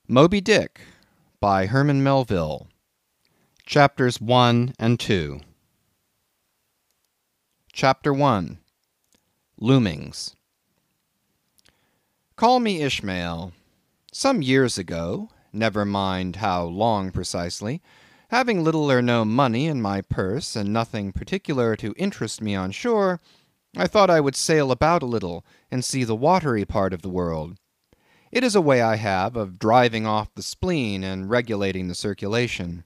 Moby Dick by Herman Melville. Chapters 1 and 2. Chapter 1. Loomings. Call me Ishmael. Some years ago, never mind how long precisely, having little or no money in my purse and nothing particular to interest me on shore, I thought I would sail about a little and see the watery part of the world. It is a way I have of driving off the spleen and regulating the circulation.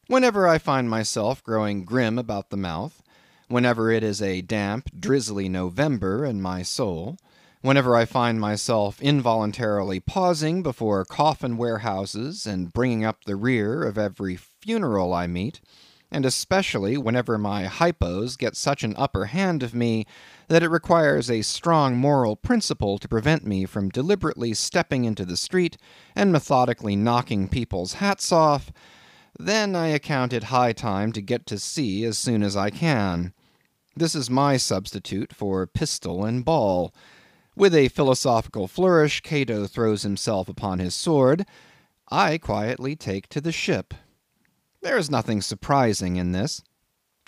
Whenever I find myself growing grim about the mouth, whenever it is a damp, drizzly November in my soul, whenever I find myself involuntarily pausing before coffin warehouses and bringing up the rear of every funeral I meet, and especially whenever my hypos get such an upper hand of me that it requires a strong moral principle to prevent me from deliberately stepping into the street and methodically knocking people's hats off, then I account it high time to get to sea as soon as I can. This is my substitute for pistol and ball. With a philosophical flourish, Cato throws himself upon his sword. I quietly take to the ship. There is nothing surprising in this.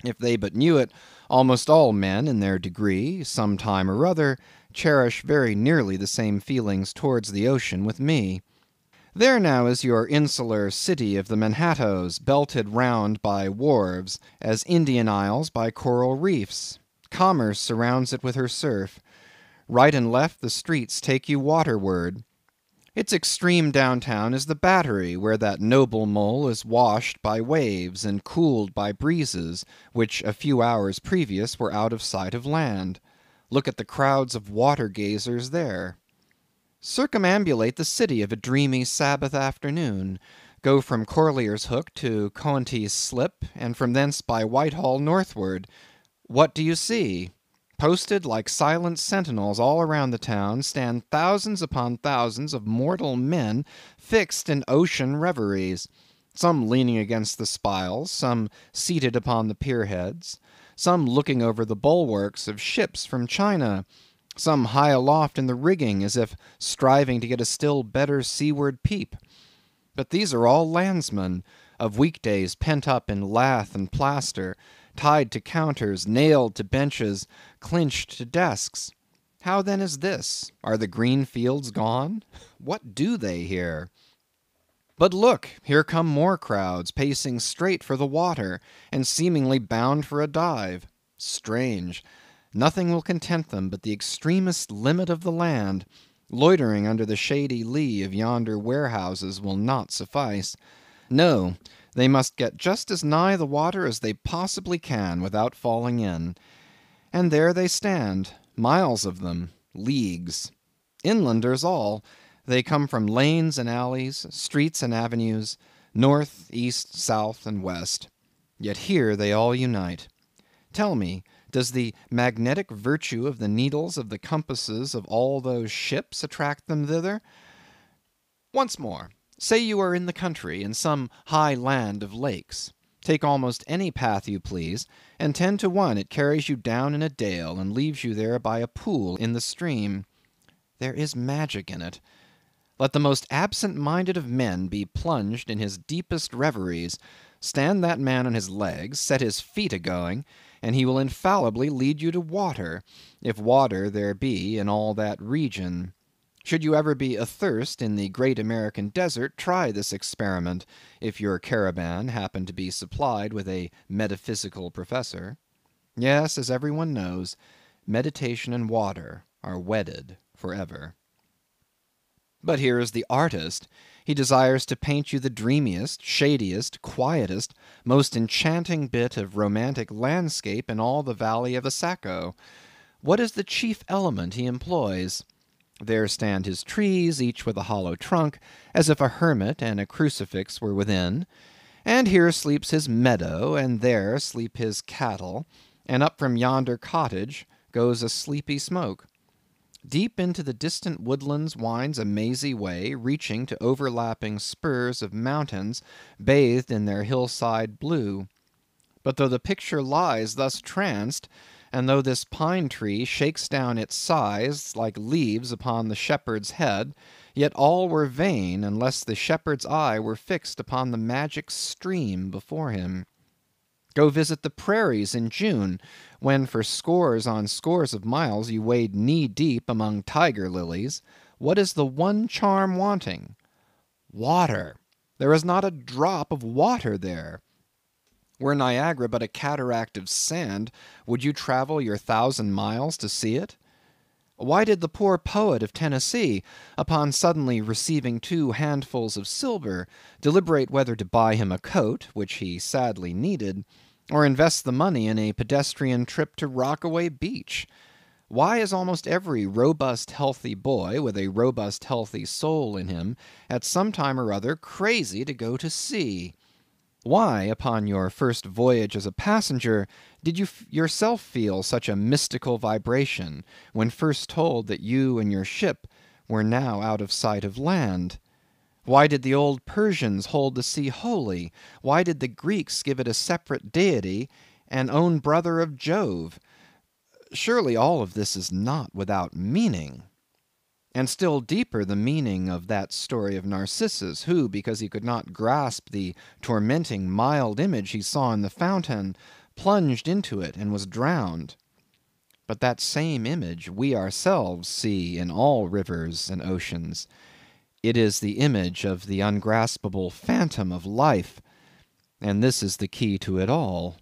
If they but knew it, almost all men in their degree, some time or other, cherish very nearly the same feelings towards the ocean with me. There now is your insular city of the Manhattoes, belted round by wharves, as Indian Isles by coral reefs. Commerce surrounds it with her surf. Right and left the streets take you waterward. Its extreme downtown is the Battery, where that noble mole is washed by waves and cooled by breezes, which a few hours previous were out of sight of land. Look at the crowds of water gazers there. Circumambulate the city of a dreamy Sabbath afternoon. Go from Corlier's Hook to Coenties Slip, and from thence by Whitehall northward. What do you see? Posted like silent sentinels all around the town stand thousands upon thousands of mortal men fixed in ocean reveries, some leaning against the spiles, some seated upon the pierheads, some looking over the bulwarks of ships from China, some high aloft in the rigging as if striving to get a still better seaward peep. But these are all landsmen, of weekdays pent up in lath and plaster, tied to counters, nailed to benches, clinched to desks. How then is this? Are the green fields gone? What do they here? But look, here come more crowds, pacing straight for the water, and seemingly bound for a dive. Strange. Nothing will content them but the extremest limit of the land. Loitering under the shady lee of yonder warehouses will not suffice. No, they must get just as nigh the water as they possibly can without falling in. And there they stand, miles of them, leagues. Inlanders all. They come from lanes and alleys, streets and avenues, north, east, south, and west. Yet here they all unite. Tell me, does the magnetic virtue of the needles of the compasses of all those ships attract them thither? Once more. Say you are in the country, in some high land of lakes. Take almost any path you please, and 10 to 1 it carries you down in a dale, and leaves you there by a pool in the stream. There is magic in it. Let the most absent-minded of men be plunged in his deepest reveries, stand that man on his legs, set his feet a-going, and he will infallibly lead you to water, if water there be in all that region. Should you ever be athirst in the great American desert, try this experiment, if your caravan happen to be supplied with a metaphysical professor. Yes, as everyone knows, meditation and water are wedded forever. But here is the artist. He desires to paint you the dreamiest, shadiest, quietest, most enchanting bit of romantic landscape in all the valley of the Saco. What is the chief element he employs? There stand his trees, each with a hollow trunk, as if a hermit and a crucifix were within. And here sleeps his meadow, and there sleep his cattle, and up from yonder cottage goes a sleepy smoke. Deep into the distant woodlands winds a mazy way, reaching to overlapping spurs of mountains, bathed in their hillside blue. But though the picture lies thus tranced, and though this pine tree shakes down its sighs like leaves upon the shepherd's head, yet all were vain unless the shepherd's eye were fixed upon the magic stream before him. Go visit the prairies in June, when for scores on scores of miles you wade knee-deep among tiger lilies. What is the one charm wanting? Water. There is not a drop of water there. Were Niagara but a cataract of sand, would you travel your 1,000 miles to see it? Why did the poor poet of Tennessee, upon suddenly receiving 2 handfuls of silver, deliberate whether to buy him a coat, which he sadly needed, or invest the money in a pedestrian trip to Rockaway Beach? Why is almost every robust, healthy boy, with a robust, healthy soul in him, at some time or other crazy to go to sea? Why, upon your first voyage as a passenger, did you yourself feel such a mystical vibration, when first told that you and your ship were now out of sight of land? Why did the old Persians hold the sea holy? Why did the Greeks give it a separate deity, and own brother of Jove? Surely all of this is not without meaning. And still deeper the meaning of that story of Narcissus, who, because he could not grasp the tormenting mild image he saw in the fountain, plunged into it and was drowned. But that same image we ourselves see in all rivers and oceans. It is the image of the ungraspable phantom of life, and this is the key to it all.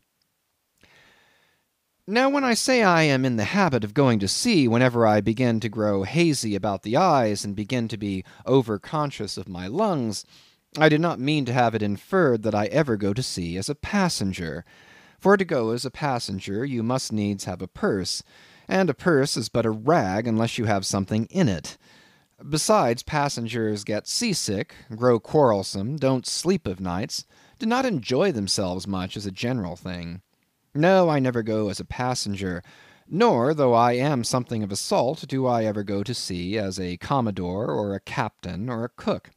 Now when I say I am in the habit of going to sea whenever I begin to grow hazy about the eyes and begin to be over-conscious of my lungs, I do not mean to have it inferred that I ever go to sea as a passenger. For to go as a passenger you must needs have a purse, and a purse is but a rag unless you have something in it. Besides, passengers get seasick, grow quarrelsome, don't sleep of nights, do not enjoy themselves much as a general thing. No, I never go as a passenger, nor, though I am something of a salt, do I ever go to sea as a commodore, or a captain, or a cook.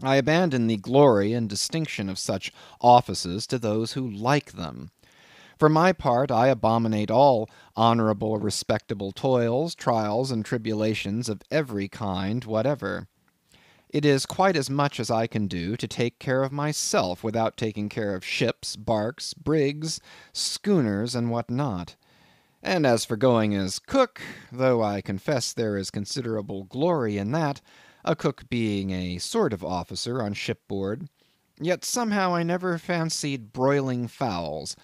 I abandon the glory and distinction of such offices to those who like them. For my part, I abominate all honorable, respectable toils, trials, and tribulations of every kind whatever. It is quite as much as I can do to take care of myself without taking care of ships, barks, brigs, schooners, and what not. And as for going as cook, though I confess there is considerable glory in that, a cook being a sort of officer on shipboard, yet somehow I never fancied broiling fowls,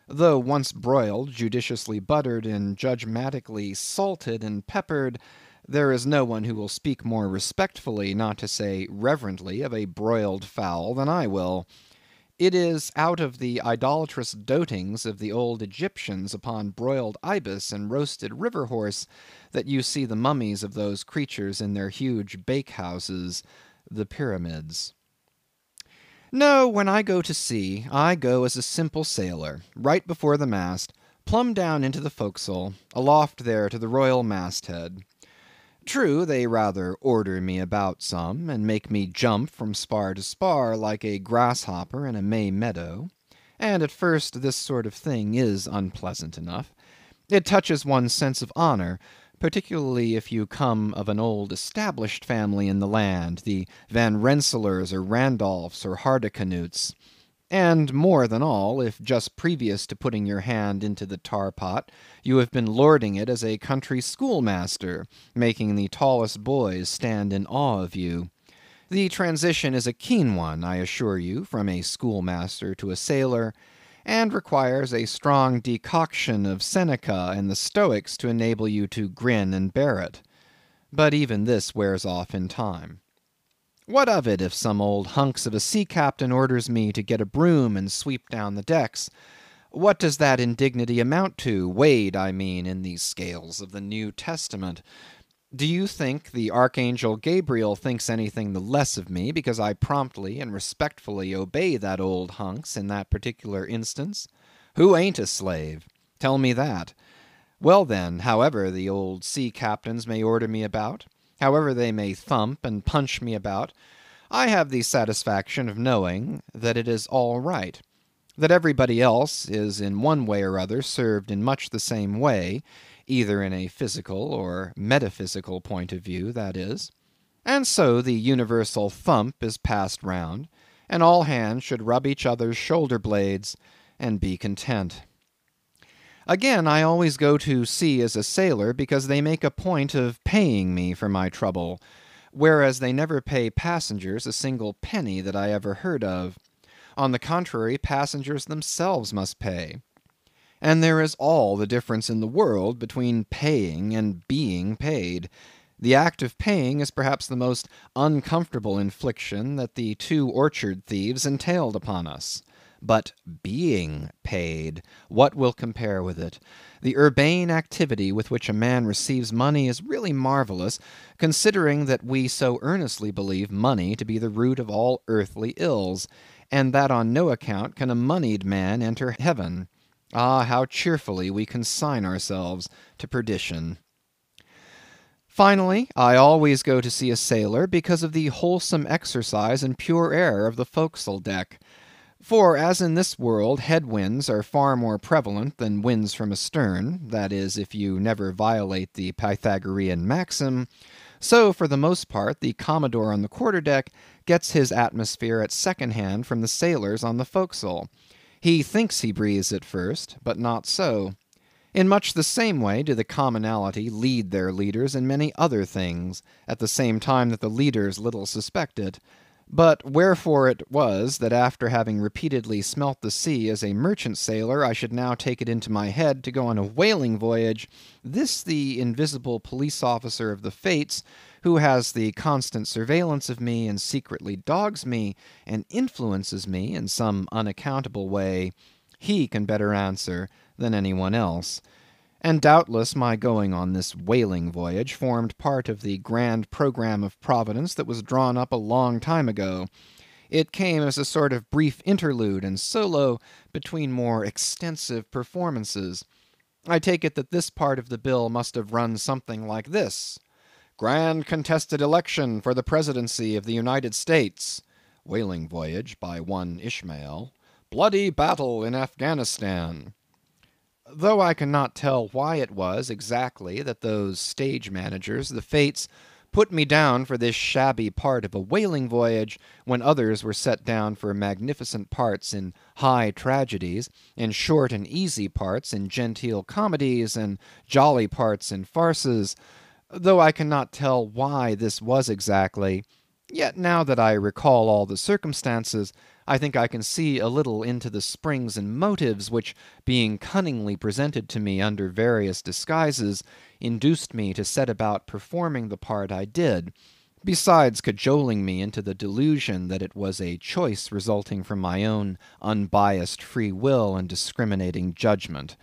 though once broiled, judiciously buttered, and judgmatically salted and peppered, there is no one who will speak more respectfully, not to say reverently, of a broiled fowl than I will. It is out of the idolatrous dotings of the old Egyptians upon broiled ibis and roasted river horse that you see the mummies of those creatures in their huge bake-houses, the pyramids. No, when I go to sea, I go as a simple sailor, right before the mast, plumb down into the forecastle, aloft there to the royal masthead. True, they rather order me about some, and make me jump from spar to spar like a grasshopper in a May meadow, and at first this sort of thing is unpleasant enough. It touches one's sense of honour, particularly if you come of an old established family in the land, the Van Rensselaers or Randolphs or Hardicanutes. And more than all, if just previous to putting your hand into the tar pot, you have been lording it as a country schoolmaster, making the tallest boys stand in awe of you. The transition is a keen one, I assure you, from a schoolmaster to a sailor, and requires a strong decoction of Seneca and the Stoics to enable you to grin and bear it. But even this wears off in time. What of it if some old hunks of a sea captain orders me to get a broom and sweep down the decks? What does that indignity amount to, weighed, I mean, in the scales of the New Testament? Do you think the Archangel Gabriel thinks anything the less of me because I promptly and respectfully obey that old hunks in that particular instance? Who ain't a slave? Tell me that. Well then, however the old sea captains may order me about, however they may thump and punch me about, I have the satisfaction of knowing that it is all right, that everybody else is in one way or other served in much the same way, either in a physical or metaphysical point of view, that is. And so the universal thump is passed round, and all hands should rub each other's shoulder blades and be content. Again, I always go to sea as a sailor because they make a point of paying me for my trouble, whereas they never pay passengers a single penny that I ever heard of. On the contrary, passengers themselves must pay. And there is all the difference in the world between paying and being paid. The act of paying is perhaps the most uncomfortable infliction that the two orchard thieves entailed upon us. But being paid, what will compare with it? The urbane activity with which a man receives money is really marvelous, considering that we so earnestly believe money to be the root of all earthly ills, and that on no account can a moneyed man enter heaven. Ah, how cheerfully we consign ourselves to perdition. Finally, I always go to see a sailor because of the wholesome exercise and pure air of the forecastle deck. For as in this world head winds are far more prevalent than winds from astern, that is, if you never violate the Pythagorean maxim, so for the most part the Commodore on the quarter-deck gets his atmosphere at second hand from the sailors on the forecastle. He thinks he breathes it first, but not so. In much the same way do the commonalty lead their leaders in many other things, at the same time that the leaders little suspect it. But wherefore it was that after having repeatedly smelt the sea as a merchant sailor, I should now take it into my head to go on a whaling voyage, this the invisible police officer of the Fates, who has the constant surveillance of me and secretly dogs me and influences me in some unaccountable way, he can better answer than any one else. And doubtless my going on this whaling voyage formed part of the grand program of Providence that was drawn up a long time ago. It came as a sort of brief interlude and solo between more extensive performances. I take it that this part of the bill must have run something like this: Grand contested election for the presidency of the United States. Whaling voyage by one Ishmael. Bloody battle in Afghanistan. Though I cannot tell why it was exactly that those stage managers, the Fates, put me down for this shabby part of a whaling voyage, when others were set down for magnificent parts in high tragedies, and short and easy parts in genteel comedies, and jolly parts in farces. Though I cannot tell why this was exactly, yet now that I recall all the circumstances, I think I can see a little into the springs and motives which, being cunningly presented to me under various disguises, induced me to set about performing the part I did, besides cajoling me into the delusion that it was a choice resulting from my own unbiased free will and discriminating judgment.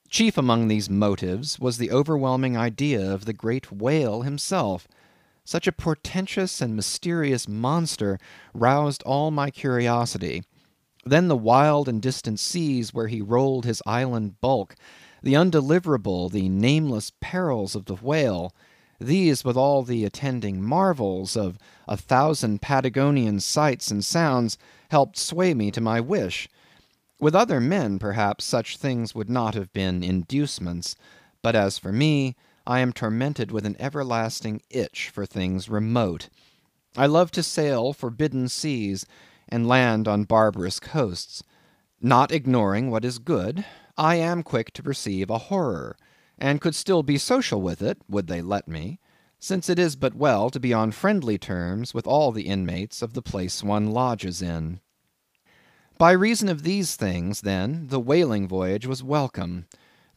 Chief among these motives was the overwhelming idea of the great whale himself. Such a portentous and mysterious monster roused all my curiosity. Then the wild and distant seas where he rolled his island bulk, the undeliverable, the nameless perils of the whale, these with all the attending marvels of 1,000 Patagonian sights and sounds, helped sway me to my wish. With other men, perhaps, such things would not have been inducements, but as for me, I am tormented with an everlasting itch for things remote. I love to sail forbidden seas, and land on barbarous coasts. Not ignoring what is good, I am quick to perceive a horror, and could still be social with it, would they let me, since it is but well to be on friendly terms with all the inmates of the place one lodges in. By reason of these things, then, the whaling voyage was welcome.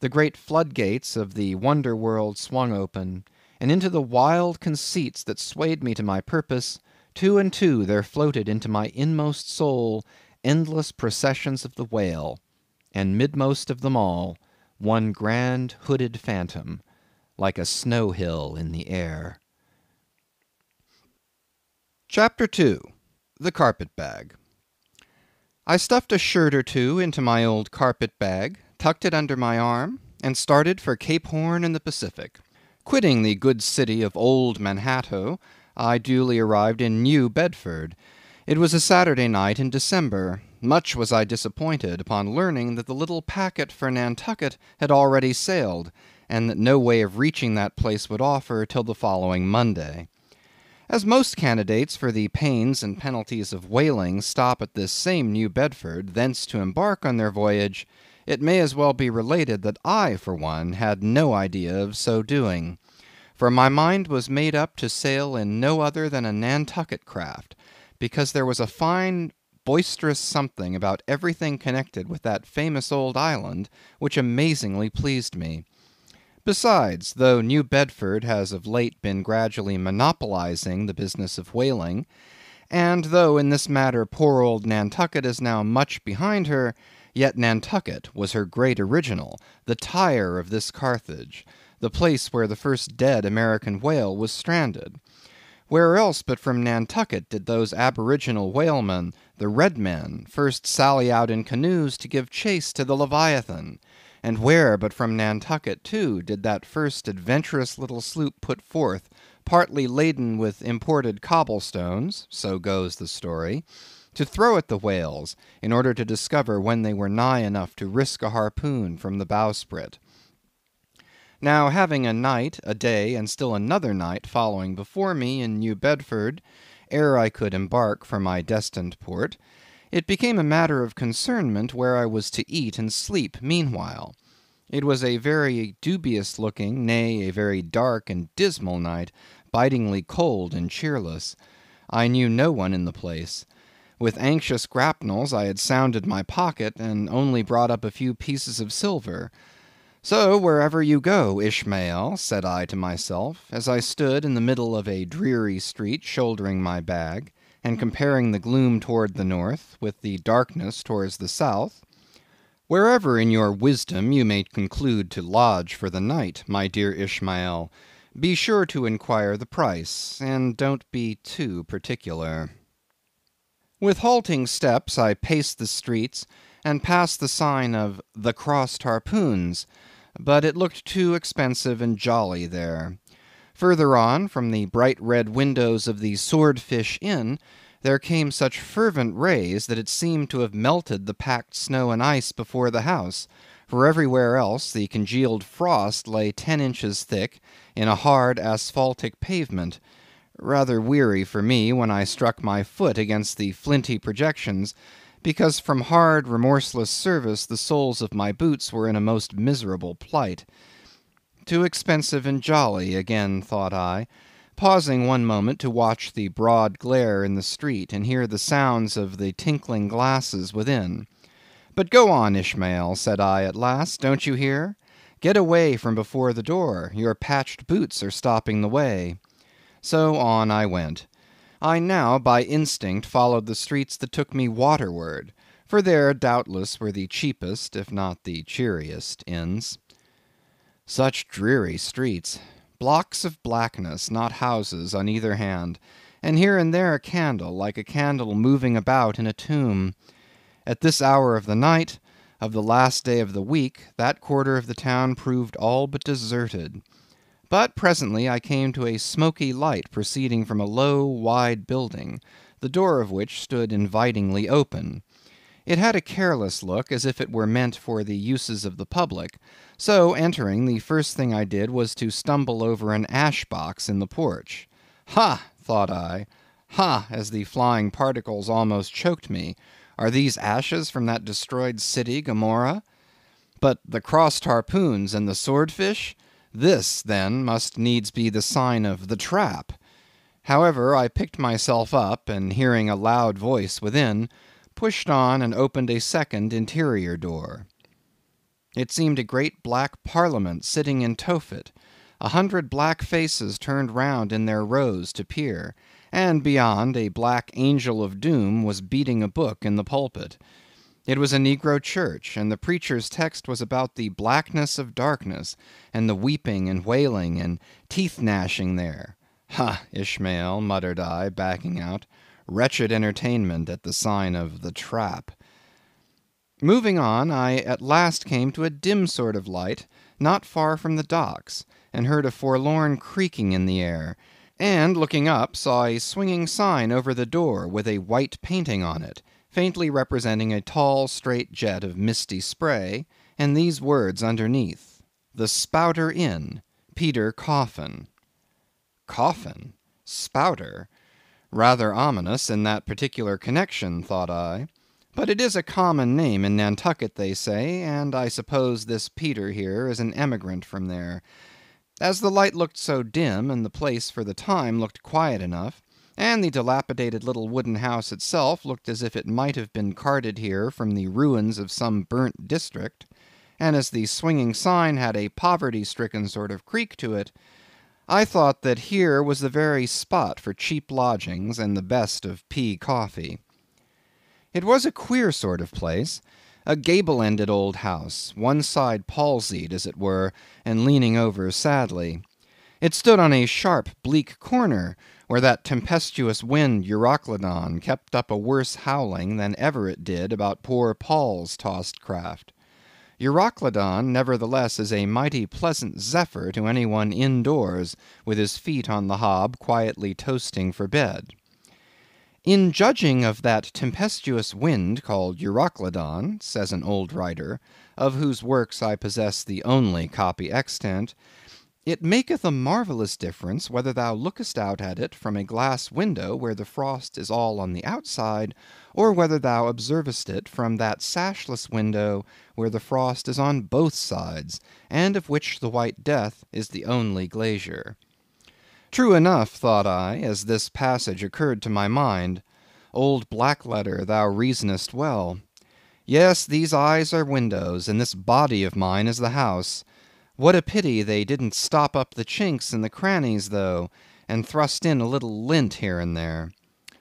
The great floodgates of the wonder world swung open, and into the wild conceits that swayed me to my purpose, two and two there floated into my inmost soul endless processions of the whale, and midmost of them all, one grand hooded phantom, like a snow hill in the air. Chapter 2. The Carpet Bag. I stuffed a shirt or two into my old carpet bag, tucked it under my arm, and started for Cape Horn in the Pacific. Quitting the good city of Old Manhattan, I duly arrived in New Bedford. It was a Saturday night in December. Much was I disappointed upon learning that the little packet for Nantucket had already sailed, and that no way of reaching that place would offer till the following Monday. As most candidates for the pains and penalties of whaling stop at this same New Bedford, thence to embark on their voyage, it may as well be related that I, for one, had no idea of so doing. For my mind was made up to sail in no other than a Nantucket craft, because there was a fine boisterous something about everything connected with that famous old island which amazingly pleased me. Besides, though New Bedford has of late been gradually monopolizing the business of whaling, and though in this matter poor old Nantucket is now much behind her, yet Nantucket was her great original, the Tyre of this Carthage, the place where the first dead American whale was stranded. Where else but from Nantucket did those aboriginal whalemen, the red men, first sally out in canoes to give chase to the Leviathan? And where but from Nantucket, too, did that first adventurous little sloop put forth, partly laden with imported cobblestones, so goes the story, to throw at the whales, in order to discover when they were nigh enough to risk a harpoon from the bowsprit? Now, having a night, a day, and still another night following before me in New Bedford, ere I could embark for my destined port, it became a matter of concernment where I was to eat and sleep meanwhile. It was a very dubious looking, nay, a very dark and dismal night, bitingly cold and cheerless. I knew no one in the place. With anxious grapnels I had sounded my pocket, and only brought up a few pieces of silver. So wherever you go, Ishmael, said I to myself, as I stood in the middle of a dreary street shouldering my bag, and comparing the gloom toward the north with the darkness towards the south, wherever in your wisdom you may conclude to lodge for the night, my dear Ishmael, be sure to inquire the price, and don't be too particular. With halting steps I paced the streets, and passed the sign of the Crossed Harpoons, but it looked too expensive and jolly there. Further on, from the bright red windows of the Swordfish Inn, there came such fervent rays that it seemed to have melted the packed snow and ice before the house, for everywhere else the congealed frost lay 10 inches thick in a hard asphaltic pavement, rather weary for me when I struck my foot against the flinty projections, because from hard remorseless service the soles of my boots were in a most miserable plight. Too expensive and jolly, again thought I, pausing one moment to watch the broad glare in the street, and hear the sounds of the tinkling glasses within. But go on, Ishmael, said I at last, don't you hear? Get away from before the door, your patched boots are stopping the way. So on I went. I now by instinct followed the streets that took me waterward, for there doubtless were the cheapest, if not the cheeriest, inns. Such dreary streets, blocks of blackness, not houses, on either hand, and here and there a candle, like a candle moving about in a tomb. At this hour of the night, of the last day of the week, that quarter of the town proved all but deserted. But presently I came to a smoky light proceeding from a low, wide building, the door of which stood invitingly open. It had a careless look, as if it were meant for the uses of the public, so entering, the first thing I did was to stumble over an ash-box in the porch. Ha! thought I. Ha! as the flying particles almost choked me. Are these ashes from that destroyed city, Gomorrah? But the Crossed Harpoons and the Swordfish? This, then, must needs be the sign of the trap. However, I picked myself up, and hearing a loud voice within, pushed on and opened a second interior door. It seemed a great black parliament sitting in Tophet. 100 black faces turned round in their rows to peer, and beyond, a black angel of doom was beating a book in the pulpit. It was a negro church, and the preacher's text was about the blackness of darkness, and the weeping and wailing and teeth-gnashing there. Ha, Ishmael, muttered I, backing out. Wretched entertainment at the sign of the trap. Moving on, I at last came to a dim sort of light, not far from the docks, and heard a forlorn creaking in the air, and looking up, saw a swinging sign over the door with a white painting on it, faintly representing a tall straight jet of misty spray, and these words underneath: The Spouter Inn, Peter Coffin. Coffin? Spouter? Rather ominous in that particular connection, thought I. But it is a common name in Nantucket, they say, and I suppose this Peter here is an emigrant from there. As the light looked so dim, and the place for the time looked quiet enough, and the dilapidated little wooden house itself looked as if it might have been carted here from the ruins of some burnt district, and as the swinging sign had a poverty-stricken sort of creak to it, I thought that here was the very spot for cheap lodgings and the best of pea coffee. It was a queer sort of place, a gable-ended old house, one side palsied, as it were, and leaning over sadly. It stood on a sharp, bleak corner, where that tempestuous wind Euroclydon kept up a worse howling than ever it did about poor Paul's tossed craft. Euroclydon, nevertheless, is a mighty pleasant zephyr to any one indoors, with his feet on the hob quietly toasting for bed. In judging of that tempestuous wind called Euroclydon, says an old writer, of whose works I possess the only copy extant, it maketh a marvellous difference whether thou lookest out at it from a glass window where the frost is all on the outside, or whether thou observest it from that sashless window where the frost is on both sides, and of which the White Death is the only glazier. True enough, thought I, as this passage occurred to my mind. Old Blackletter, thou reasonest well. Yes, these eyes are windows, and this body of mine is the house. What a pity they didn't stop up the chinks and the crannies, though, and thrust in a little lint here and there.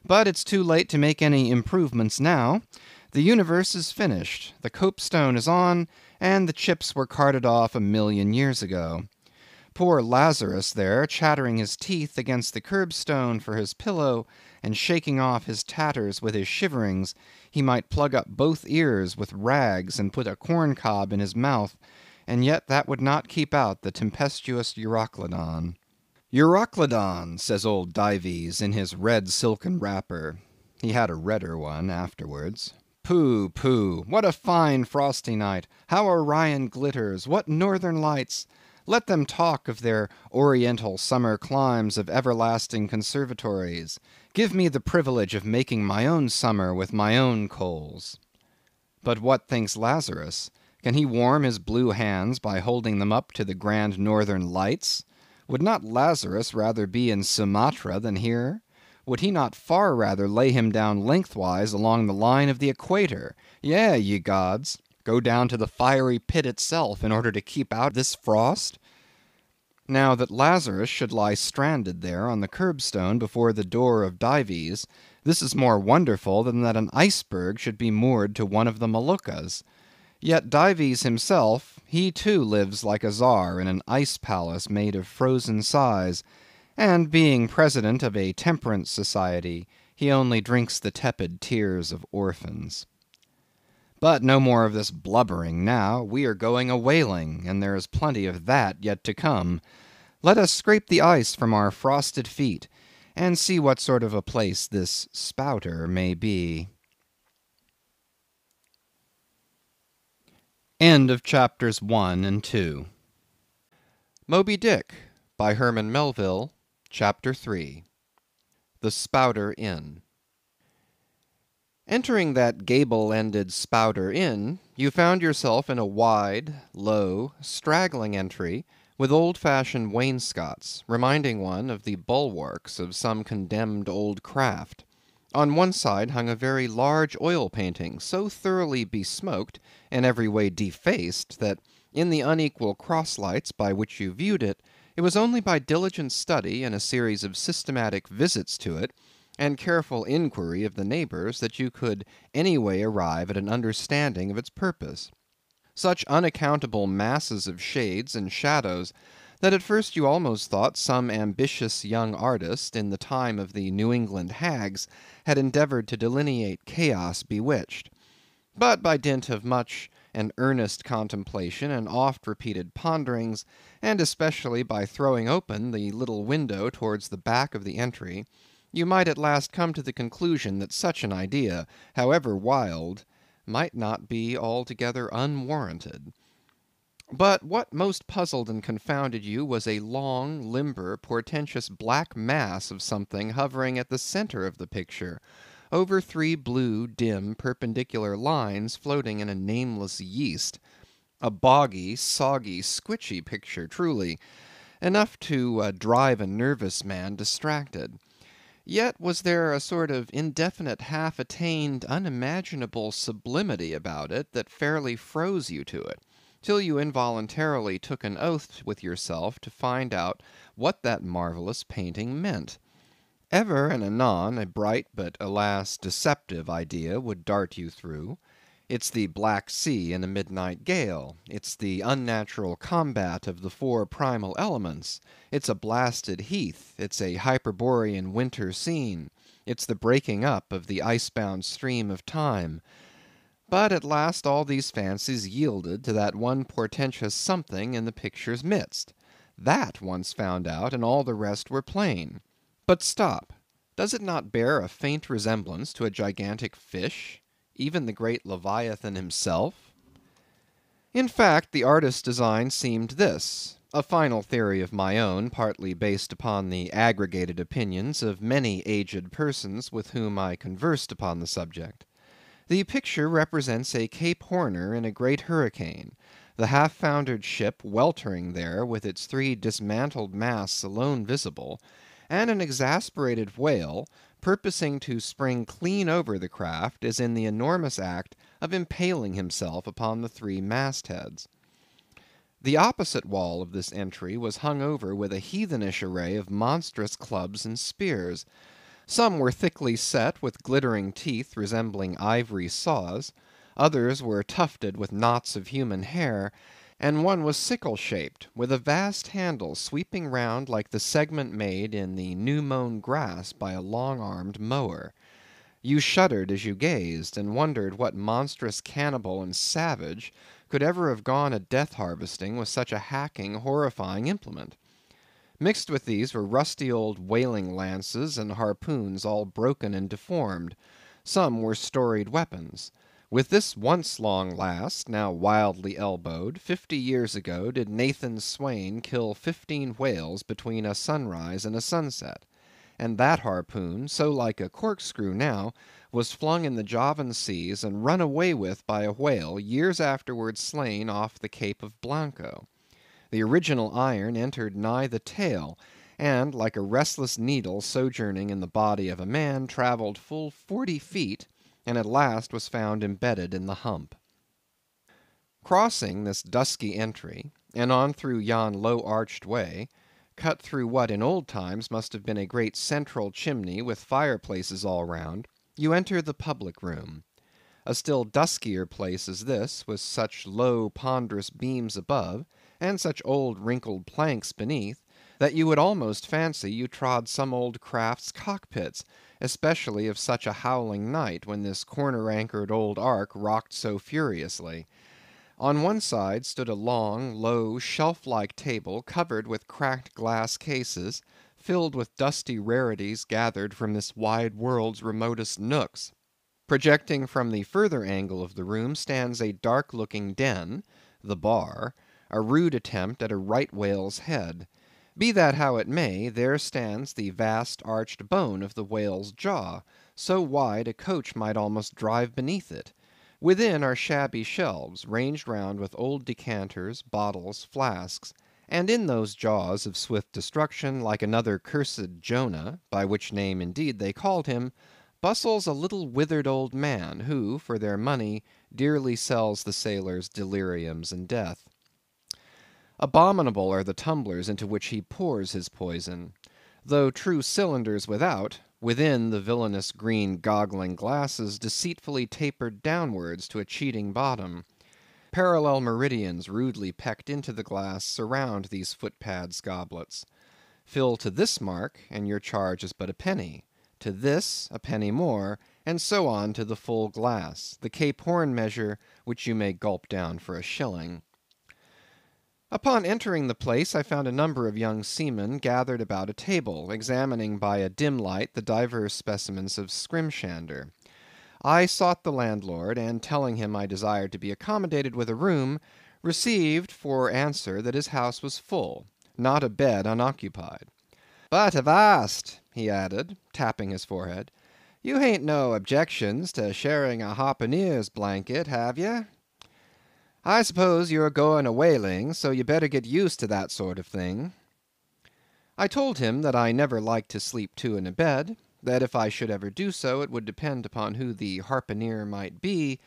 But it's too late to make any improvements now. The universe is finished, the copestone is on, and the chips were carted off 1,000,000 years ago. Poor Lazarus there, chattering his teeth against the curbstone for his pillow, and shaking off his tatters with his shiverings, he might plug up both ears with rags and put a corn-cob in his mouth, and yet that would not keep out the tempestuous Euroclydon. Euroclydon, says old Dives in his red silken wrapper. He had a redder one afterwards. Pooh, pooh, what a fine frosty night! How Orion glitters! What northern lights! Let them talk of their oriental summer climes of everlasting conservatories. Give me the privilege of making my own summer with my own coals. But what thinks Lazarus? Can he warm his blue hands by holding them up to the grand northern lights? Would not Lazarus rather be in Sumatra than here? Would he not far rather lay him down lengthwise along the line of the equator? Yea, ye gods, go down to the fiery pit itself in order to keep out this frost? Now that Lazarus should lie stranded there on the curbstone before the door of Dives, this is more wonderful than that an iceberg should be moored to one of the Moluccas. Yet Dives himself, he too lives like a czar in an ice palace made of frozen sighs, and being president of a temperance society, he only drinks the tepid tears of orphans. But no more of this blubbering now. We are going a whaling, and there is plenty of that yet to come. Let us scrape the ice from our frosted feet, and see what sort of a place this spouter may be. End of chapters 1 and 2. Moby Dick, by Herman Melville, Chapter 3. The Spouter Inn. Entering that gable-ended Spouter Inn, you found yourself in a wide, low, straggling entry, with old-fashioned wainscots, reminding one of the bulwarks of some condemned old craft. On one side hung a very large oil painting, so thoroughly besmoked, and every way defaced, that in the unequal cross-lights by which you viewed it, it was only by diligent study and a series of systematic visits to it, and careful inquiry of the neighbors, that you could any way arrive at an understanding of its purpose. Such unaccountable masses of shades and shadows, that at first you almost thought some ambitious young artist, in the time of the New England hags, had endeavored to delineate chaos bewitched. But by dint of much and earnest contemplation and oft-repeated ponderings, and especially by throwing open the little window towards the back of the entry, you might at last come to the conclusion that such an idea, however wild, might not be altogether unwarranted. But what most puzzled and confounded you was a long, limber, portentous black mass of something hovering at the center of the picture, over three blue, dim, perpendicular lines floating in a nameless yeast. A boggy, soggy, squitchy picture, truly, enough to drive a nervous man distracted. Yet was there a sort of indefinite, half-attained, unimaginable sublimity about it that fairly froze you to it, till you involuntarily took an oath with yourself to find out what that marvelous painting meant. Ever and anon a bright but alas deceptive idea would dart you through. It's the Black Sea in a midnight gale. It's the unnatural combat of the four primal elements. It's a blasted heath. It's a Hyperborean winter scene. It's the breaking up of the icebound stream of time. But at last all these fancies yielded to that one portentous something in the picture's midst. That once found out, and all the rest were plain. But stop. Does it not bear a faint resemblance to a gigantic fish? Even the great Leviathan himself? In fact, the artist's design seemed this, a final theory of my own, partly based upon the aggregated opinions of many aged persons with whom I conversed upon the subject. The picture represents a Cape Horner in a great hurricane, the half-foundered ship weltering there with its three dismantled masts alone visible, and an exasperated whale, purposing to spring clean over the craft, is in the enormous act of impaling himself upon the three mastheads. The opposite wall of this entry was hung over with a heathenish array of monstrous clubs and spears. Some were thickly set with glittering teeth resembling ivory saws, others were tufted with knots of human hair, and one was sickle-shaped, with a vast handle sweeping round like the segment made in the new-mown grass by a long-armed mower. You shuddered as you gazed, and wondered what monstrous cannibal and savage could ever have gone a death-harvesting with such a hacking, horrifying implement. Mixed with these were rusty old whaling lances and harpoons all broken and deformed. Some were storied weapons. With this once long last, now wildly elbowed, 50 years ago did Nathan Swain kill 15 whales between a sunrise and a sunset. And that harpoon, so like a corkscrew now, was flung in the Javan seas and run away with by a whale years afterwards slain off the Cape of Blanco. The original iron entered nigh the tail, and, like a restless needle sojourning in the body of a man, travelled full 40 feet, and at last was found embedded in the hump. Crossing this dusky entry, and on through yon low-arched way, cut through what in old times must have been a great central chimney with fireplaces all round, you enter the public room. A still duskier place as this, with such low ponderous beams above, and such old wrinkled planks beneath, that you would almost fancy you trod some old craft's cockpits, especially of such a howling night, when this corner-anchored old ark rocked so furiously. On one side stood a long, low, shelf-like table covered with cracked glass cases, filled with dusty rarities gathered from this wide world's remotest nooks. Projecting from the further angle of the room stands a dark-looking den, the bar, a rude attempt at a right whale's head. Be that how it may, there stands the vast arched bone of the whale's jaw, so wide a coach might almost drive beneath it. Within are shabby shelves, ranged round with old decanters, bottles, flasks, and in those jaws of swift destruction, like another cursed Jonah, by which name indeed they called him, bustles a little withered old man, who, for their money, dearly sells the sailors deliriums and death. Abominable are the tumblers into which he pours his poison. Though true cylinders without, within the villainous green goggling glasses deceitfully tapered downwards to a cheating bottom. Parallel meridians rudely pecked into the glass surround these footpads goblets. Fill to this mark, and your charge is but a penny. To this, a penny more, and so on to the full glass, the Cape Horn measure, which you may gulp down for a shilling. Upon entering the place, I found a number of young seamen gathered about a table, examining by a dim light the divers specimens of scrimshander. I sought the landlord, and telling him I desired to be accommodated with a room, received for answer that his house was full, not a bed unoccupied. "But avast," he added, tapping his forehead, "you hain't no objections to sharing a harpooneer's blanket, have ye? I suppose you're going a whaling, so you better get used to that sort of thing." I told him that I never liked to sleep two in a bed, that if I should ever do so, it would depend upon who the harpooneer might be,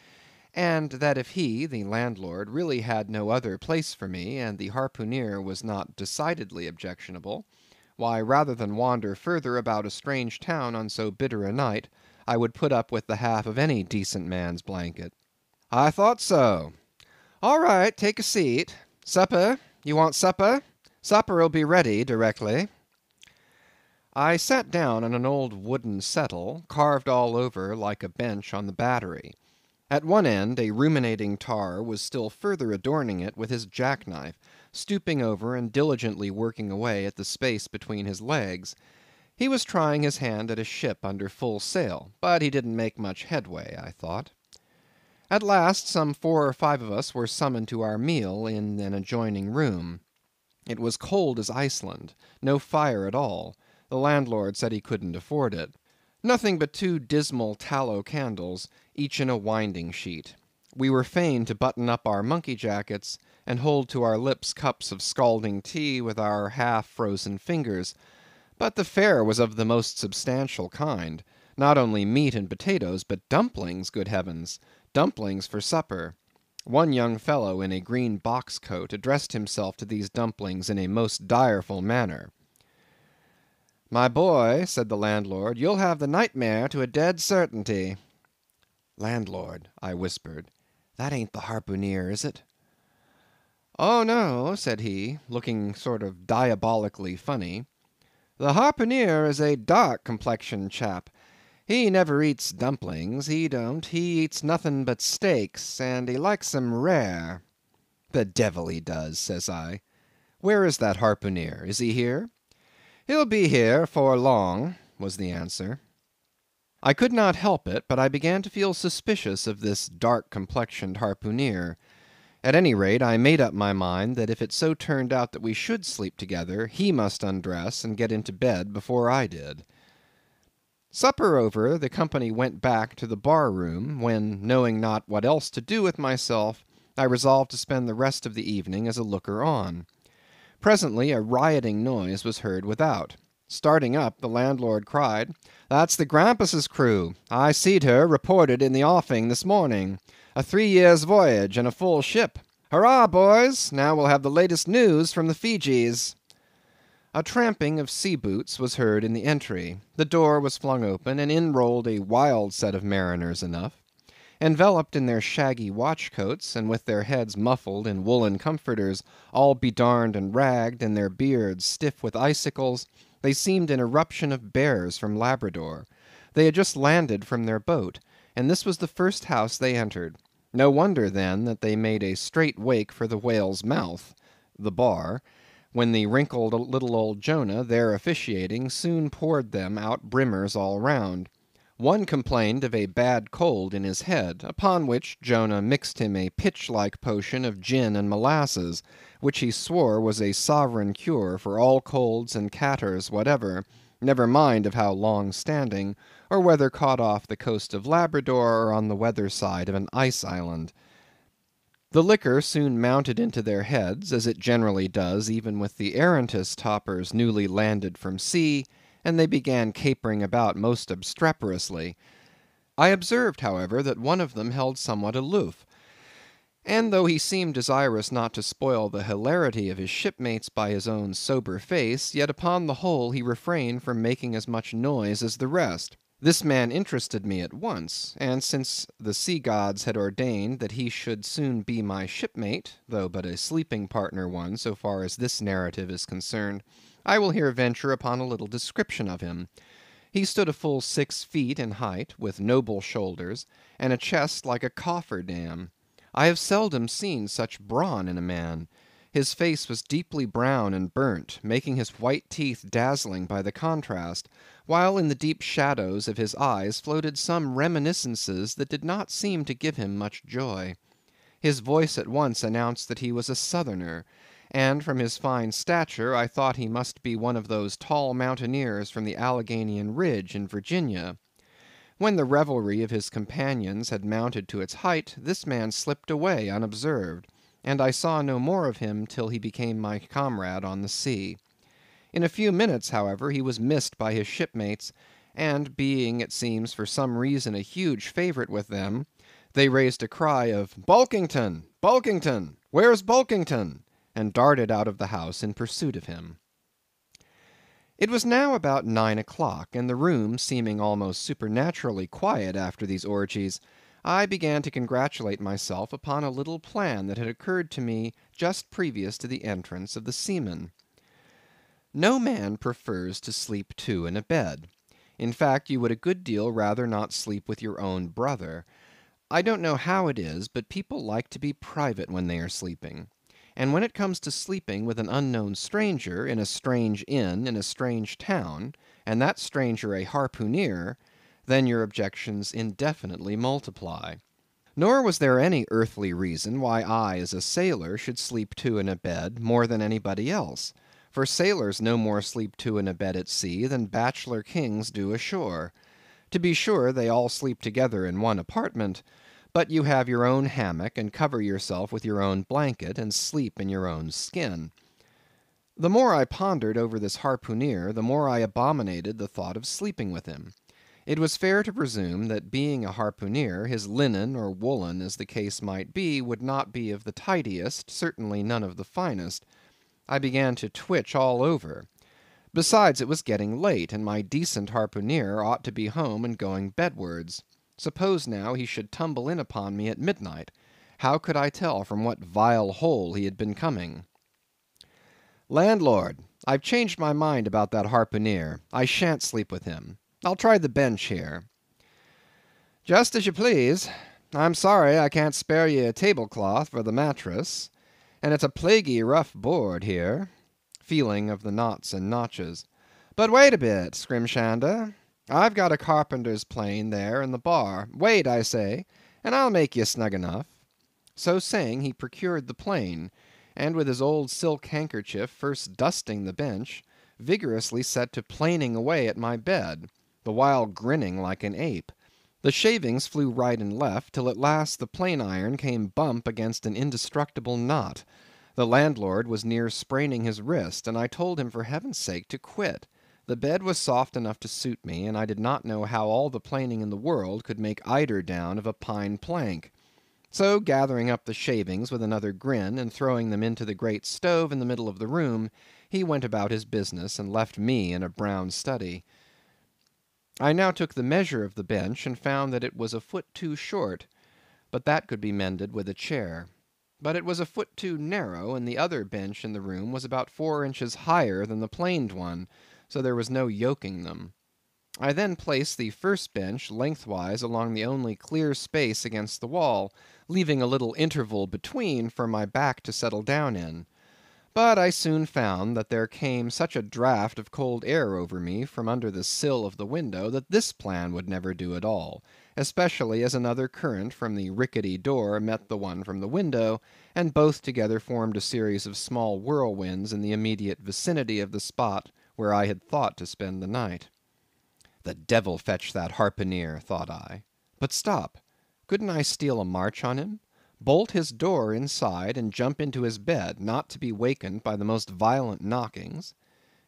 and that if he, the landlord, really had no other place for me, and the harpooneer was not decidedly objectionable, why, rather than wander further about a strange town on so bitter a night, I would put up with the half of any decent man's blanket. "I thought so. All right, take a seat. Supper? You want supper? Supper'll be ready directly." I sat down on an old wooden settle, carved all over like a bench on the battery. At one end a ruminating tar was still further adorning it with his jackknife, stooping over and diligently working away at the space between his legs. He was trying his hand at a ship under full sail, but he didn't make much headway, I thought. At last some 4 or 5 of us were summoned to our meal in an adjoining room. It was cold as Iceland, no fire at all. The landlord said he couldn't afford it. Nothing but 2 dismal tallow candles, each in a winding sheet. We were fain to button up our monkey jackets, and hold to our lips cups of scalding tea with our half-frozen fingers. But the fare was of the most substantial kind. Not only meat and potatoes, but dumplings, good heavens! Dumplings for supper. One young fellow in a green box coat addressed himself to these dumplings in a most direful manner. "My boy," said the landlord, "you'll have the nightmare to a dead certainty." "Landlord," I whispered, "that ain't the harpooneer, is it?" "Oh no," said he, looking sort of diabolically funny. "The harpooneer is a dark complexioned chap. He never eats dumplings, he don't. He eats nothing but steaks, and he likes 'em rare." "The devil he does," says I. "Where is that harpooneer? Is he here?" "He'll be here 'fore long," was the answer. I could not help it, but I began to feel suspicious of this dark complexioned harpooneer. At any rate, I made up my mind that if it so turned out that we should sleep together, he must undress and get into bed before I did. Supper over, the company went back to the bar room, when, knowing not what else to do with myself, I resolved to spend the rest of the evening as a looker on. Presently a rioting noise was heard without. Starting up, the landlord cried, "That's the Grampus's crew. I seed her reported in the offing this morning. A 3 years' voyage, and a full ship. Hurrah, boys! Now we'll have the latest news from the Feejees." A tramping of sea boots was heard in the entry. The door was flung open, and in rolled a wild set of mariners enough. Enveloped in their shaggy watch coats, and with their heads muffled in woolen comforters, all bedarned and ragged, and their beards stiff with icicles, they seemed an eruption of bears from Labrador. They had just landed from their boat, and this was the first house they entered. No wonder, then, that they made a straight wake for the whale's mouth, the bar, when the wrinkled little old Jonah, there officiating, soon poured them out brimmers all round. One complained of a bad cold in his head, upon which Jonah mixed him a pitch-like potion of gin and molasses, which he swore was a sovereign cure for all colds and catarrhs whatever, never mind of how long-standing, or whether caught off the coast of Labrador or on the weather side of an ice island. The liquor soon mounted into their heads, as it generally does even with the arrantest toppers newly landed from sea, and they began capering about most obstreperously. I observed, however, that one of them held somewhat aloof, and though he seemed desirous not to spoil the hilarity of his shipmates by his own sober face, yet upon the whole he refrained from making as much noise as the rest. This man interested me at once, and since the sea gods had ordained that he should soon be my shipmate, though but a sleeping partner one so far as this narrative is concerned, I will here venture upon a little description of him. He stood a full 6 feet in height, with noble shoulders, and a chest like a coffer dam. I have seldom seen such brawn in a man. His face was deeply brown and burnt, making his white teeth dazzling by the contrast, while in the deep shadows of his eyes floated some reminiscences that did not seem to give him much joy. His voice at once announced that he was a Southerner, and from his fine stature I thought he must be one of those tall mountaineers from the Alleghanian Ridge in Virginia. When the revelry of his companions had mounted to its height, this man slipped away unobserved, and I saw no more of him till he became my comrade on the sea. In a few minutes, however, he was missed by his shipmates, and being, it seems, for some reason a huge favourite with them, they raised a cry of "Bulkington! Bulkington! Where's Bulkington?" and darted out of the house in pursuit of him. It was now about 9 o'clock, and the room seeming almost supernaturally quiet after these orgies, I began to congratulate myself upon a little plan that had occurred to me just previous to the entrance of the seamen. No man prefers to sleep two in a bed. In fact, you would a good deal rather not sleep with your own brother. I don't know how it is, but people like to be private when they are sleeping. And when it comes to sleeping with an unknown stranger, in a strange inn, in a strange town, and that stranger a harpooneer, then your objections indefinitely multiply. Nor was there any earthly reason why I, as a sailor, should sleep two in a bed more than anybody else, for sailors no more sleep two in a bed at sea than bachelor kings do ashore. To be sure, they all sleep together in one apartment, but you have your own hammock, and cover yourself with your own blanket, and sleep in your own skin. The more I pondered over this harpooneer, the more I abominated the thought of sleeping with him. It was fair to presume that being a harpooneer, his linen or woolen, as the case might be, would not be of the tidiest, certainly none of the finest. I began to twitch all over. Besides, it was getting late, and my decent harpooneer ought to be home and going bedwards. Suppose now he should tumble in upon me at midnight. How could I tell from what vile hole he had been coming? "Landlord, I've changed my mind about that harpooneer. I shan't sleep with him. I'll try the bench here." "Just as you please. I'm sorry I can't spare ye a tablecloth for the mattress, and it's a plaguey rough board here," feeling of the knots and notches. "But wait a bit, Scrimshander. I've got a carpenter's plane there in the bar. Wait, I say, and I'll make ye snug enough." So saying, he procured the plane, and with his old silk handkerchief first dusting the bench, vigorously set to planing away at my bed, the while grinning like an ape. The shavings flew right and left, till at last the plane iron came bump against an indestructible knot. The landlord was near spraining his wrist, and I told him for heaven's sake to quit. The bed was soft enough to suit me, and I did not know how all the planing in the world could make eider down of a pine plank. So gathering up the shavings with another grin, and throwing them into the great stove in the middle of the room, he went about his business, and left me in a brown study. I now took the measure of the bench, and found that it was a foot too short, but that could be mended with a chair. But it was a foot too narrow, and the other bench in the room was about 4 inches higher than the planed one, so there was no yoking them. I then placed the first bench lengthwise along the only clear space against the wall, leaving a little interval between for my back to settle down in. But I soon found that there came such a draught of cold air over me from under the sill of the window, that this plan would never do at all, especially as another current from the rickety door met the one from the window, and both together formed a series of small whirlwinds in the immediate vicinity of the spot where I had thought to spend the night. The devil fetch that harpooneer, thought I. But stop, couldn't I steal a march on him? Bolt his door inside, and jump into his bed, not to be wakened by the most violent knockings?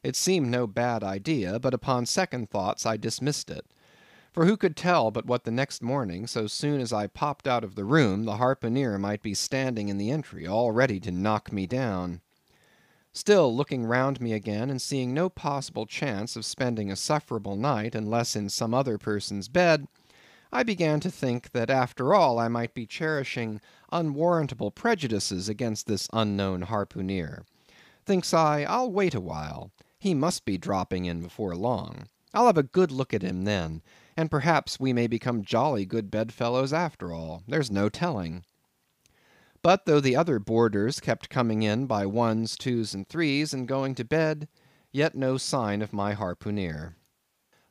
It seemed no bad idea, but upon second thoughts I dismissed it. For who could tell but what the next morning, so soon as I popped out of the room, the harpooneer might be standing in the entry, all ready to knock me down? Still, looking round me again, and seeing no possible chance of spending a sufferable night unless in some other person's bed, I began to think that after all I might be cherishing unwarrantable prejudices against this unknown harpooneer. Thinks I, I'll wait a while. He must be dropping in before long. I'll have a good look at him then, and perhaps we may become jolly good bedfellows after all. There's no telling. But though the other boarders kept coming in by ones, twos, and threes, and going to bed, yet no sign of my harpooneer.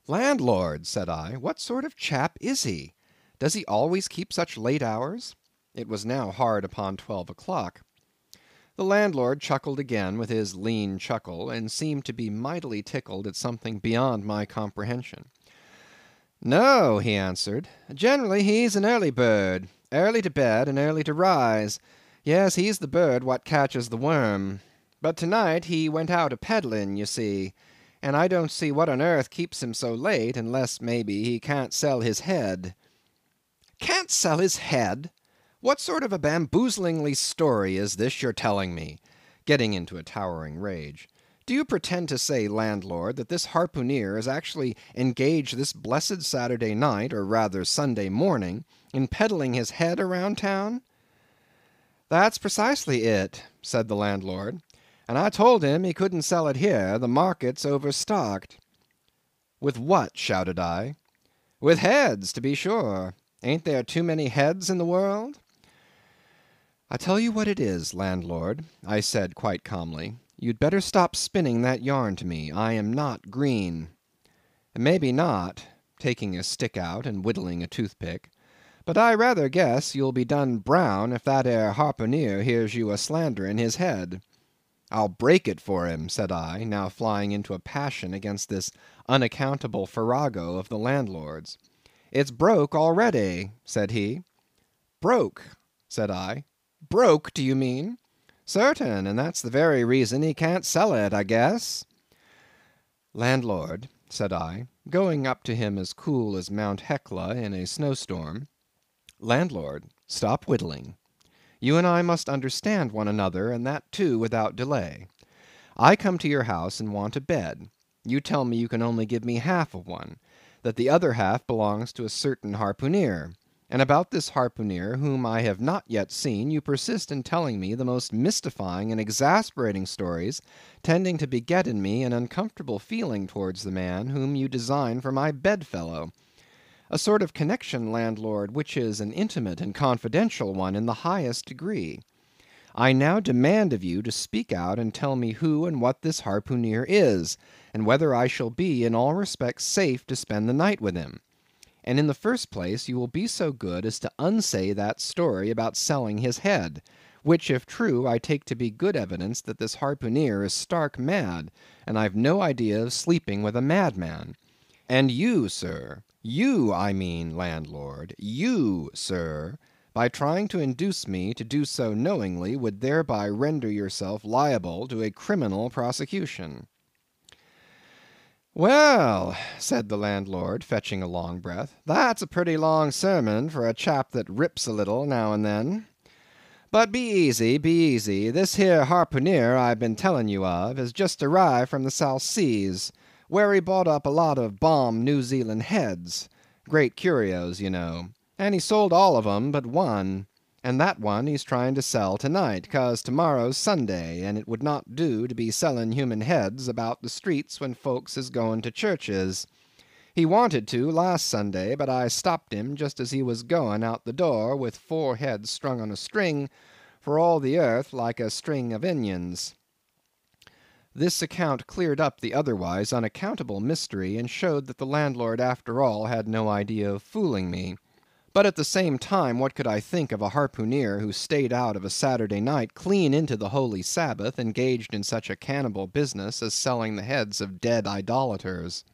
"Landlord," said I, "what sort of chap is he? Does he always keep such late hours?" It was now hard upon 12 o'clock. The landlord chuckled again with his lean chuckle, and seemed to be mightily tickled at something beyond my comprehension. "No," he answered, "generally he's an early bird, early to bed and early to rise. Yes, he's the bird what catches the worm. But to-night he went out a-peddling, you see, and I don't see what on earth keeps him so late, unless, maybe, he can't sell his head." "Can't sell his head! What sort of a bamboozlingly story is this you're telling me?" getting into a towering rage. "Do you pretend to say, landlord, that this harpooneer is actually engaged this blessed Saturday night, or rather Sunday morning, in peddling his head around town?" "That's precisely it," said the landlord, "and I told him he couldn't sell it here, the market's overstocked." "With what?" shouted I. "With heads, to be sure. Ain't there too many heads in the world?" "I tell you what it is, landlord," I said quite calmly, "you'd better stop spinning that yarn to me. I am not green." "Maybe not," taking a stick out and whittling a toothpick, "but I rather guess you'll be done brown if that ere harpooneer hears you a-slandering his head." "I'll break it for him," said I, now flying into a passion against this unaccountable farrago of the landlord's. "It's broke already," said he. "Broke," said I. "Broke, do you mean?" "Certain, and that's the very reason he can't sell it, I guess." "Landlord," said I, going up to him as cool as Mount Hecla in a snowstorm, "landlord, stop whittling. You and I must understand one another, and that too without delay. I come to your house and want a bed. You tell me you can only give me half of one, that the other half belongs to a certain harpooneer. And about this harpooneer, whom I have not yet seen, you persist in telling me the most mystifying and exasperating stories, tending to beget in me an uncomfortable feeling towards the man whom you design for my bedfellow. A sort of connection, landlord, which is an intimate and confidential one in the highest degree. I now demand of you to speak out and tell me who and what this harpooneer is, and whether I shall be in all respects safe to spend the night with him. And in the first place, you will be so good as to unsay that story about selling his head, which, if true, I take to be good evidence that this harpooneer is stark mad, and I've no idea of sleeping with a madman. And you, sir, you, I mean, landlord, you, sir, by trying to induce me to do so knowingly, would thereby render yourself liable to a criminal prosecution." "Well," said the landlord, fetching a long breath, "that's a pretty long sermon for a chap that rips a little now and then. But be easy, be easy. This here harpooneer I've been telling you of has just arrived from the South Seas, where he bought up a lot of bomb New Zealand heads, great curios, you know, and he sold all of 'em but one, and that one he's trying to sell to-night, 'cause to-morrow's Sunday, and it would not do to be selling human heads about the streets when folks is going to churches. He wanted to last Sunday, but I stopped him just as he was going out the door with 4 heads strung on a string, for all the earth like a string of onions." This account cleared up the otherwise unaccountable mystery, and showed that the landlord after all had no idea of fooling me. But at the same time, what could I think of a harpooneer who stayed out of a Saturday night clean into the holy Sabbath, engaged in such a cannibal business as selling the heads of dead idolaters?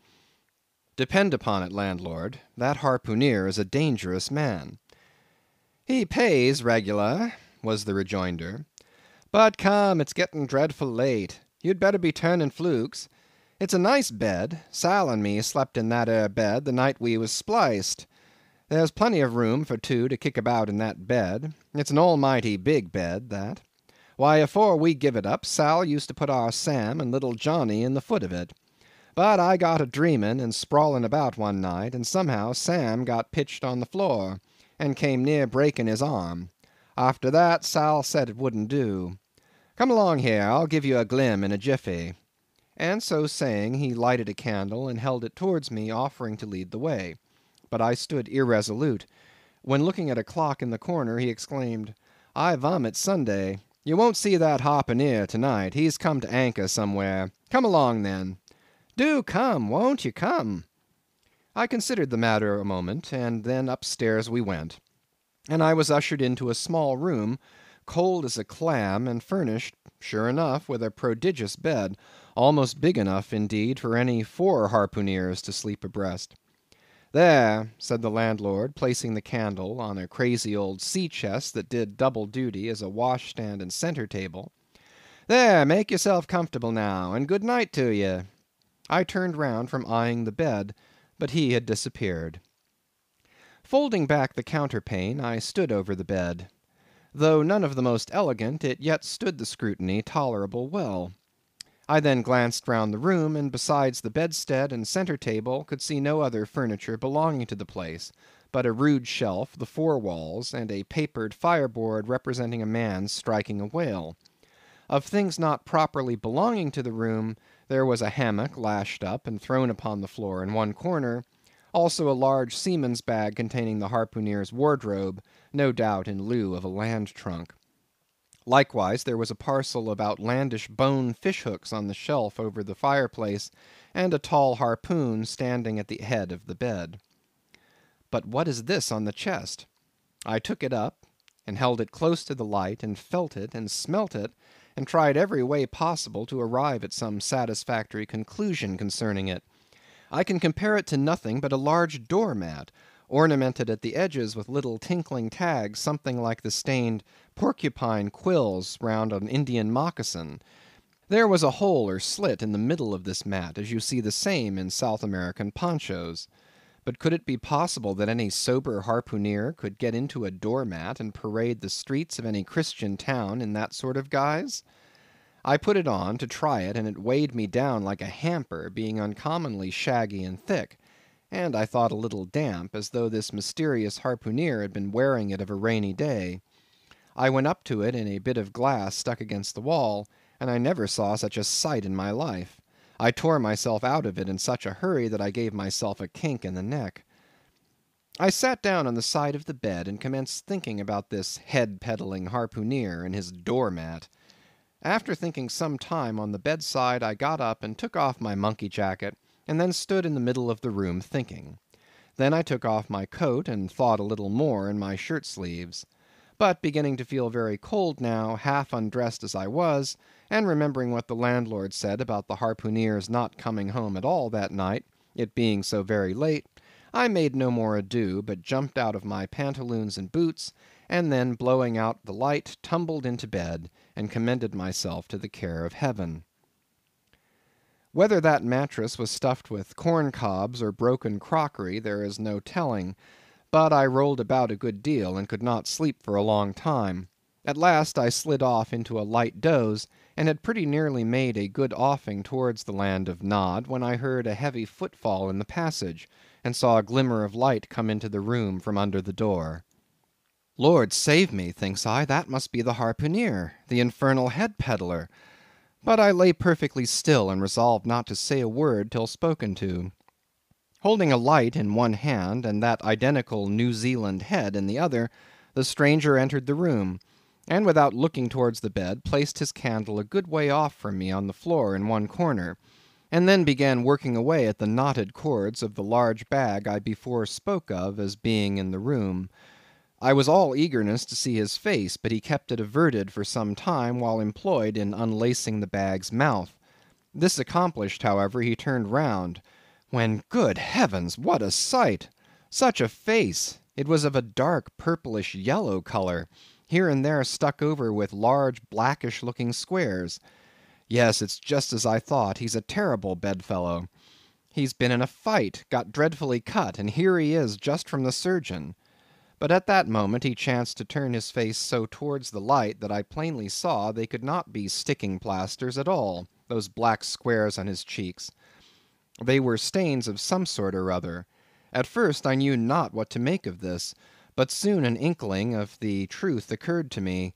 "Depend upon it, landlord, that harpooneer is a dangerous man." "He pays regular," was the rejoinder. "But come, it's getting dreadful late. You'd better be turning flukes. It's a nice bed. Sal and me slept in that ere bed the night we was spliced. There's plenty of room for 2 to kick about in that bed. It's an almighty big bed, that. Why, afore we give it up, Sal used to put our Sam and little Johnny in the foot of it. But I got a dreaming and sprawling about one night, and somehow Sam got pitched on the floor, and came near breaking his arm. After that, Sal said it wouldn't do. Come along here, I'll give you a glim in a jiffy." And so saying, he lighted a candle and held it towards me, offering to lead the way. But I stood irresolute, when looking at a clock in the corner, he exclaimed, "I vomit Sunday. You won't see that harpooneer to-night. He's come to anchor somewhere. Come along then. Do come, won't you come?" I considered the matter a moment, and then upstairs we went. and I was ushered into a small room, cold as a clam, and furnished, sure enough, with a prodigious bed, almost big enough, indeed, for any 4 harpooneers to sleep abreast. "There," said the landlord, placing the candle on a crazy old sea chest that did double duty as a washstand and centre table. "There, make yourself comfortable now, and good night to ye." I turned round from eyeing the bed, but he had disappeared. Folding back the counterpane, I stood over the bed. Though none of the most elegant, it yet stood the scrutiny tolerable well. I then glanced round the room, and besides the bedstead and centre table, could see no other furniture belonging to the place, but a rude shelf, the 4 walls, and a papered fireboard representing a man striking a whale. Of things not properly belonging to the room, there was a hammock lashed up and thrown upon the floor in one corner, also a large seaman's bag containing the harpooneer's wardrobe, no doubt in lieu of a land trunk. Likewise there was a parcel of outlandish bone fish-hooks on the shelf over the fireplace, and a tall harpoon standing at the head of the bed. But what is this on the chest? I took it up, and held it close to the light, and felt it, and smelt it, and tried every way possible to arrive at some satisfactory conclusion concerning it. I can compare it to nothing but a large door-mat, ornamented at the edges with little tinkling tags, something like the stained porcupine quills round an Indian moccasin. There was a hole or slit in the middle of this mat, as you see the same in South American ponchos. But could it be possible that any sober harpooneer could get into a door-mat and parade the streets of any Christian town in that sort of guise? I put it on to try it, and it weighed me down like a hamper, being uncommonly shaggy and thick, and I thought a little damp, as though this mysterious harpooneer had been wearing it of a rainy day. I went up to it in a bit of glass stuck against the wall, and I never saw such a sight in my life. I tore myself out of it in such a hurry that I gave myself a kink in the neck. I sat down on the side of the bed and commenced thinking about this head-peddling harpooneer and his door-mat. After thinking some time on the bedside, I got up and took off my monkey jacket, and then stood in the middle of the room thinking. Then I took off my coat, and thought a little more in my shirt sleeves. But beginning to feel very cold now, half undressed as I was, and remembering what the landlord said about the harpooneer's not coming home at all that night, it being so very late, I made no more ado, but jumped out of my pantaloons and boots, and then blowing out the light, tumbled into bed, and commended myself to the care of Heaven. Whether that mattress was stuffed with corn cobs or broken crockery, there is no telling, but I rolled about a good deal, and could not sleep for a long time. At last I slid off into a light doze, and had pretty nearly made a good offing towards the land of Nod, when I heard a heavy footfall in the passage, and saw a glimmer of light come into the room from under the door. Lord save me, thinks I, that must be the harpooneer, the infernal head peddler. But I lay perfectly still, and resolved not to say a word till spoken to. Holding a light in one hand, and that identical New Zealand head in the other, the stranger entered the room, and without looking towards the bed, placed his candle a good way off from me on the floor in one corner, and then began working away at the knotted cords of the large bag I before spoke of as being in the room. I was all eagerness to see his face, but he kept it averted for some time while employed in unlacing the bag's mouth. This accomplished, however, he turned round, when, good heavens, what a sight! Such a face! It was of a dark purplish yellow colour, here and there stuck over with large blackish looking squares. Yes, it's just as I thought, he's a terrible bedfellow. He's been in a fight, got dreadfully cut, and here he is just from the surgeon. But at that moment he chanced to turn his face so towards the light that I plainly saw they could not be sticking plasters at all, those black squares on his cheeks. They were stains of some sort or other. At first I knew not what to make of this, but soon an inkling of the truth occurred to me.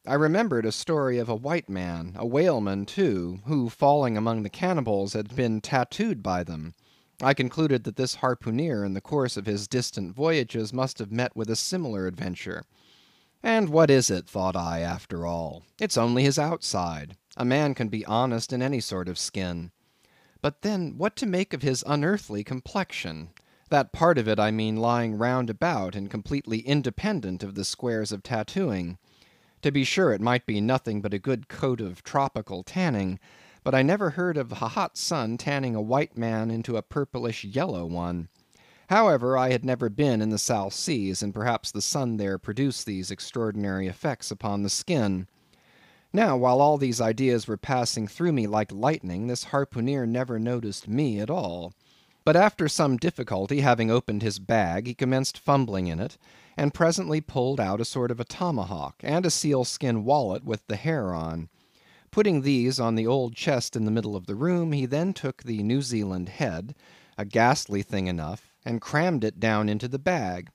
I remembered a story of a white man, a whaleman too, who falling among the cannibals had been tattooed by them. I concluded that this harpooneer in the course of his distant voyages must have met with a similar adventure. And what is it, thought I, after all? It's only his outside. A man can be honest in any sort of skin. But then, what to make of his unearthly complexion? That part of it, I mean, lying round about and completely independent of the squares of tattooing. To be sure, it might be nothing but a good coat of tropical tanning, but I never heard of a hot sun tanning a white man into a purplish yellow one. However, I had never been in the South Seas, and perhaps the sun there produced these extraordinary effects upon the skin. Now, while all these ideas were passing through me like lightning, this harpooneer never noticed me at all. But after some difficulty, having opened his bag, he commenced fumbling in it, and presently pulled out a sort of a tomahawk, and a sealskin wallet with the hair on. Putting these on the old chest in the middle of the room, he then took the New Zealand head, a ghastly thing enough, and crammed it down into the bag.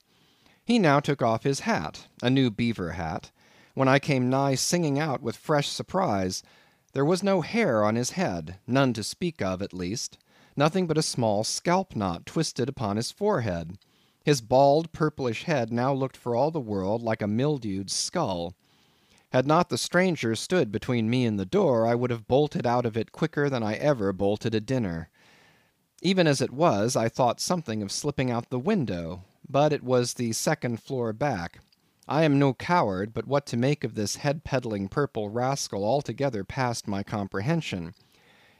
He now took off his hat, a new beaver hat, when I came nigh singing out with fresh surprise. There was no hair on his head, none to speak of at least, nothing but a small scalp knot twisted upon his forehead. His bald purplish head now looked for all the world like a mildewed skull. Had not the stranger stood between me and the door, I would have bolted out of it quicker than I ever bolted a dinner. Even as it was, I thought something of slipping out the window, but it was the second floor back. I am no coward, but what to make of this head-peddling purple rascal altogether passed my comprehension.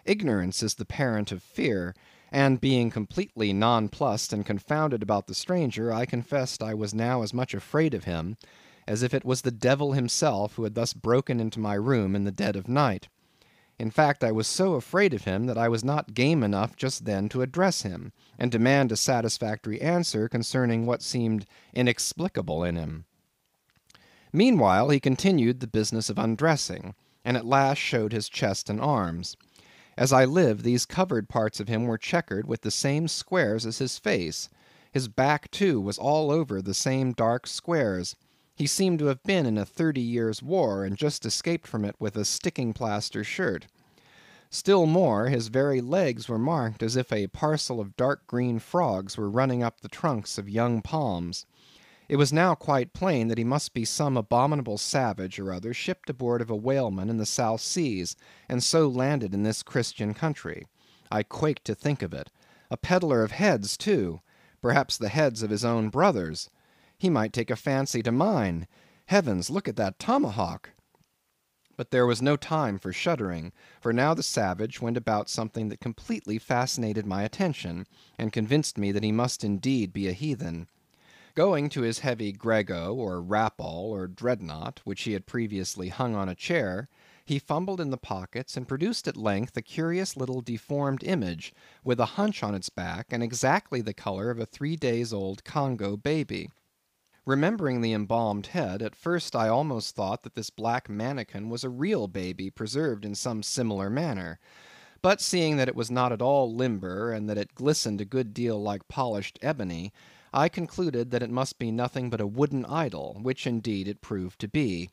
Ignorance is the parent of fear, and being completely nonplussed and confounded about the stranger, I confessed I was now as much afraid of him as if it was the devil himself who had thus broken into my room in the dead of night. In fact, I was so afraid of him that I was not game enough just then to address him, and demand a satisfactory answer concerning what seemed inexplicable in him. Meanwhile he continued the business of undressing, and at last showed his chest and arms. As I live, these covered parts of him were checkered with the same squares as his face. His back, too, was all over the same dark squares. He seemed to have been in a 30 years' war, and just escaped from it with a sticking-plaster shirt. Still more, his very legs were marked as if a parcel of dark green frogs were running up the trunks of young palms. It was now quite plain that he must be some abominable savage or other shipped aboard of a whaleman in the South Seas, and so landed in this Christian country. I quaked to think of it. A peddler of heads, too; perhaps the heads of his own brothers. He might take a fancy to mine. Heavens, look at that tomahawk! But there was no time for shuddering, for now the savage went about something that completely fascinated my attention, and convinced me that he must indeed be a heathen. Going to his heavy grego, or rapall, or dreadnought, which he had previously hung on a chair, he fumbled in the pockets, and produced at length a curious little deformed image, with a hunch on its back, and exactly the color of a 3 days old Congo baby. Remembering the embalmed head, at first I almost thought that this black manikin was a real baby preserved in some similar manner; but seeing that it was not at all limber, and that it glistened a good deal like polished ebony, I concluded that it must be nothing but a wooden idol, which indeed it proved to be.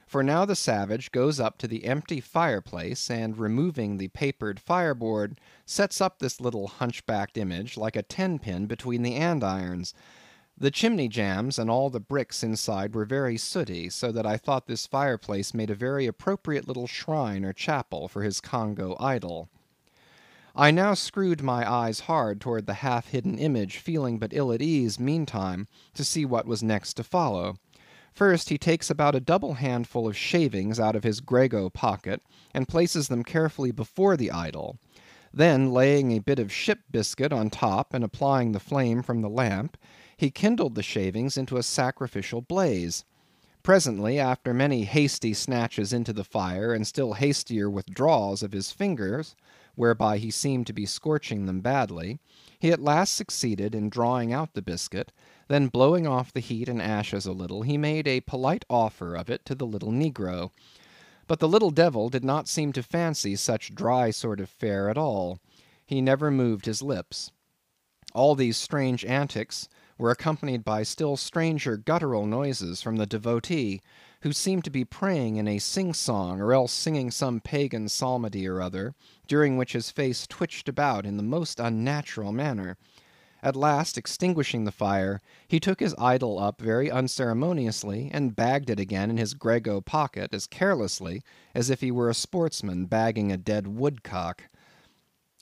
For now the savage goes up to the empty fireplace, and removing the papered fireboard, sets up this little hunchbacked image like a tenpin between the andirons. The chimney jambs and all the bricks inside were very sooty, so that I thought this fireplace made a very appropriate little shrine or chapel for his Congo idol. I now screwed my eyes hard toward the half-hidden image, feeling but ill at ease, meantime, to see what was next to follow. First, he takes about a double handful of shavings out of his grego pocket, and places them carefully before the idol. Then, laying a bit of ship biscuit on top, and applying the flame from the lamp, he kindled the shavings into a sacrificial blaze. Presently, after many hasty snatches into the fire, and still hastier withdrawals of his fingers, whereby he seemed to be scorching them badly, he at last succeeded in drawing out the biscuit; then blowing off the heat and ashes a little, he made a polite offer of it to the little negro. But the little devil did not seem to fancy such dry sort of fare at all. He never moved his lips. All these strange antics were accompanied by still stranger guttural noises from the devotee, who seemed to be praying in a sing-song, or else singing some pagan psalmody or other, during which his face twitched about in the most unnatural manner. At last, extinguishing the fire, he took his idol up very unceremoniously, and bagged it again in his grego pocket as carelessly as if he were a sportsman bagging a dead woodcock.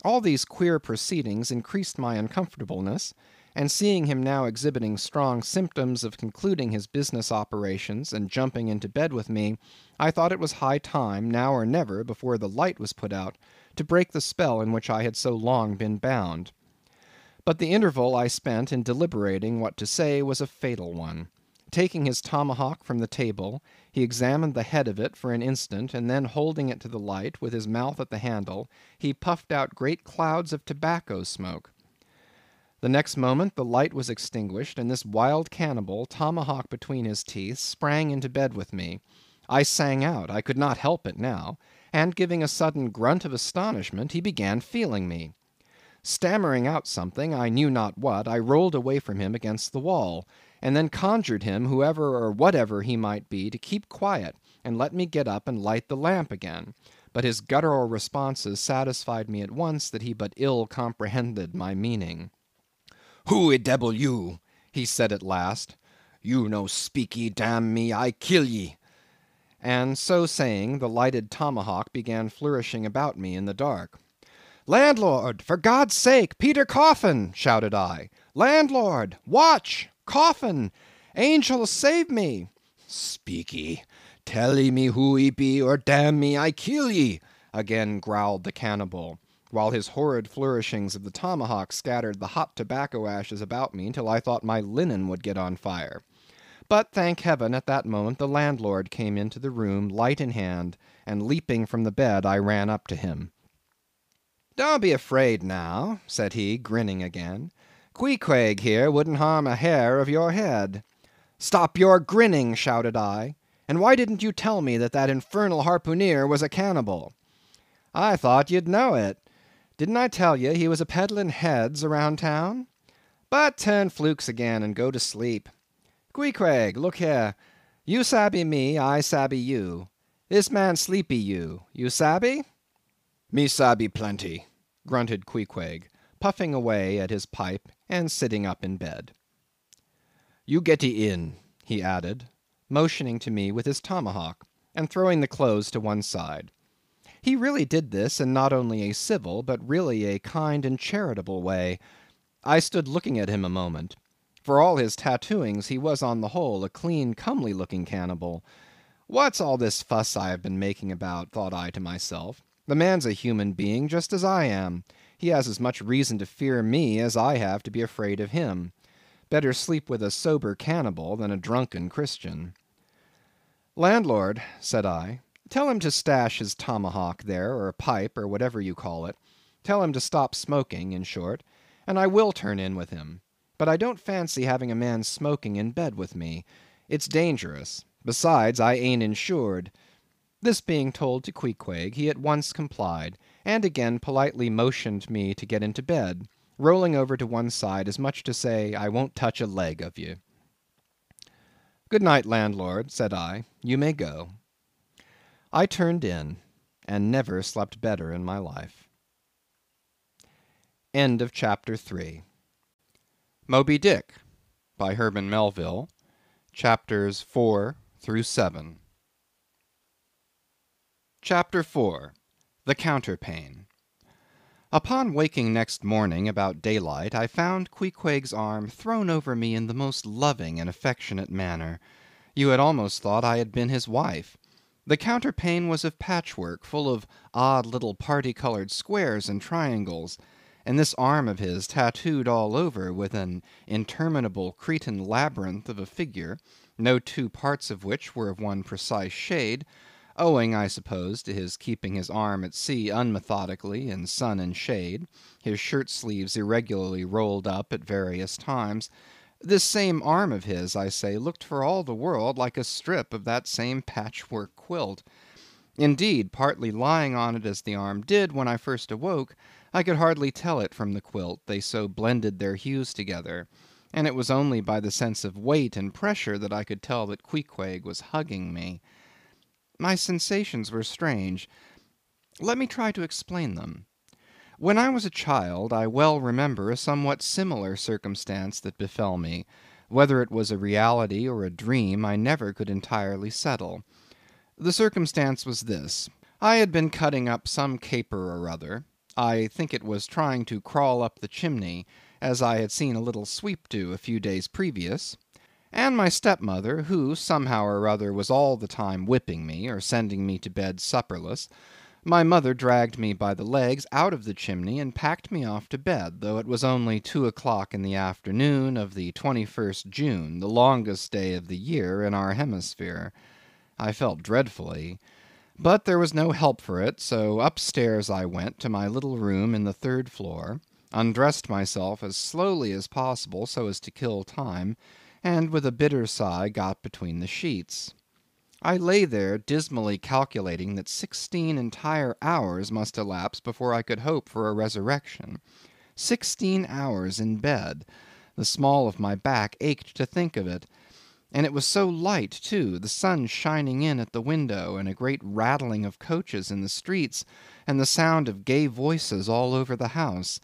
All these queer proceedings increased my uncomfortableness, and seeing him now exhibiting strong symptoms of concluding his business operations and jumping into bed with me, I thought it was high time, now or never, before the light was put out, to break the spell in which I had so long been bound. But the interval I spent in deliberating what to say was a fatal one. Taking his tomahawk from the table, he examined the head of it for an instant, and then holding it to the light, with his mouth at the handle, he puffed out great clouds of tobacco smoke. The next moment the light was extinguished, and this wild cannibal, tomahawk between his teeth, sprang into bed with me. I sang out, I could not help it now, and giving a sudden grunt of astonishment, he began feeling me. Stammering out something, I knew not what, I rolled away from him against the wall, and then conjured him, whoever or whatever he might be, to keep quiet, and let me get up and light the lamp again. But his guttural responses satisfied me at once that he but ill comprehended my meaning. "Who e debbil you?" he said at last. "You no speaky, damn me, I kill ye." And so saying, the lighted tomahawk began flourishing about me in the dark. "Landlord, for God's sake, Peter Coffin!" shouted I. "Landlord! Watch! Coffin! Angel, save me!" "Speaky, tell ye me who ye be, or damn me, I kill ye!" again growled the cannibal, while his horrid flourishings of the tomahawk scattered the hot tobacco ashes about me till I thought my linen would get on fire. But, thank heaven, at that moment the landlord came into the room, light in hand, and leaping from the bed, I ran up to him. "Don't be afraid now," said he, grinning again. "Queequeg here wouldn't harm a hair of your head." "Stop your grinning," shouted I. "And why didn't you tell me that that infernal harpooneer was a cannibal?" "I thought you'd know it. Didn't I tell you he was a peddling heads around town? But turn flukes again and go to sleep. Queequeg, look here. You sabby me, I sabby you. This man sleepy you. You sabby?" "Me sabby plenty," grunted Queequeg, puffing away at his pipe and sitting up in bed. "You getty in," he added, motioning to me with his tomahawk, and throwing the clothes to one side. He really did this in not only a civil, but really a kind and charitable way. I stood looking at him a moment. For all his tattooings, he was on the whole a clean, comely looking cannibal. What's all this fuss I have been making about, thought I to myself. The man's a human being just as I am. He has as much reason to fear me as I have to be afraid of him. Better sleep with a sober cannibal than a drunken Christian. "Landlord," said I, "tell him to stash his tomahawk there, or pipe, or whatever you call it. Tell him to stop smoking, in short, and I will turn in with him. But I don't fancy having a man smoking in bed with me. It's dangerous. Besides, I ain't insured." This being told to Queequeg, he at once complied, and again politely motioned me to get into bed, rolling over to one side as much to say, I won't touch a leg of you. "Good night, landlord," said I. "You may go." I turned in, and never slept better in my life. End of Chapter 3. Moby Dick, by Herman Melville, chapters 4 through 7. Chapter 4. The Counterpane. Upon waking next morning about daylight, I found Queequeg's arm thrown over me in the most loving and affectionate manner. You had almost thought I had been his wife. The counterpane was of patchwork, full of odd little party-colored squares and triangles, and this arm of his tattooed all over with an interminable Cretan labyrinth of a figure, no two parts of which were of one precise shade, owing, I suppose, to his keeping his arm at sea unmethodically in sun and shade, his shirt sleeves irregularly rolled up at various times. This same arm of his, I say, looked for all the world like a strip of that same patchwork quilt. Indeed, partly lying on it as the arm did when I first awoke, I could hardly tell it from the quilt, they so blended their hues together, and it was only by the sense of weight and pressure that I could tell that Queequeg was hugging me. My sensations were strange. Let me try to explain them. When I was a child, I well remember a somewhat similar circumstance that befell me. Whether it was a reality or a dream, I never could entirely settle. The circumstance was this. I had been cutting up some caper or other. I think it was trying to crawl up the chimney, as I had seen a little sweep do a few days previous, and my stepmother, who somehow or other was all the time whipping me, or sending me to bed supperless. My mother dragged me by the legs out of the chimney and packed me off to bed, though it was only 2 o'clock in the afternoon of the 21st June, the longest day of the year in our hemisphere. I felt dreadfully, but there was no help for it, so upstairs I went to my little room in the third floor, undressed myself as slowly as possible so as to kill time, and with a bitter sigh got between the sheets. I lay there dismally calculating that 16 entire hours must elapse before I could hope for a resurrection. 16 hours in bed. The small of my back ached to think of it. And it was so light, too, the sun shining in at the window, and a great rattling of coaches in the streets, and the sound of gay voices all over the house.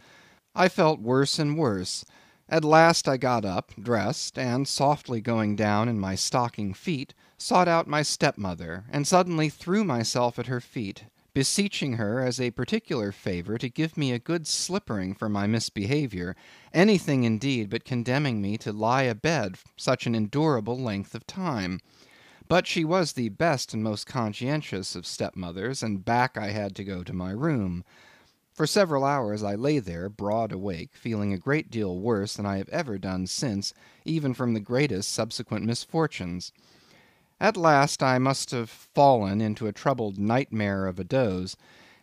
I felt worse and worse. At last I got up, dressed, and softly going down in my stocking feet, sought out my stepmother, and suddenly threw myself at her feet, beseeching her as a particular favour to give me a good slippering for my misbehaviour, anything indeed but condemning me to lie abed such an endurable length of time. But she was the best and most conscientious of stepmothers, and back I had to go to my room. For several hours I lay there, broad awake, feeling a great deal worse than I have ever done since, even from the greatest subsequent misfortunes. At last I must have fallen into a troubled nightmare of a doze,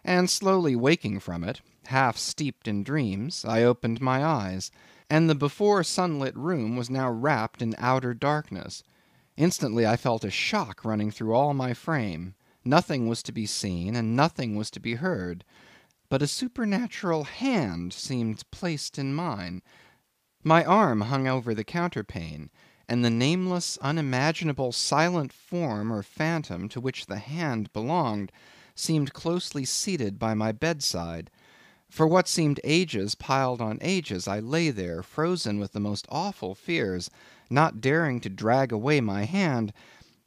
and slowly waking from it, half steeped in dreams, I opened my eyes, and the before sunlit room was now wrapped in outer darkness. Instantly I felt a shock running through all my frame. Nothing was to be seen, and nothing was to be heard. But a supernatural hand seemed placed in mine. My arm hung over the counterpane, and the nameless, unimaginable, silent form or phantom to which the hand belonged seemed closely seated by my bedside. For what seemed ages piled on ages, I lay there, frozen with the most awful fears, not daring to drag away my hand,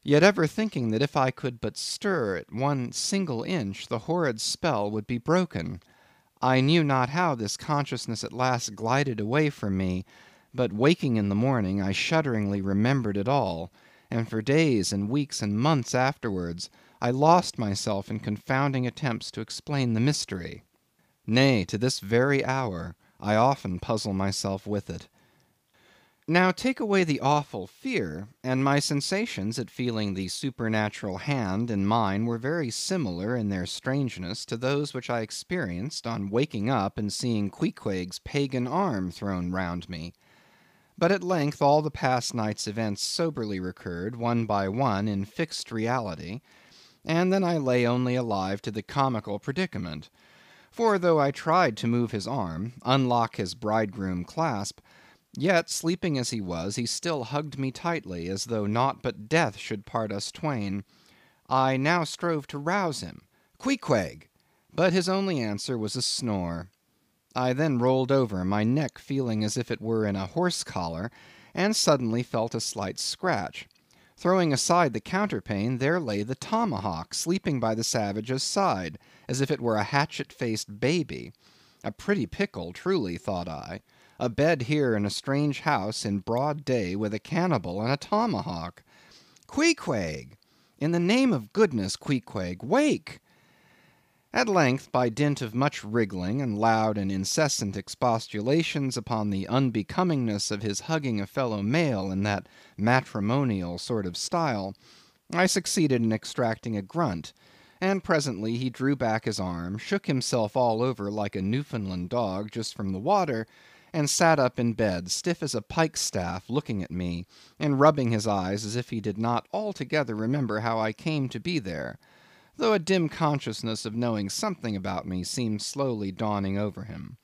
yet ever thinking that if I could but stir it one single inch, the horrid spell would be broken. I knew not how this consciousness at last glided away from me, but waking in the morning, I shudderingly remembered it all, and for days and weeks and months afterwards, I lost myself in confounding attempts to explain the mystery. Nay, to this very hour, I often puzzle myself with it. Now take away the awful fear, and my sensations at feeling the supernatural hand in mine were very similar in their strangeness to those which I experienced on waking up and seeing Queequeg's pagan arm thrown round me. But at length all the past night's events soberly recurred, one by one, in fixed reality, and then I lay only alive to the comical predicament. For though I tried to move his arm, unlock his bridegroom clasp, yet, sleeping as he was, he still hugged me tightly, as though naught but death should part us twain. I now strove to rouse him. Queequeg! But his only answer was a snore. I then rolled over, my neck feeling as if it were in a horse collar, and suddenly felt a slight scratch. Throwing aside the counterpane, there lay the tomahawk, sleeping by the savage's side, as if it were a hatchet-faced baby. A pretty pickle, truly, thought I. A bed here in a strange house in broad day with a cannibal and a tomahawk. Queequeg! In the name of goodness, Queequeg, wake! At length, by dint of much wriggling and loud and incessant expostulations upon the unbecomingness of his hugging a fellow male in that matrimonial sort of style, I succeeded in extracting a grunt, and presently he drew back his arm, shook himself all over like a Newfoundland dog just from the water, and sat up in bed, stiff as a pikestaff, looking at me, and rubbing his eyes as if he did not altogether remember how I came to be there, though a dim consciousness of knowing something about me seemed slowly dawning over him.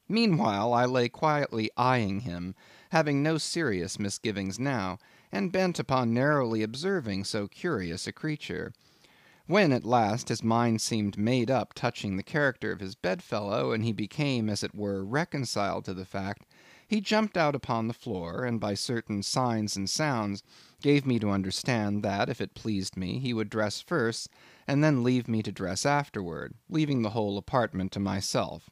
Meanwhile I lay quietly eyeing him, having no serious misgivings now, and bent upon narrowly observing so curious a creature. When at last his mind seemed made up touching the character of his bedfellow, and he became, as it were, reconciled to the fact, he jumped out upon the floor, and by certain signs and sounds gave me to understand that, if it pleased me, he would dress first, and then leave me to dress afterward, leaving the whole apartment to myself.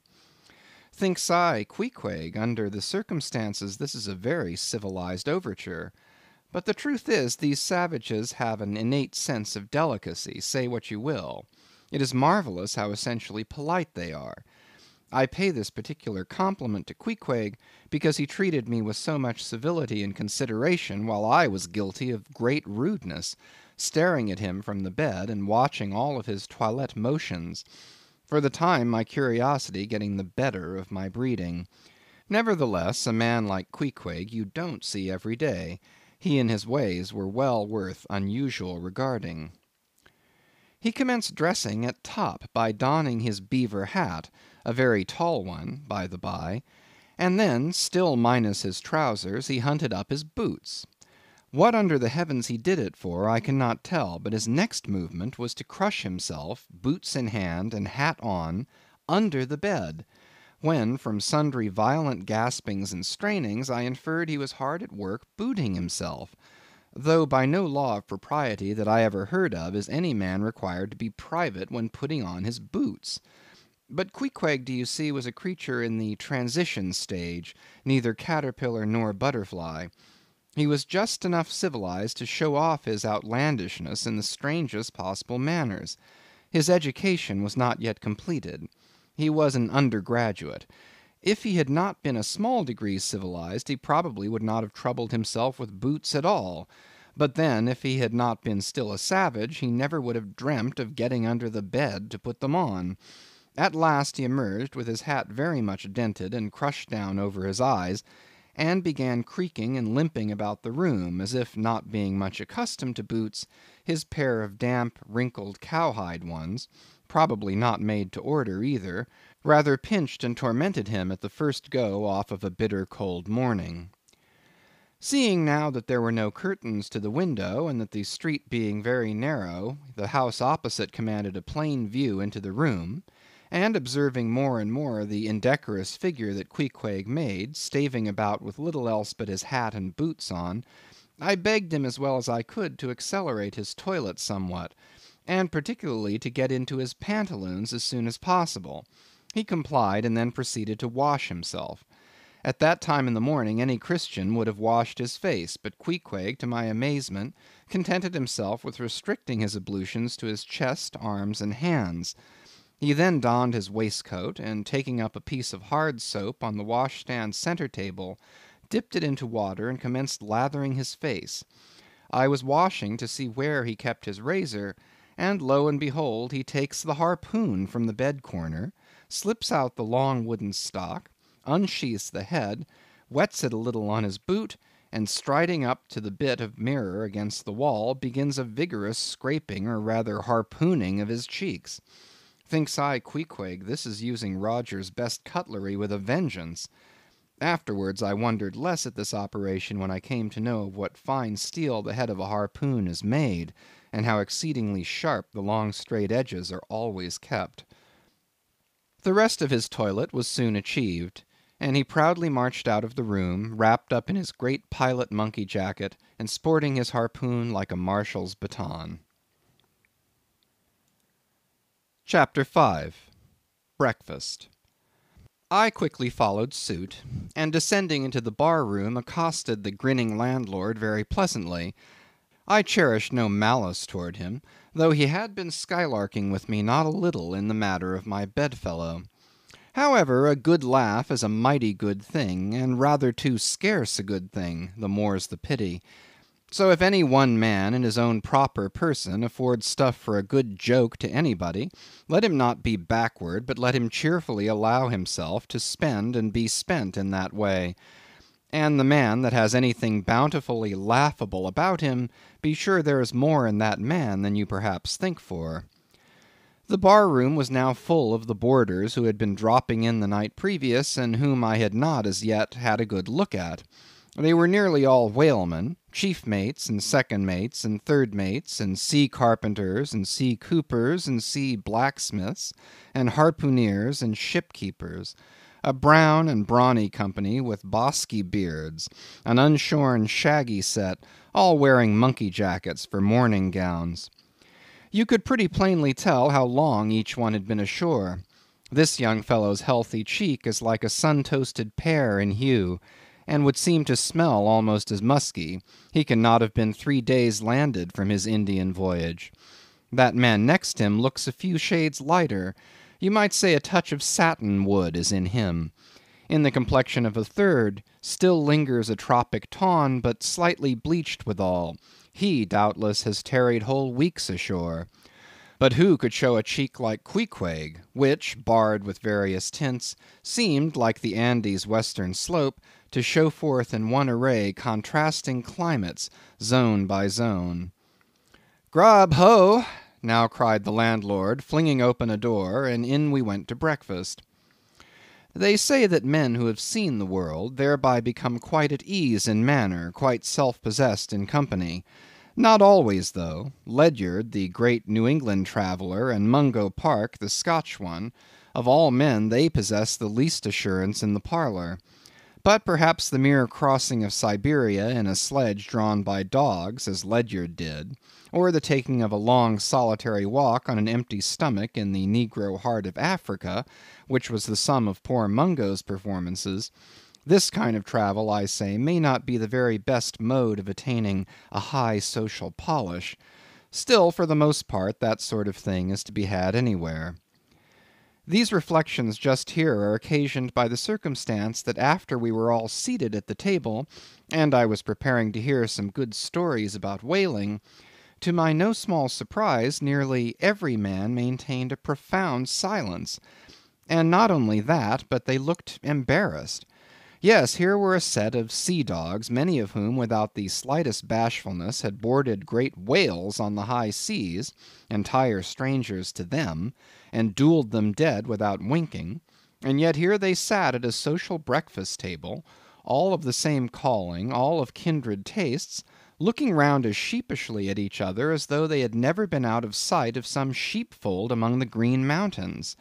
Thinks I, Queequeg, under the circumstances this is a very civilized overture. But the truth is, these savages have an innate sense of delicacy, say what you will. It is marvelous how essentially polite they are. I pay this particular compliment to Queequeg because he treated me with so much civility and consideration while I was guilty of great rudeness, staring at him from the bed and watching all of his toilette motions, for the time my curiosity getting the better of my breeding. Nevertheless, a man like Queequeg you don't see every day. He and his ways were well worth unusual regarding. He commenced dressing at top by donning his beaver hat, a very tall one, by the by, and then, still minus his trousers, he hunted up his boots. What under the heavens he did it for, I cannot tell, but his next movement was to crush himself, boots in hand and hat on, under the bed, when, from sundry violent gaspings and strainings, I inferred he was hard at work booting himself, though by no law of propriety that I ever heard of is any man required to be private when putting on his boots. But Queequeg, do you see, was a creature in the transition stage, neither caterpillar nor butterfly. He was just enough civilized to show off his outlandishness in the strangest possible manners. His education was not yet completed. He was an undergraduate. If he had not been a small degree civilized, he probably would not have troubled himself with boots at all. But then, if he had not been still a savage, he never would have dreamt of getting under the bed to put them on. At last he emerged with his hat very much dented and crushed down over his eyes, and began creaking and limping about the room, as if not being much accustomed to boots, his pair of damp, wrinkled, cowhide ones, probably not made to order either, rather pinched and tormented him at the first go off of a bitter cold morning. Seeing now that there were no curtains to the window, and that the street being very narrow, the house opposite commanded a plain view into the room, and observing more and more the indecorous figure that Queequeg made, staving about with little else but his hat and boots on, I begged him as well as I could to accelerate his toilet somewhat, and particularly to get into his pantaloons as soon as possible. He complied, and then proceeded to wash himself. At that time in the morning any Christian would have washed his face, but Queequeg, to my amazement, contented himself with restricting his ablutions to his chest, arms, and hands. He then donned his waistcoat, and taking up a piece of hard soap on the washstand centre table, dipped it into water and commenced lathering his face. I was washing to see where he kept his razor, and lo and behold, he takes the harpoon from the bed corner, slips out the long wooden stock, unsheaths the head, wets it a little on his boot, and striding up to the bit of mirror against the wall, begins a vigorous scraping, or rather harpooning, of his cheeks. Thinks I, Queequeg, this is using Roger's best cutlery with a vengeance. Afterwards I wondered less at this operation when I came to know of what fine steel the head of a harpoon is made, and how exceedingly sharp the long straight edges are always kept. The rest of his toilet was soon achieved, and he proudly marched out of the room, wrapped up in his great pilot monkey jacket, and sporting his harpoon like a marshal's baton. Chapter 5. Breakfast. I quickly followed suit, and descending into the bar-room, accosted the grinning landlord very pleasantly. I cherished no malice toward him, though he had been skylarking with me not a little in the matter of my bedfellow. However, a good laugh is a mighty good thing, and rather too scarce a good thing, the more's the pity. So if any one man in his own proper person affords stuff for a good joke to anybody, let him not be backward, but let him cheerfully allow himself to spend and be spent in that way. And the man that has anything bountifully laughable about him, be sure there is more in that man than you perhaps think for. The bar-room was now full of the boarders who had been dropping in the night previous, and whom I had not as yet had a good look at. They were nearly all whalemen, chief mates, and second mates, and third mates, and sea carpenters, and sea coopers, and sea blacksmiths, and harpooneers, and shipkeepers, a brown and brawny company with bosky beards, an unshorn shaggy set, all wearing monkey jackets for morning gowns. You could pretty plainly tell how long each one had been ashore. This young fellow's healthy cheek is like a sun-toasted pear in hue, and would seem to smell almost as musky. He cannot have been 3 days landed from his Indian voyage. That man next him looks a few shades lighter. You might say a touch of satin wood is in him. In the complexion of a third still lingers a tropic tawn, but slightly bleached withal. He, doubtless, has tarried whole weeks ashore. But who could show a cheek like Queequeg, which, barred with various tints, seemed, like the Andes' western slope, to show forth in one array contrasting climates, zone by zone. "Grub, ho!" now cried the landlord, flinging open a door, and in we went to breakfast. They say that men who have seen the world thereby become quite at ease in manner, quite self-possessed in company. Not always, though. Ledyard, the great New England traveller, and Mungo Park, the Scotch one, of all men they possess the least assurance in the parlour. But perhaps the mere crossing of Siberia in a sledge drawn by dogs, as Ledyard did, or the taking of a long solitary walk on an empty stomach in the negro heart of Africa, which was the sum of poor Mungo's performances, this kind of travel, I say, may not be the very best mode of attaining a high social polish. Still, for the most part, that sort of thing is to be had anywhere. These reflections just here are occasioned by the circumstance that after we were all seated at the table, and I was preparing to hear some good stories about whaling, to my no small surprise, nearly every man maintained a profound silence. And not only that, but they looked embarrassed. Yes, here were a set of sea dogs, many of whom, without the slightest bashfulness, had boarded great whales on the high seas, entire strangers to them, and duelled them dead without winking; and yet here they sat at a social breakfast table, all of the same calling, all of kindred tastes, looking round as sheepishly at each other as though they had never been out of sight of some sheepfold among the Green Mountains.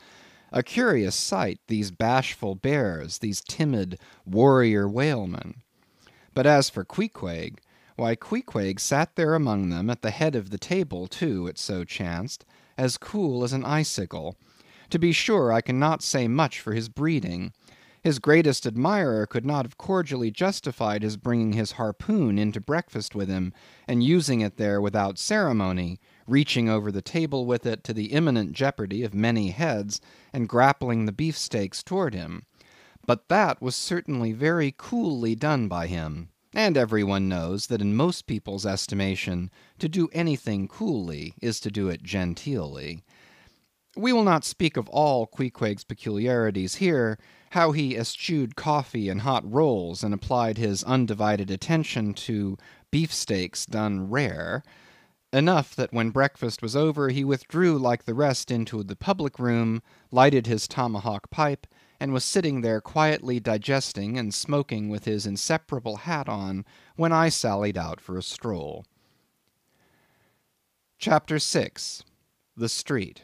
A curious sight, these bashful bears, these timid warrior whalemen. But as for Queequeg, why Queequeg sat there among them, at the head of the table too, it so chanced, as cool as an icicle. To be sure, I cannot say much for his breeding. His greatest admirer could not have cordially justified his bringing his harpoon into breakfast with him, and using it there without ceremony, reaching over the table with it to the imminent jeopardy of many heads, and grappling the beefsteaks toward him. But that was certainly very coolly done by him, and every one knows that in most people's estimation to do anything coolly is to do it genteelly. We will not speak of all Queequeg's peculiarities here, how he eschewed coffee and hot rolls, and applied his undivided attention to beefsteaks done rare. Enough that when breakfast was over he withdrew like the rest into the public room, lighted his tomahawk pipe, and was sitting there quietly digesting and smoking with his inseparable hat on, when I sallied out for a stroll. CHAPTER 6. The Street.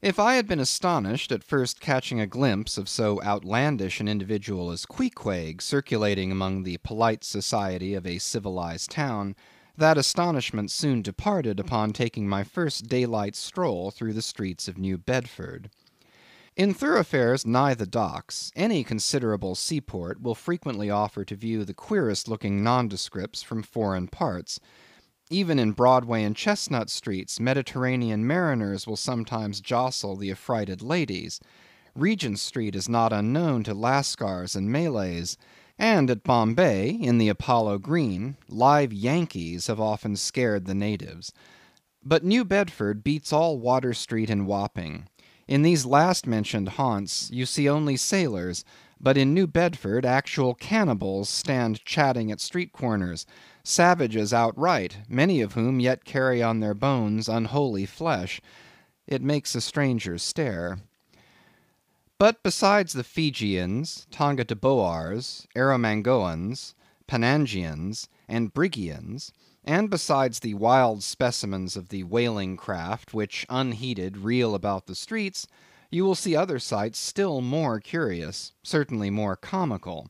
If I had been astonished at first catching a glimpse of so outlandish an individual as Queequeg circulating among the polite society of a civilized town, that astonishment soon departed upon taking my first daylight stroll through the streets of New Bedford. In thoroughfares nigh the docks, any considerable seaport will frequently offer to view the queerest looking nondescripts from foreign parts. Even in Broadway and Chestnut streets, Mediterranean mariners will sometimes jostle the affrighted ladies. Regent street is not unknown to Lascars and Malays, and at Bombay, in the Apollo Green, live Yankees have often scared the natives. But New Bedford beats all Water Street and Wapping. In these last mentioned haunts you see only sailors, but in New Bedford actual cannibals stand chatting at street corners, savages outright, many of whom yet carry on their bones unholy flesh. It makes a stranger stare. But besides the Fijians, Tonga-Tabouars, Arromangoans, Panangians, and Brigians, and besides the wild specimens of the whaling craft which unheeded reel about the streets, you will see other sights still more curious, certainly more comical.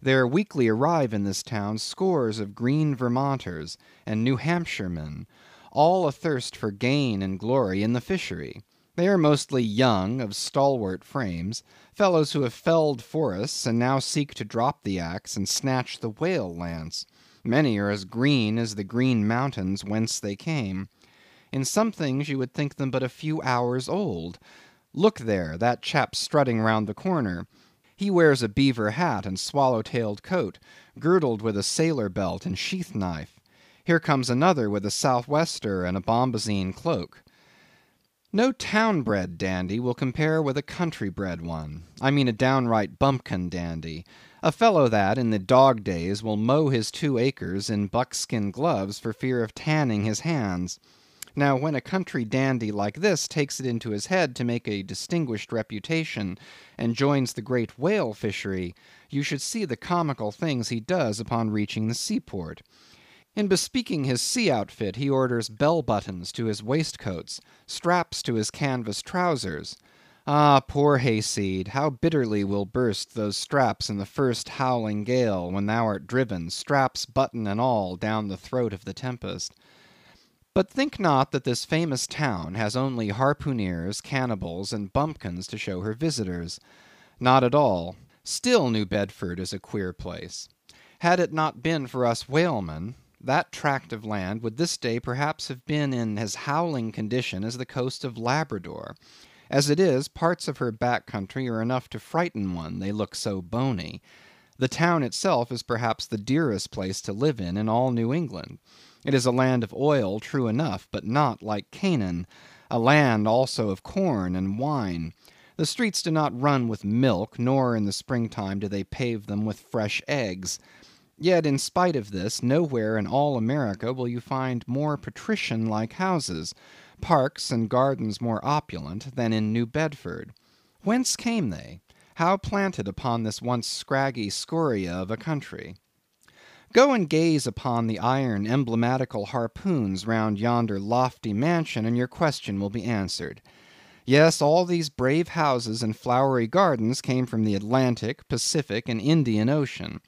There weekly arrive in this town scores of green Vermonters and New Hampshiremen, all athirst for gain and glory in the fishery. They are mostly young, of stalwart frames, fellows who have felled forests and now seek to drop the axe and snatch the whale lance. Many are as green as the green mountains whence they came. In some things you would think them but a few hours old. Look there, that chap strutting round the corner. He wears a beaver hat and swallow-tailed coat, girdled with a sailor belt and sheath knife. Here comes another with a southwester and a bombazine cloak. No town-bred dandy will compare with a country-bred one. I mean a downright bumpkin dandy. A fellow that, in the dog days, will mow his 2 acres in buckskin gloves for fear of tanning his hands. Now, when a country dandy like this takes it into his head to make a distinguished reputation, and joins the great whale fishery, you should see the comical things he does upon reaching the seaport. In bespeaking his sea outfit, he orders bell-buttons to his waistcoats, straps to his canvas trousers. Ah, poor hayseed, how bitterly will burst those straps in the first howling gale, when thou art driven, straps, button, and all, down the throat of the tempest. But think not that this famous town has only harpooneers, cannibals, and bumpkins to show her visitors. Not at all. Still New Bedford is a queer place. Had it not been for us whalemen, that tract of land would this day perhaps have been in as howling condition as the coast of Labrador. As it is, parts of her back country are enough to frighten one, they look so bony. The town itself is perhaps the dearest place to live in all New England. It is a land of oil, true enough, but not like Canaan; a land also of corn and wine. The streets do not run with milk, nor in the springtime do they pave them with fresh eggs. Yet in spite of this, nowhere in all America will you find more patrician-like houses, parks and gardens more opulent, than in New Bedford. Whence came they? How planted upon this once scraggy scoria of a country? Go and gaze upon the iron emblematical harpoons round yonder lofty mansion, and your question will be answered. Yes, all these brave houses and flowery gardens came from the Atlantic, Pacific, and Indian Ocean.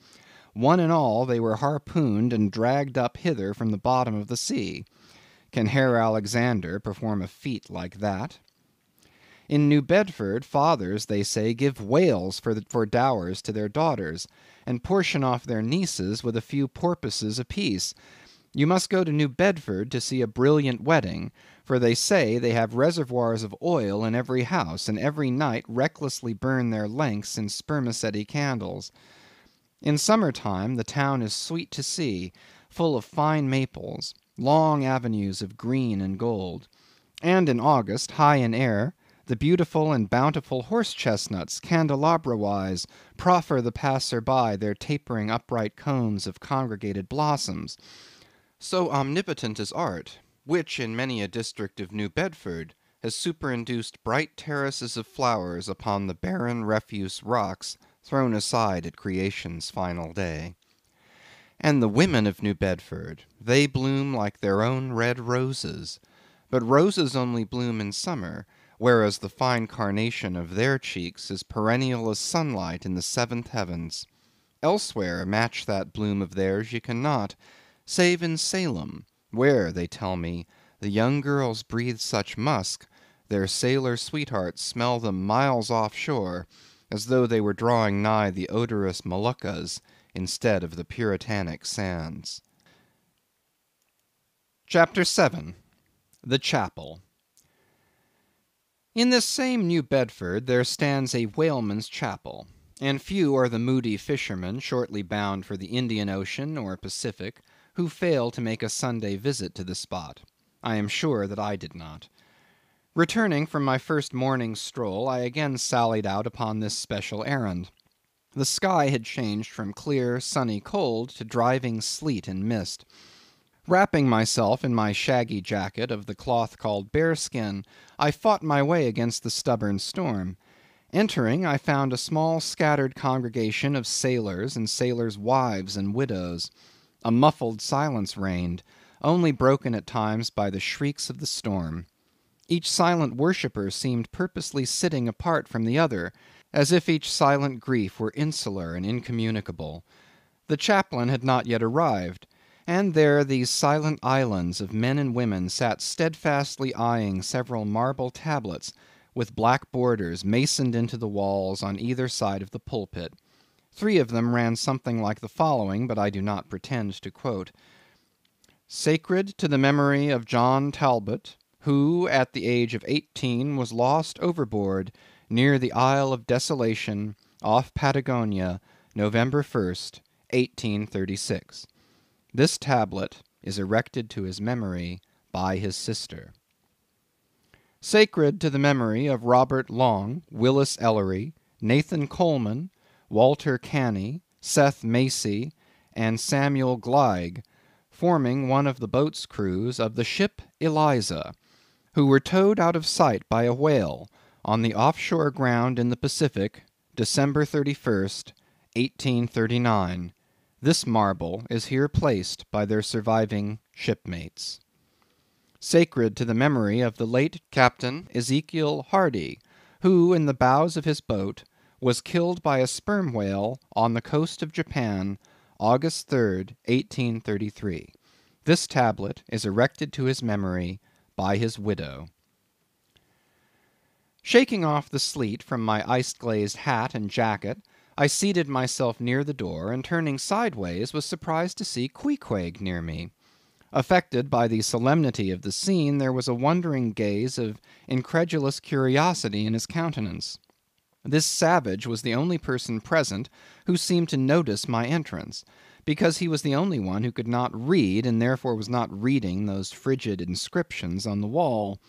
One and all, they were harpooned and dragged up hither from the bottom of the sea. Can Herr Alexander perform a feat like that? In New Bedford, fathers, they say, give whales for dowers to their daughters, and portion off their nieces with a few porpoises apiece. You must go to New Bedford to see a brilliant wedding, for they say they have reservoirs of oil in every house, and every night recklessly burn their lengths in spermaceti candles. In summer time the town is sweet to see, full of fine maples, long avenues of green and gold; and in August, high in air, the beautiful and bountiful horse-chestnuts, candelabra-wise, proffer the passer-by their tapering upright cones of congregated blossoms. So omnipotent is art, which in many a district of New Bedford has superinduced bright terraces of flowers upon the barren refuse rocks thrown aside at creation's final day. And the women of New Bedford, they bloom like their own red roses. But roses only bloom in summer, whereas the fine carnation of their cheeks is perennial as sunlight in the seventh heavens. Elsewhere match that bloom of theirs ye cannot, save in Salem, where, they tell me, the young girls breathe such musk, their sailor sweethearts smell them miles off shore, as though they were drawing nigh the odorous Moluccas instead of the puritanic sands. Chapter 7. The Chapel. In this same New Bedford there stands a whaleman's chapel, and few are the moody fishermen shortly bound for the Indian Ocean or Pacific who fail to make a Sunday visit to the spot. I am sure that I did not. Returning from my first morning stroll, I again sallied out upon this special errand. The sky had changed from clear, sunny cold to driving sleet and mist. Wrapping myself in my shaggy jacket of the cloth called bearskin, I fought my way against the stubborn storm. Entering, I found a small scattered congregation of sailors and sailors' wives and widows. A muffled silence reigned, only broken at times by the shrieks of the storm. Each silent worshipper seemed purposely sitting apart from the other, as if each silent grief were insular and incommunicable. The chaplain had not yet arrived, And there these silent islands of men and women sat steadfastly eyeing several marble tablets, with black borders masoned into the walls on either side of the pulpit. 3 of them ran something like the following, but I do not pretend to quote. Sacred to the memory of John Talbot, who at the age of 18 was lost overboard near the Isle of Desolation, off Patagonia, November 1st, 1836. This tablet is erected to his memory by his sister. Sacred to the memory of Robert Long, Willis Ellery, Nathan Coleman, Walter Canny, Seth Macy, and Samuel Gleig, forming one of the boat's crews of the ship Eliza, who were towed out of sight by a whale on the offshore ground in the Pacific, December 31st, 1839. This marble is here placed by their surviving shipmates. Sacred to the memory of the late Captain Ezekiel Hardy, who, in the bows of his boat, was killed by a sperm whale on the coast of Japan, August 3rd, 1833. This tablet is erected to his memory by his widow. Shaking off the sleet from my ice-glazed hat and jacket, I seated myself near the door, and turning sideways was surprised to see Queequeg near me. Affected by the solemnity of the scene, there was a wondering gaze of incredulous curiosity in his countenance. This savage was the only person present who seemed to notice my entrance, because he was the only one who could not read, and therefore was not reading those frigid inscriptions on the wall.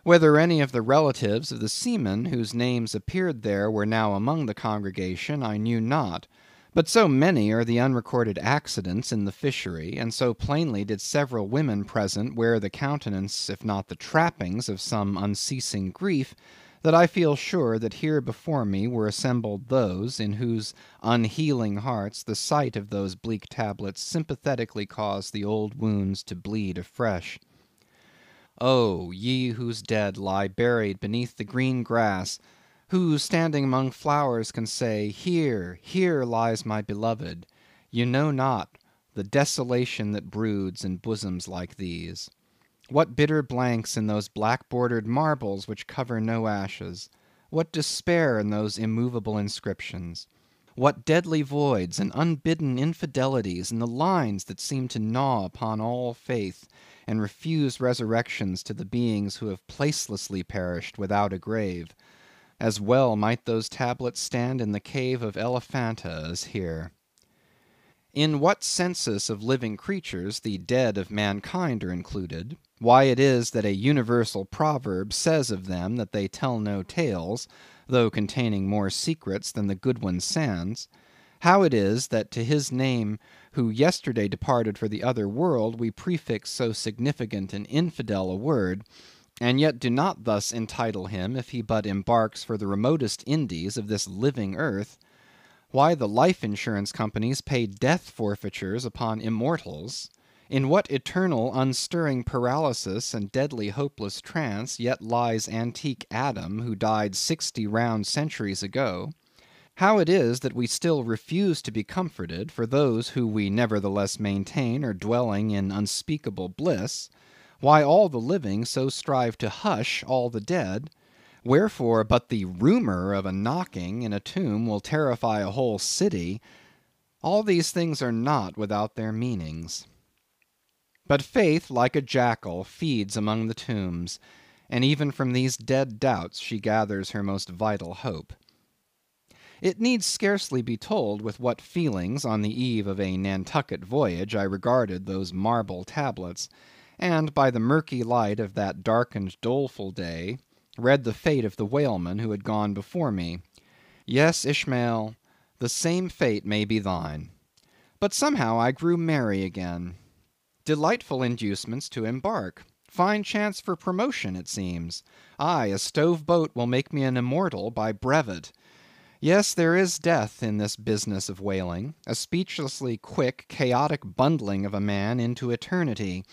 Whether any of the relatives of the seamen whose names appeared there were now among the congregation, I knew not; but so many are the unrecorded accidents in the fishery, and so plainly did several women present wear the countenance, if not the trappings, of some unceasing grief, that I feel sure that here before me were assembled those, in whose unhealing hearts the sight of those bleak tablets sympathetically caused the old wounds to bleed afresh. Oh, ye whose dead lie buried beneath the green grass, who, standing among flowers, can say, Here, here lies my beloved, ye know not the desolation that broods in bosoms like these. What bitter blanks in those black-bordered marbles which cover no ashes! What despair in those immovable inscriptions! What deadly voids and unbidden infidelities in the lines that seem to gnaw upon all faith, and refuse resurrections to the beings who have placelessly perished without a grave. As well might those tablets stand in the cave of Elephanta as here. In what census of living creatures the dead of mankind are included, why it is that a universal proverb says of them that they tell no tales, though containing more secrets than the Goodwin Sands; how it is that to his name who yesterday departed for the other world we prefix so significant and infidel a word, and yet do not thus entitle him if he but embarks for the remotest Indies of this living earth; why the life insurance companies pay death forfeitures upon immortals; in what eternal unstirring paralysis and deadly hopeless trance yet lies antique Adam, who died 60 round centuries ago; how it is that we still refuse to be comforted for those who we nevertheless maintain are dwelling in unspeakable bliss; why all the living so strive to hush all the dead; wherefore but the rumor of a knocking in a tomb will terrify a whole city; all these things are not without their meanings. But faith, like a jackal, feeds among the tombs, and even from these dead doubts she gathers her most vital hope. It needs scarcely be told with what feelings on the eve of a Nantucket voyage I regarded those marble tablets, and by the murky light of that darkened doleful day, read the fate of the whalemen who had gone before me. Yes, Ishmael, the same fate may be thine. But somehow I grew merry again. Delightful inducements to embark. Fine chance for promotion, it seems. Aye, a stove boat will make me an immortal by brevet. Yes, there is death in this business of whaling, a speechlessly quick, chaotic bundling of a man into eternity.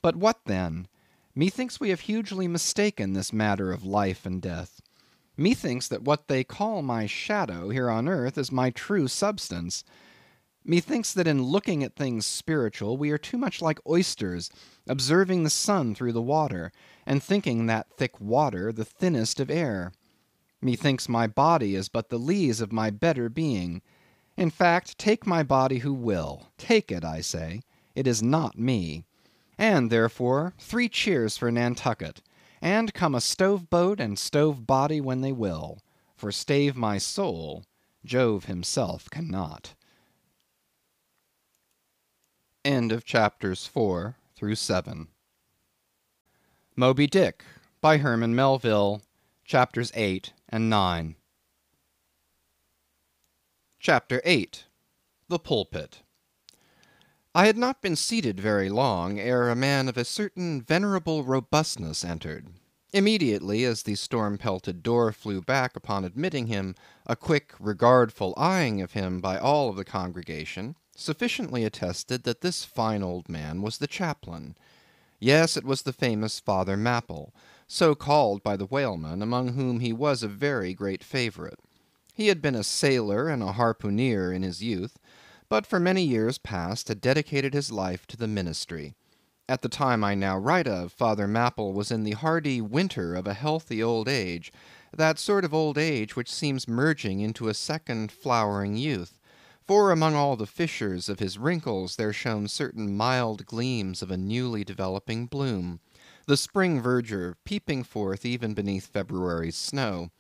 But what then? Methinks we have hugely mistaken this matter of life and death. Methinks that what they call my shadow here on earth is my true substance. Methinks that in looking at things spiritual, we are too much like oysters, observing the sun through the water, and thinking that thick water the thinnest of air. Methinks my body is but the lees of my better being. In fact, take my body who will. Take it, I say. It is not me. And therefore, 3 cheers for Nantucket, and come a stove boat and stove body when they will. For stave my soul, Jove himself cannot. End of chapters 4 through 7. Moby Dick, by Herman Melville, chapters 8 and 9. Chapter 8. The Pulpit. I had not been seated very long ere a man of a certain venerable robustness entered. Immediately as the storm-pelted door flew back upon admitting him, a quick, regardful eyeing of him by all of the congregation sufficiently attested that this fine old man was the chaplain. Yes, it was the famous Father Mapple, so called by the whalemen, among whom he was a very great favourite. He had been a sailor and a harpooneer in his youth, but for many years past had dedicated his life to the ministry. At the time I now write of, Father Mapple was in the hardy winter of a healthy old age, that sort of old age which seems merging into a second flowering youth. For among all the fissures of his wrinkles there shone certain mild gleams of a newly developing bloom, the spring verdure peeping forth even beneath February's snow.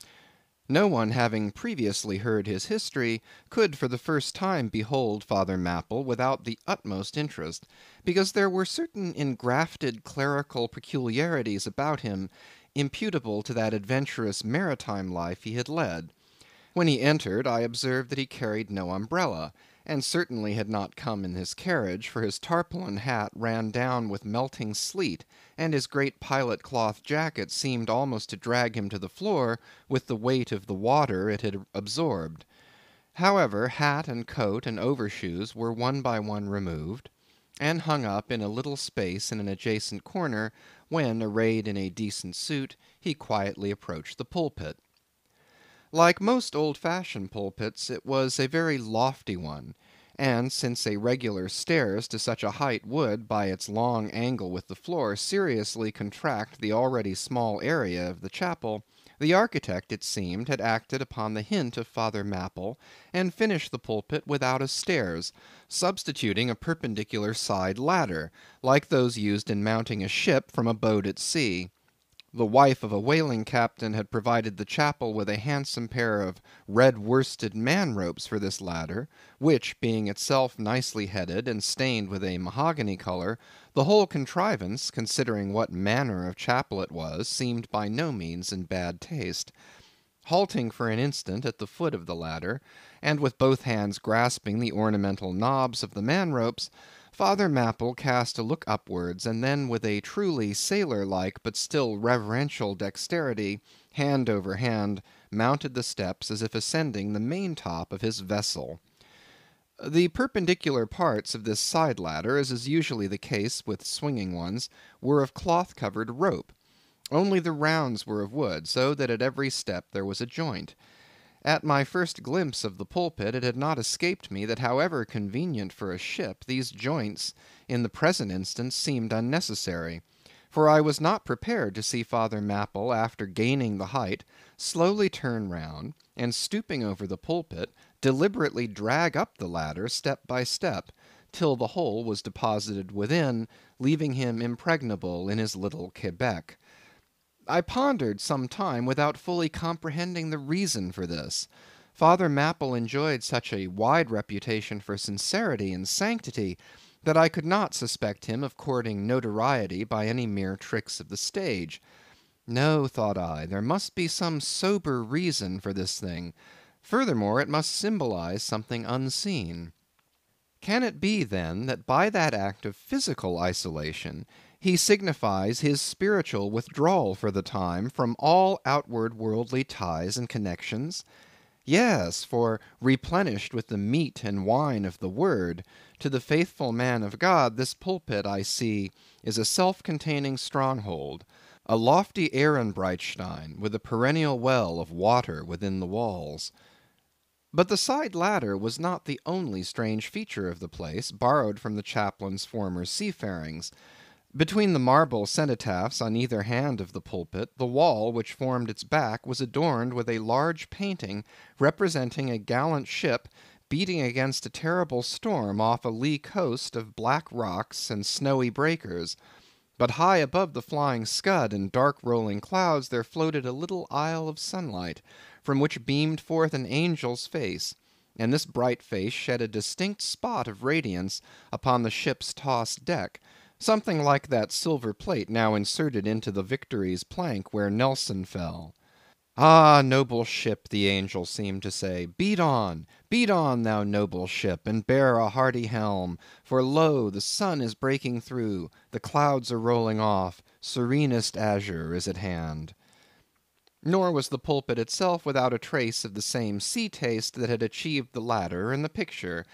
No one having previously heard his history, could for the first time behold Father Mapple without the utmost interest, because there were certain engrafted clerical peculiarities about him, imputable to that adventurous maritime life he had led. When he entered, I observed that he carried no umbrella, and certainly had not come in his carriage, for his tarpaulin hat ran down with melting sleet, and his great pilot cloth jacket seemed almost to drag him to the floor with the weight of the water it had absorbed. However, hat and coat and overshoes were one by one removed, and hung up in a little space in an adjacent corner, when, arrayed in a decent suit, he quietly approached the pulpit. Like most old-fashioned pulpits, it was a very lofty one, and since a regular stairs to such a height would, by its long angle with the floor, seriously contract the already small area of the chapel, the architect, it seemed, had acted upon the hint of Father Mapple, and finished the pulpit without a stairs, substituting a perpendicular side ladder, like those used in mounting a ship from a boat at sea. The wife of a whaling captain had provided the chapel with a handsome pair of red worsted man-ropes for this ladder, which, being itself nicely headed and stained with a mahogany colour, the whole contrivance, considering what manner of chapel it was, seemed by no means in bad taste. Halting for an instant at the foot of the ladder, and with both hands grasping the ornamental knobs of the man-ropes, Father Mapple cast a look upwards, and then with a truly sailor-like but still reverential dexterity, hand over hand, mounted the steps as if ascending the main-top of his vessel. The perpendicular parts of this side ladder, as is usually the case with swinging ones, were of cloth-covered rope. Only the rounds were of wood, so that at every step there was a joint. At my first glimpse of the pulpit, it had not escaped me that however convenient for a ship, these joints in the present instance seemed unnecessary, for I was not prepared to see Father Mapple, after gaining the height, slowly turn round, and stooping over the pulpit, deliberately drag up the ladder step by step, till the whole was deposited within, leaving him impregnable in his little Quebec. I pondered some time without fully comprehending the reason for this. Father Mapple enjoyed such a wide reputation for sincerity and sanctity, that I could not suspect him of courting notoriety by any mere tricks of the stage. No, thought I, there must be some sober reason for this thing. Furthermore, it must symbolize something unseen. Can it be, then, that by that act of physical isolation, he signifies his spiritual withdrawal for the time from all outward worldly ties and connections? Yes, for replenished with the meat and wine of the Word, to the faithful man of God this pulpit, I see, is a self-containing stronghold, a lofty Ehrenbreitstein with a perennial well of water within the walls. But the side ladder was not the only strange feature of the place, borrowed from the chaplain's former seafarings. Between the marble cenotaphs on either hand of the pulpit, the wall which formed its back was adorned with a large painting representing a gallant ship beating against a terrible storm off a lee coast of black rocks and snowy breakers. But high above the flying scud and dark rolling clouds there floated a little isle of sunlight, from which beamed forth an angel's face, and this bright face shed a distinct spot of radiance upon the ship's tossed deck, something like that silver plate now inserted into the Victory's plank where Nelson fell. Ah, noble ship, the angel seemed to say, beat on, thou noble ship, and bear a hardy helm, for lo, the sun is breaking through, the clouds are rolling off, serenest azure is at hand. Nor was the pulpit itself without a trace of the same sea taste that had achieved the ladder and the picture.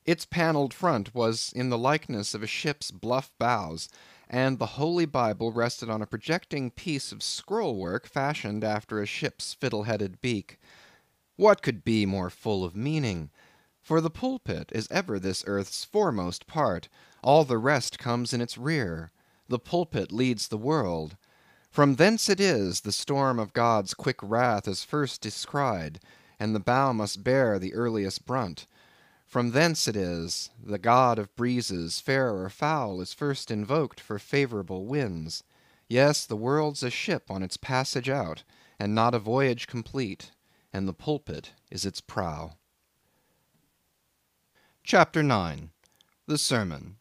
Its panelled front was in the likeness of a ship's bluff bows, and the Holy Bible rested on a projecting piece of scroll-work fashioned after a ship's fiddle-headed beak. What could be more full of meaning? For the pulpit is ever this earth's foremost part, all the rest comes in its rear. The pulpit leads the world. From thence it is the storm of God's quick wrath is first descried, and the bow must bear the earliest brunt. From thence it is, the God of breezes, fair or foul, is first invoked for favourable winds. Yes, the world's a ship on its passage out, and not a voyage complete, and the pulpit is its prow. Chapter 9. The Sermon.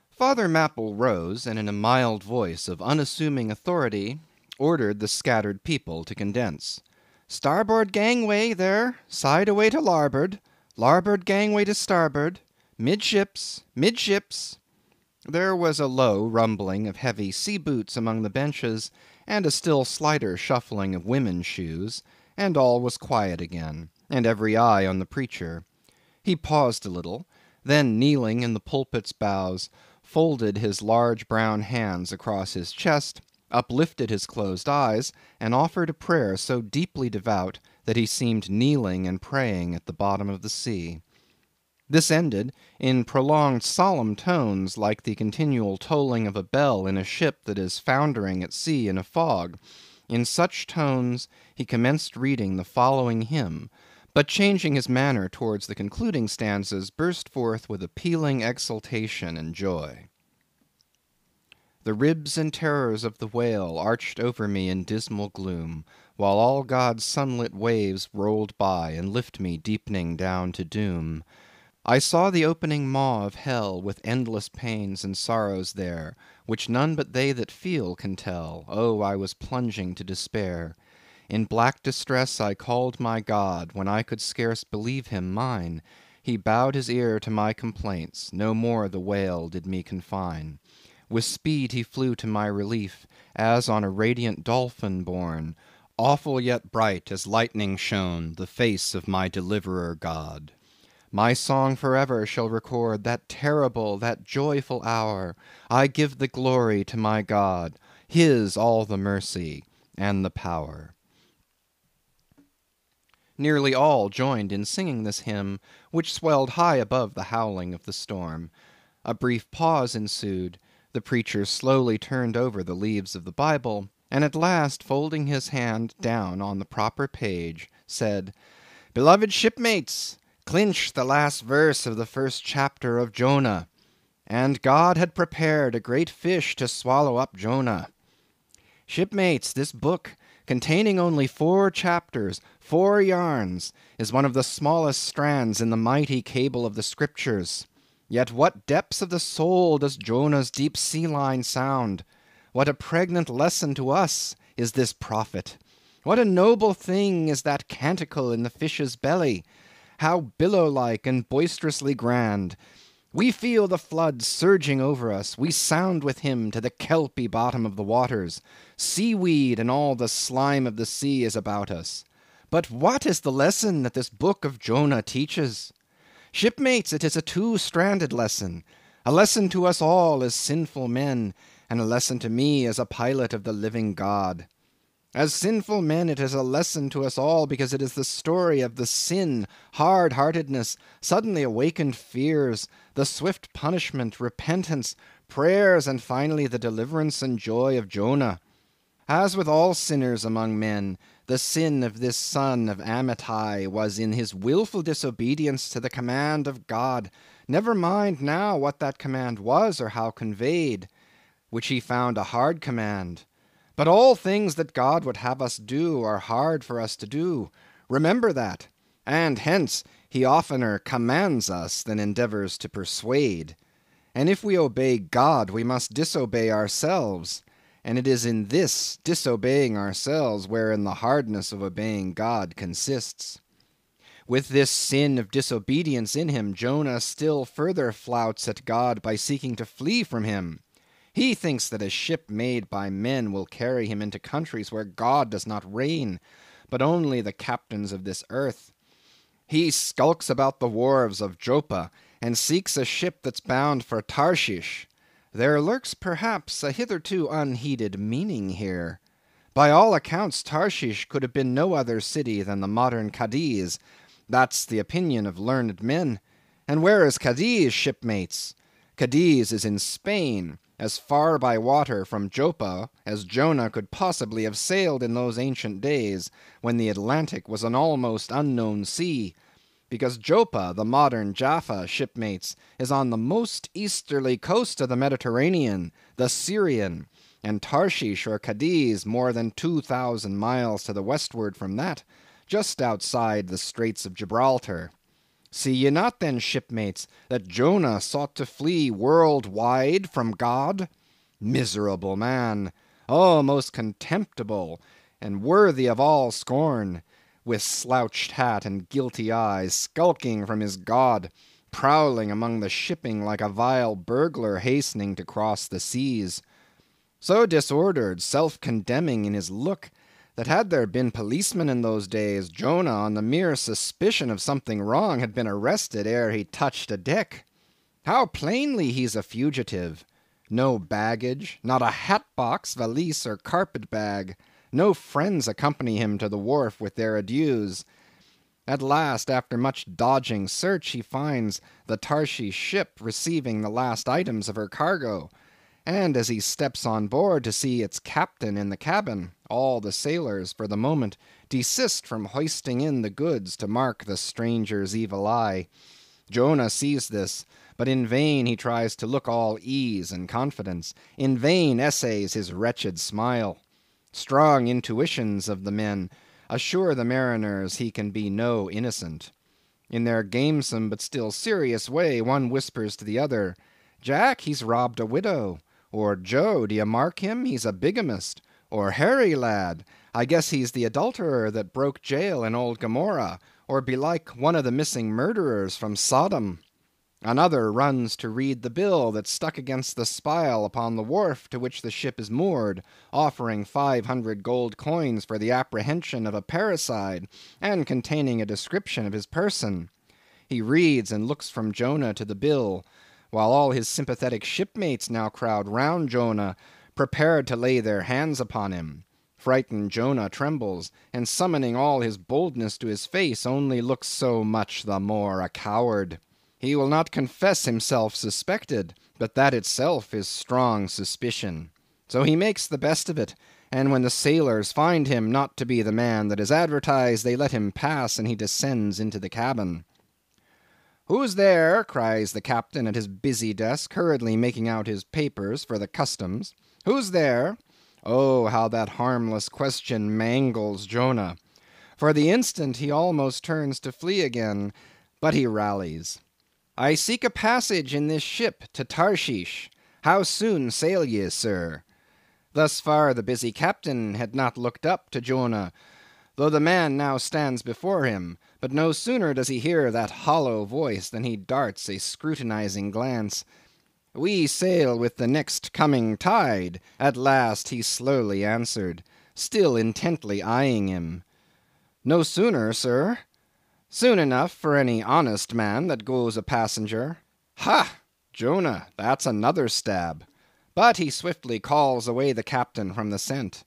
Father Mapple rose, and in a mild voice of unassuming authority, ordered the scattered people to condense. Starboard gangway there, side away to larboard. Larboard gangway to starboard, midships, midships. There was a low rumbling of heavy sea boots among the benches, and a still slighter shuffling of women's shoes, and all was quiet again, and every eye on the preacher. He paused a little, then kneeling in the pulpit's bows, folded his large brown hands across his chest, uplifted his closed eyes, and offered a prayer so deeply devout that he seemed kneeling and praying at the bottom of the sea. This ended in prolonged solemn tones like the continual tolling of a bell in a ship that is foundering at sea in a fog. In such tones he commenced reading the following hymn, but changing his manner towards the concluding stanzas, burst forth with appealing exultation and joy. The ribs and terrors of the whale arched over me in dismal gloom, while all God's sunlit waves rolled by and lift me deepening down to doom. I saw the opening maw of hell with endless pains and sorrows there, which none but they that feel can tell. Oh, I was plunging to despair. In black distress I called my God, when I could scarce believe him mine. He bowed his ear to my complaints, no more the whale did me confine. With speed he flew to my relief, as on a radiant dolphin borne. Awful yet bright as lightning shone the face of my deliverer God. My song forever shall record that terrible, that joyful hour. I give the glory to my God, his all the mercy and the power. Nearly all joined in singing this hymn, which swelled high above the howling of the storm. A brief pause ensued. The preacher slowly turned over the leaves of the Bible, and at last, folding his hand down on the proper page, said, Beloved shipmates, clinch the last verse of the first chapter of Jonah. And God had prepared a great fish to swallow up Jonah. Shipmates, this book, containing only 4 chapters, 4 yarns, is one of the smallest strands in the mighty cable of the Scriptures. Yet what depths of the soul does Jonah's deep sea line sound? What a pregnant lesson to us is this prophet! What a noble thing is that canticle in the fish's belly! How billow-like and boisterously grand! We feel the flood surging over us, we sound with him to the kelpy bottom of the waters. Seaweed and all the slime of the sea is about us. But what is the lesson that this book of Jonah teaches? Shipmates, it is a 2-stranded lesson, a lesson to us all as sinful men, and a lesson to me as a pilot of the living God. As sinful men, it is a lesson to us all, because it is the story of the sin, hard-heartedness, suddenly awakened fears, the swift punishment, repentance, prayers, and finally the deliverance and joy of Jonah. As with all sinners among men, the sin of this son of Amittai was in his wilful disobedience to the command of God. Never mind now what that command was or how conveyed, which he found a hard command. But all things that God would have us do are hard for us to do. Remember that. And hence he oftener commands us than endeavors to persuade. And if we obey God, we must disobey ourselves. And it is in this disobeying ourselves wherein the hardness of obeying God consists. With this sin of disobedience in him, Jonah still further flouts at God by seeking to flee from him. He thinks that a ship made by men will carry him into countries where God does not reign, but only the captains of this earth. He skulks about the wharves of Joppa, and seeks a ship that's bound for Tarshish. There lurks perhaps a hitherto unheeded meaning here. By all accounts, Tarshish could have been no other city than the modern Cadiz. That's the opinion of learned men. And where is Cadiz, shipmates? Cadiz is in Spain, as far by water from Joppa as Jonah could possibly have sailed in those ancient days, when the Atlantic was an almost unknown sea, because Joppa, the modern Jaffa, shipmates, is on the most easterly coast of the Mediterranean, the Syrian, and Tarshish or Cadiz more than 2,000 miles to the westward from that, just outside the Straits of Gibraltar. See ye not then, shipmates, that Jonah sought to flee world-wide from God? Miserable man! Oh, most contemptible, and worthy of all scorn, with slouched hat and guilty eyes, skulking from his God, prowling among the shipping like a vile burglar hastening to cross the seas. So disordered, self-condemning in his look, that had there been policemen in those days, Jonah, on the mere suspicion of something wrong, had been arrested ere he touched a deck. How plainly he's a fugitive! No baggage, not a hat-box, valise, or carpet-bag. No friends accompany him to the wharf with their adieus. At last, after much dodging search, he finds the Tarshish ship receiving the last items of her cargo, and as he steps on board to see its captain in the cabin, all the sailors, for the moment, desist from hoisting in the goods to mark the stranger's evil eye. Jonah sees this, but in vain he tries to look all ease and confidence. In vain essays his wretched smile. Strong intuitions of the men assure the mariners he can be no innocent. In their gamesome but still serious way, one whispers to the other, "Jack, he's robbed a widow," or "Joe, d'ye mark him, he's a bigamist," or "Harry, lad, I guess he's the adulterer that broke jail in old Gomorrah, or belike one of the missing murderers from Sodom." Another runs to read the bill that's stuck against the spile upon the wharf to which the ship is moored, offering 500 gold coins for the apprehension of a parricide, and containing a description of his person. He reads and looks from Jonah to the bill, while all his sympathetic shipmates now crowd round Jonah, prepared to lay their hands upon him. Frightened Jonah trembles, and summoning all his boldness to his face, only looks so much the more a coward. He will not confess himself suspected, but that itself is strong suspicion. So he makes the best of it, and when the sailors find him not to be the man that is advertised, they let him pass, and he descends into the cabin. "Who's there?" cries the captain at his busy desk, hurriedly making out his papers for the customs. "Who's there?" Oh, how that harmless question mangles Jonah. For the instant he almost turns to flee again, but he rallies. "I seek a passage in this ship to Tarshish. How soon sail ye, sir?" Thus far the busy captain had not looked up to Jonah, though the man now stands before him, but no sooner does he hear that hollow voice than he darts a scrutinizing glance. "We sail with the next coming tide," at last he slowly answered, still intently eyeing him. "No sooner, sir?" "Soon enough for any honest man that goes a passenger." "Ha! Jonah, that's another stab." But he swiftly calls away the captain from the scent.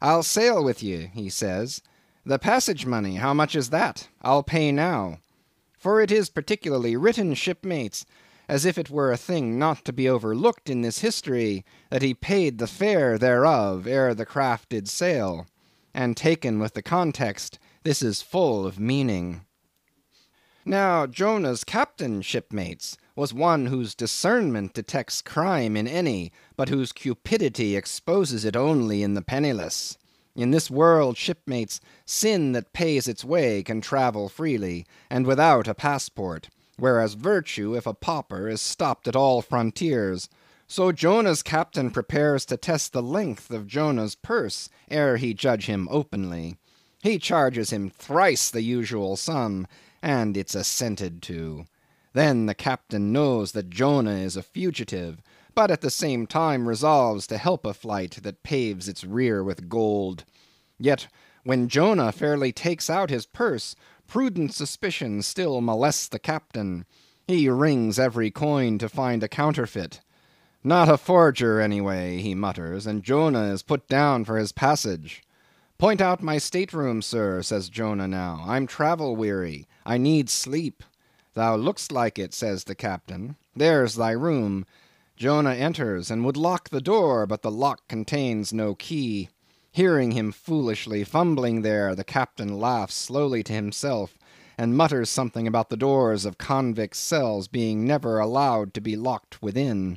I'll sail with ye, he says. The passage money, how much is that? I'll pay now. For it is particularly written, shipmates, as if it were a thing not to be overlooked in this history, that he paid the fare thereof ere the craft did sail. And taken with the context, this is full of meaning. Now Jonah's captain, shipmates, was one whose discernment detects crime in any, but whose cupidity exposes it only in the penniless. In this world, shipmates, sin that pays its way can travel freely, and without a passport, whereas virtue, if a pauper, is stopped at all frontiers. So Jonah's captain prepares to test the length of Jonah's purse, ere he judge him openly. He charges him thrice the usual sum, and it's assented to. Then the captain knows that Jonah is a fugitive, but at the same time resolves to help a flight that paves its rear with gold. Yet when Jonah fairly takes out his purse, prudent suspicion still molests the captain. He rings every coin to find a counterfeit. Not a forger, anyway, he mutters, and Jonah is put down for his passage. Point out my stateroom, sir, says Jonah now. I'm travel-weary. I need sleep. Thou look'st like it, says the captain. There's thy room. Jonah enters, and would lock the door, but the lock contains no key. Hearing him foolishly fumbling there, the captain laughs slowly to himself, and mutters something about the doors of convicts' cells being never allowed to be locked within.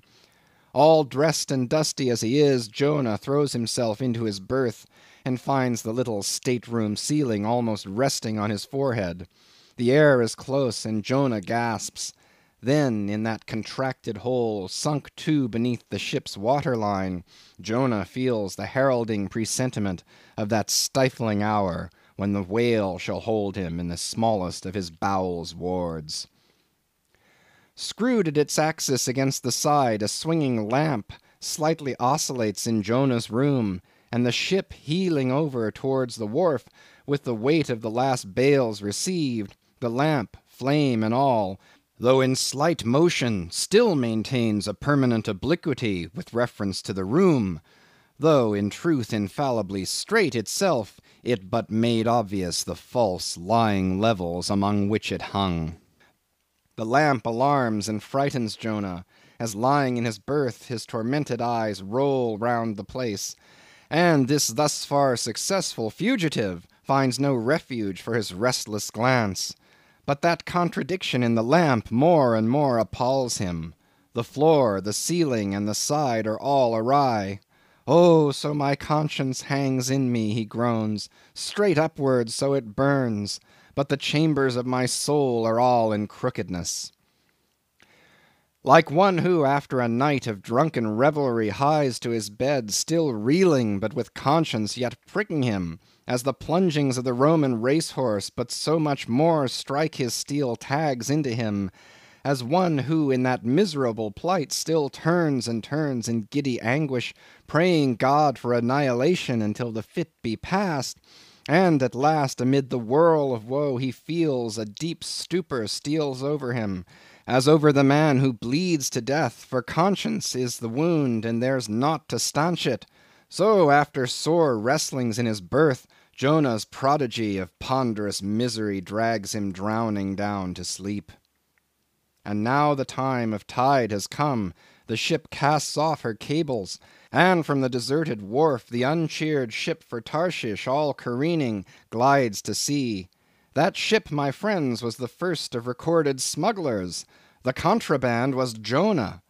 All dressed and dusty as he is, Jonah throws himself into his berth, and finds the little stateroom ceiling almost resting on his forehead. The air is close, and Jonah gasps. Then, in that contracted hole, sunk too beneath the ship's waterline, Jonah feels the heralding presentiment of that stifling hour when the whale shall hold him in the smallest of his bowels' wards. Screwed at its axis against the side, a swinging lamp slightly oscillates in Jonah's room, and the ship heeling over towards the wharf, with the weight of the last bales received, the lamp, flame and all, though in slight motion, still maintains a permanent obliquity with reference to the room, though in truth infallibly straight itself, it but made obvious the false lying levels among which it hung. The lamp alarms and frightens Jonah, as lying in his berth his tormented eyes roll round the place, and this thus far successful fugitive finds no refuge for his restless glance. But that contradiction in the lamp more and more appalls him. The floor, the ceiling, and the side are all awry. Oh, so my conscience hangs in me, he groans, straight upwards so it burns, but the chambers of my soul are all in crookedness. Like one who after a night of drunken revelry hies to his bed, still reeling, but with conscience yet pricking him, as the plungings of the Roman racehorse but so much more strike his steel tags into him, as one who in that miserable plight still turns and turns in giddy anguish, praying God for annihilation until the fit be past, and at last amid the whirl of woe he feels a deep stupor steals over him, as over the man who bleeds to death, for conscience is the wound, and there's naught to stanch it. So after sore wrestlings in his berth, Jonah's prodigy of ponderous misery drags him drowning down to sleep. And now the time of tide has come, the ship casts off her cables, and from the deserted wharf the uncheered ship for Tarshish, all careening, glides to sea. That ship, my friends, was the first of recorded smugglers. The contraband was Jonah.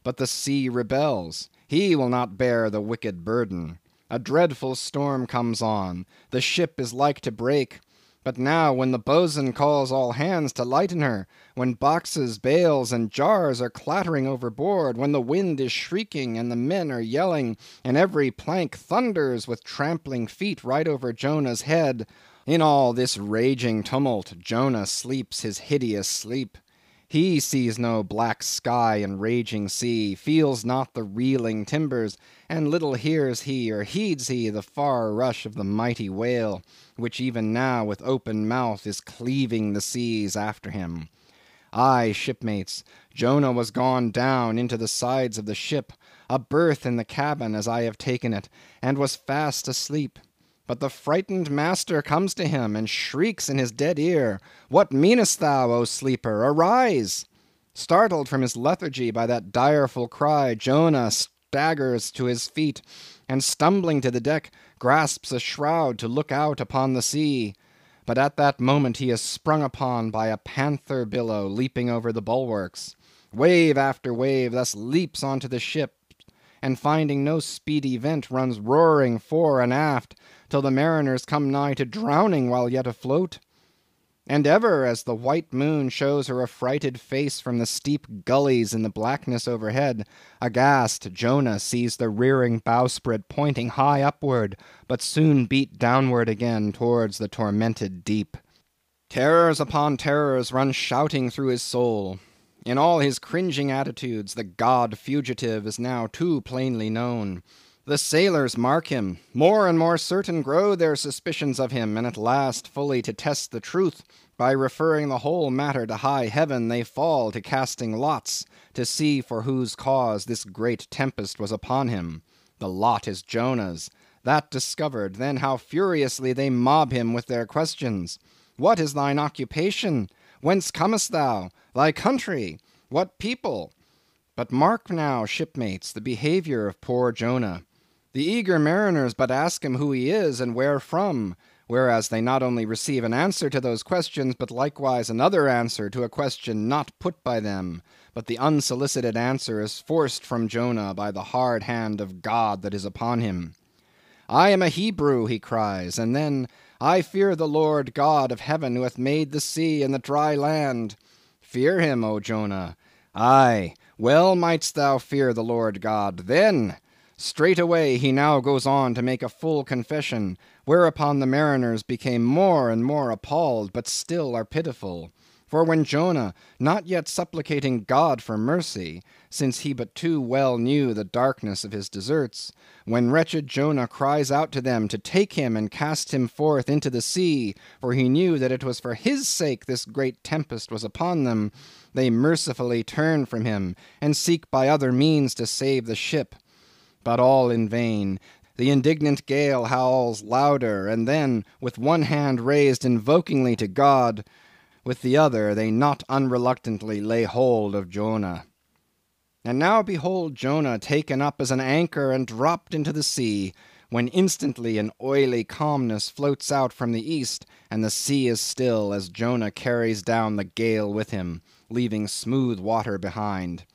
But the sea rebels. He will not bear the wicked burden. A dreadful storm comes on. The ship is like to break. But now when the boatswain calls all hands to lighten her, when boxes, bales, and jars are clattering overboard, when the wind is shrieking and the men are yelling, and every plank thunders with trampling feet right over Jonah's head, in all this raging tumult, Jonah sleeps his hideous sleep. He sees no black sky and raging sea, feels not the reeling timbers, and little hears he or heeds he the far rush of the mighty whale, which even now with open mouth is cleaving the seas after him. Aye, shipmates, Jonah was gone down into the sides of the ship, a berth in the cabin as I have taken it, and was fast asleep. But the frightened master comes to him, and shrieks in his dead ear, What meanest thou, O sleeper? Arise! Startled from his lethargy by that direful cry, Jonah staggers to his feet, and stumbling to the deck, grasps a shroud to look out upon the sea. But at that moment he is sprung upon by a panther billow leaping over the bulwarks. Wave after wave thus leaps onto the ship, and finding no speedy vent, runs roaring fore and aft, till the mariners come nigh to drowning while yet afloat. And ever as the white moon shows her affrighted face from the steep gullies in the blackness overhead, aghast Jonah sees the rearing bowsprit pointing high upward, but soon beat downward again towards the tormented deep. Terrors upon terrors run shouting through his soul. In all his cringing attitudes, the god fugitive is now too plainly known. The sailors mark him. More and more certain grow their suspicions of him, and at last, fully to test the truth, by referring the whole matter to high heaven, they fall to casting lots, to see for whose cause this great tempest was upon him. The lot is Jonah's. That discovered, then how furiously they mob him with their questions. What is thine occupation? Whence comest thou? Thy country? What people? But mark now, shipmates, the behavior of poor Jonah. The eager mariners but ask him who he is and where from, whereas they not only receive an answer to those questions, but likewise another answer to a question not put by them, but the unsolicited answer is forced from Jonah by the hard hand of God that is upon him. I am a Hebrew, he cries, and then, I fear the Lord God of heaven who hath made the sea and the dry land. Fear him, O Jonah. Aye, well mightst thou fear the Lord God then. Straightway he now goes on to make a full confession, whereupon the mariners became more and more appalled, but still are pitiful. For when Jonah, not yet supplicating God for mercy, since he but too well knew the darkness of his deserts, when wretched Jonah cries out to them to take him and cast him forth into the sea, for he knew that it was for his sake this great tempest was upon them, they mercifully turn from him, and seek by other means to save the ship. But all in vain. The indignant gale howls louder, and then, with one hand raised invokingly to God, with the other they not unreluctantly lay hold of Jonah. And now behold Jonah taken up as an anchor and dropped into the sea, when instantly an oily calmness floats out from the east, and the sea is still as Jonah carries down the gale with him, leaving smooth water behind.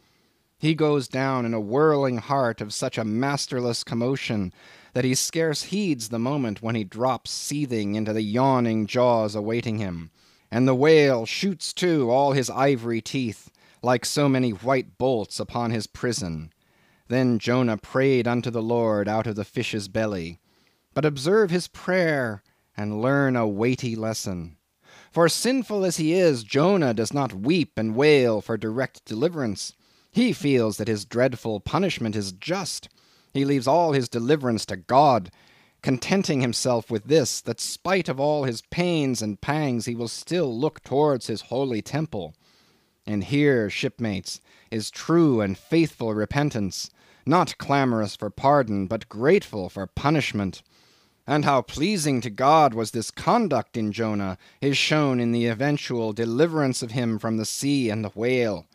He goes down in a whirling heart of such a masterless commotion that he scarce heeds the moment when he drops seething into the yawning jaws awaiting him, and the whale shoots too all his ivory teeth, like so many white bolts upon his prison. Then Jonah prayed unto the Lord out of the fish's belly. But observe his prayer, and learn a weighty lesson. For sinful as he is, Jonah does not weep and wail for direct deliverance. He feels that his dreadful punishment is just. He leaves all his deliverance to God, contenting himself with this, that spite of all his pains and pangs he will still look towards his holy temple. And here, shipmates, is true and faithful repentance, not clamorous for pardon, but grateful for punishment. And how pleasing to God was this conduct in Jonah is shown in the eventual deliverance of him from the sea and the whale.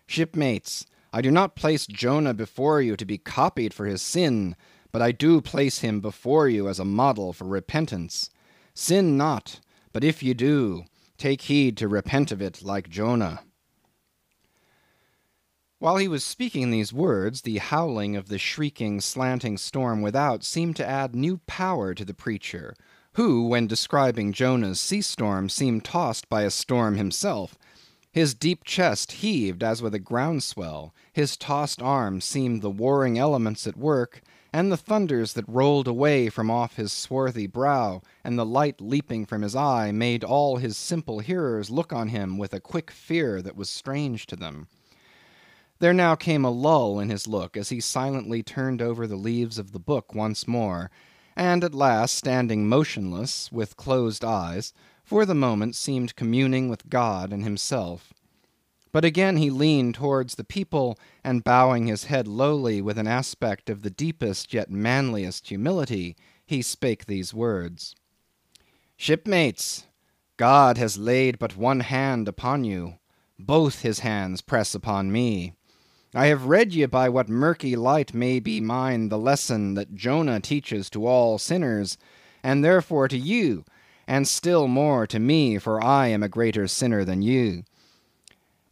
Shipmates, I do not place Jonah before you to be copied for his sin, but I do place him before you as a model for repentance. Sin not, but if you do, take heed to repent of it like Jonah. While he was speaking these words, the howling of the shrieking, slanting storm without seemed to add new power to the preacher, who, when describing Jonah's sea storm, seemed tossed by a storm himself. His deep chest heaved as with a groundswell, his tossed arms seemed the warring elements at work, and the thunders that rolled away from off his swarthy brow, and the light leaping from his eye, made all his simple hearers look on him with a quick fear that was strange to them. There now came a lull in his look as he silently turned over the leaves of the book once more, and at last, standing motionless, with closed eyes, for the moment seemed communing with God and himself. But again he leaned towards the people, and bowing his head lowly with an aspect of the deepest yet manliest humility, he spake these words: "Shipmates, God has laid but one hand upon you, both his hands press upon me. I have read ye by what murky light may be mine the lesson that Jonah teaches to all sinners, and therefore to you, and still more to me, for I am a greater sinner than you.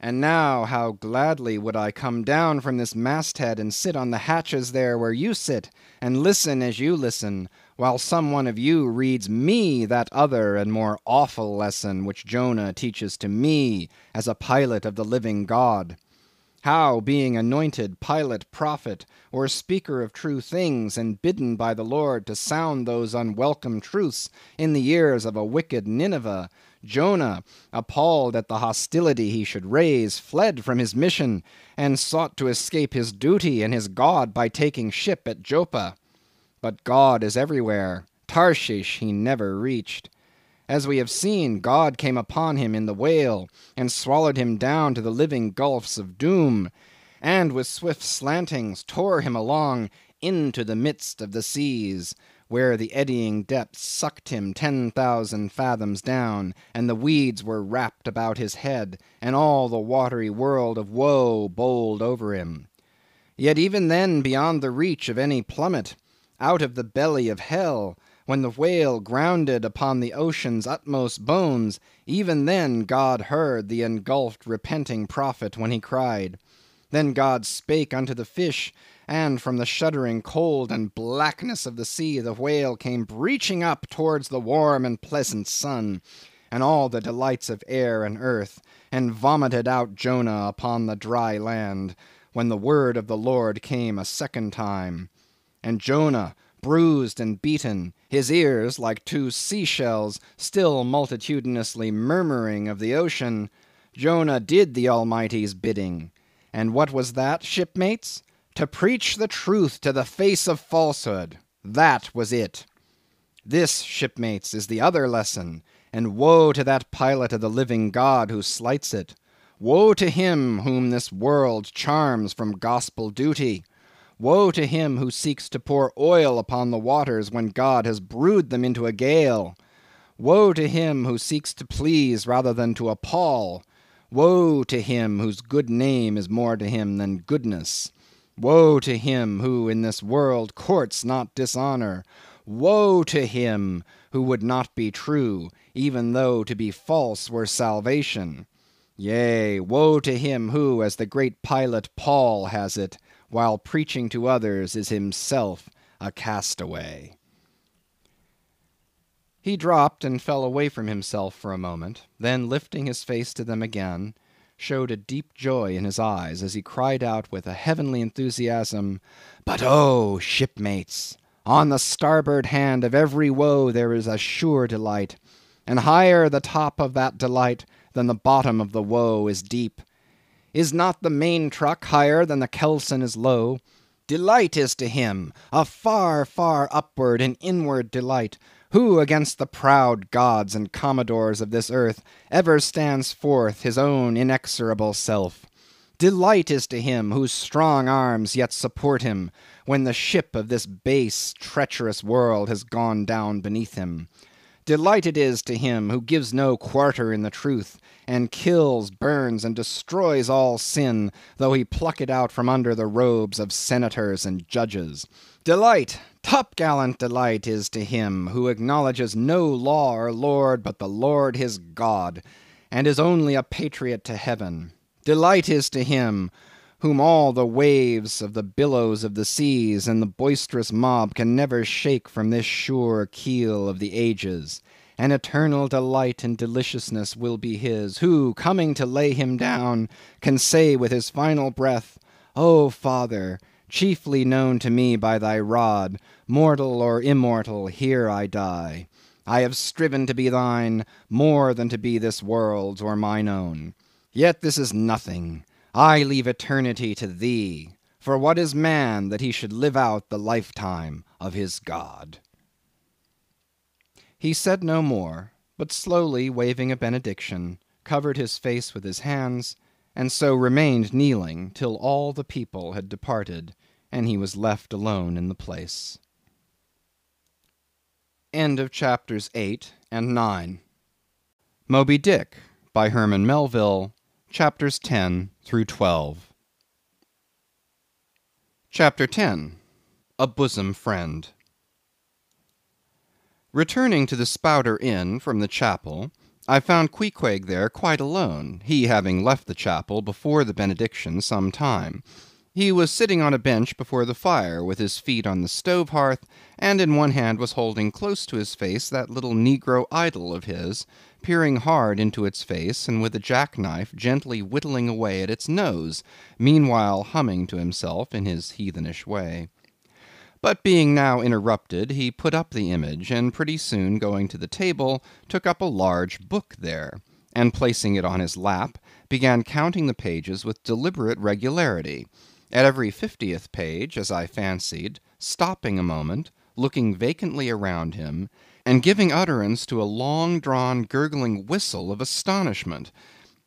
And now how gladly would I come down from this masthead and sit on the hatches there where you sit, and listen as you listen, while some one of you reads me that other and more awful lesson which Jonah teaches to me as a pilot of the living God. How, being anointed pilot, prophet, or speaker of true things, and bidden by the Lord to sound those unwelcome truths in the ears of a wicked Nineveh, Jonah, appalled at the hostility he should raise, fled from his mission, and sought to escape his duty and his God by taking ship at Joppa. But God is everywhere. Tarshish he never reached. As we have seen, God came upon him in the whale, and swallowed him down to the living gulfs of doom, and with swift slantings tore him along into the midst of the seas, where the eddying depths sucked him 10,000 fathoms down, and the weeds were wrapped about his head, and all the watery world of woe bowled over him. Yet even then, beyond the reach of any plummet, out of the belly of hell, when the whale grounded upon the ocean's utmost bones, even then God heard the engulfed repenting prophet when he cried. Then God spake unto the fish, and from the shuddering cold and blackness of the sea the whale came breaching up towards the warm and pleasant sun, and all the delights of air and earth, and vomited out Jonah upon the dry land, when the word of the Lord came a second time. And Jonah, bruised and beaten, his ears, like two sea-shells, still multitudinously murmuring of the ocean, Jonah did the Almighty's bidding. And what was that, shipmates? To preach the truth to the face of falsehood. That was it. This, shipmates, is the other lesson, and woe to that pilot of the living God who slights it. Woe to him whom this world charms from gospel duty. Woe to him who seeks to pour oil upon the waters when God has brewed them into a gale. Woe to him who seeks to please rather than to appall. Woe to him whose good name is more to him than goodness. Woe to him who in this world courts not dishonor. Woe to him who would not be true, even though to be false were salvation. Yea, woe to him who, as the great pilot Paul has it, while preaching to others is himself a castaway. He dropped and fell away from himself for a moment, then lifting his face to them again, showed a deep joy in his eyes as he cried out with a heavenly enthusiasm, "But oh, shipmates, on the starboard hand of every woe there is a sure delight, and higher the top of that delight than the bottom of the woe is deep. Is not the main truck higher than the kelson is low? Delight is to him, a far, far upward and inward delight, who against the proud gods and commodores of this earth ever stands forth his own inexorable self. Delight is to him whose strong arms yet support him, when the ship of this base, treacherous world has gone down beneath him. Delight it is to him who gives no quarter in the truth, and kills, burns, and destroys all sin, though he pluck it out from under the robes of senators and judges. Delight, top-gallant delight is to him who acknowledges no law or lord but the Lord his God, and is only a patriot to heaven. Delight is to him whom all the waves of the billows of the seas and the boisterous mob can never shake from this sure keel of the ages. An eternal delight and deliciousness will be his, who, coming to lay him down, can say with his final breath, O Father, chiefly known to me by thy rod, mortal or immortal, here I die. I have striven to be thine, more than to be this world's or mine own. Yet this is nothing. I leave eternity to thee, for what is man that he should live out the lifetime of his God? He said no more, but slowly waving a benediction, covered his face with his hands, and so remained kneeling till all the people had departed, and he was left alone in the place. End of chapters 8 and 9. Moby Dick, by Herman Melville, chapters 10 through 12. Chapter 10. A Bosom Friend. Returning to the Spouter Inn from the chapel, I found Queequeg there quite alone, he having left the chapel before the benediction some time. He was sitting on a bench before the fire, with his feet on the stove hearth, and in one hand was holding close to his face that little negro idol of his, peering hard into its face, and with a jackknife gently whittling away at its nose, meanwhile humming to himself in his heathenish way. But being now interrupted, he put up the image, and pretty soon going to the table, took up a large book there, and placing it on his lap, began counting the pages with deliberate regularity, at every 50th page, as I fancied, stopping a moment, looking vacantly around him, and giving utterance to a long-drawn gurgling whistle of astonishment.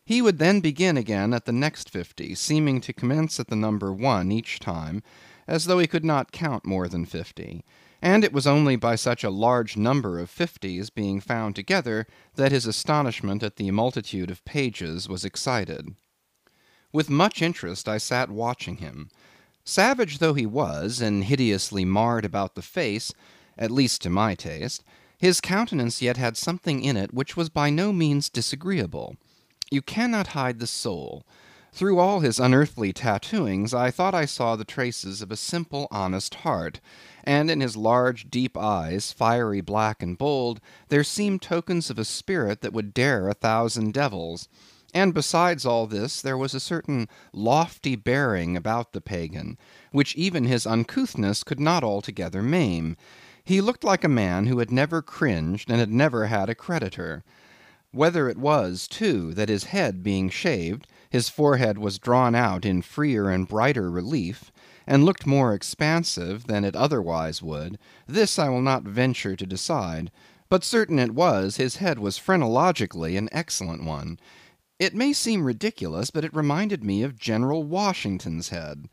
He would then begin again at the next 50, seeming to commence at the number 1 each time, as though he could not count more than 50, and it was only by such a large number of 50s being found together that his astonishment at the multitude of pages was excited. With much interest I sat watching him. Savage though he was, and hideously marred about the face, at least to my taste, his countenance yet had something in it which was by no means disagreeable. You cannot hide the soul. Through all his unearthly tattooings, I thought I saw the traces of a simple, honest heart, and in his large, deep eyes, fiery black and bold, there seemed tokens of a spirit that would dare 1,000 devils. And besides all this, there was a certain lofty bearing about the pagan, which even his uncouthness could not altogether maim. He looked like a man who had never cringed and had never had a creditor. Whether it was, too, that his head being shaved, his forehead was drawn out in freer and brighter relief, and looked more expansive than it otherwise would, this I will not venture to decide, but certain it was his head was phrenologically an excellent one. It may seem ridiculous, but it reminded me of General Washington's head,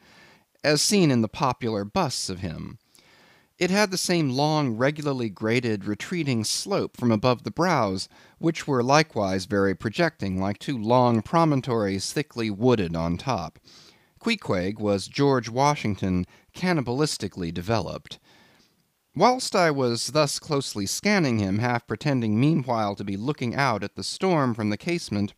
as seen in the popular busts of him. It had the same long, regularly graded, retreating slope from above the brows, which were likewise very projecting, like two long promontories thickly wooded on top. Queequeg was George Washington cannibalistically developed. Whilst I was thus closely scanning him, half pretending meanwhile to be looking out at the storm from the casement,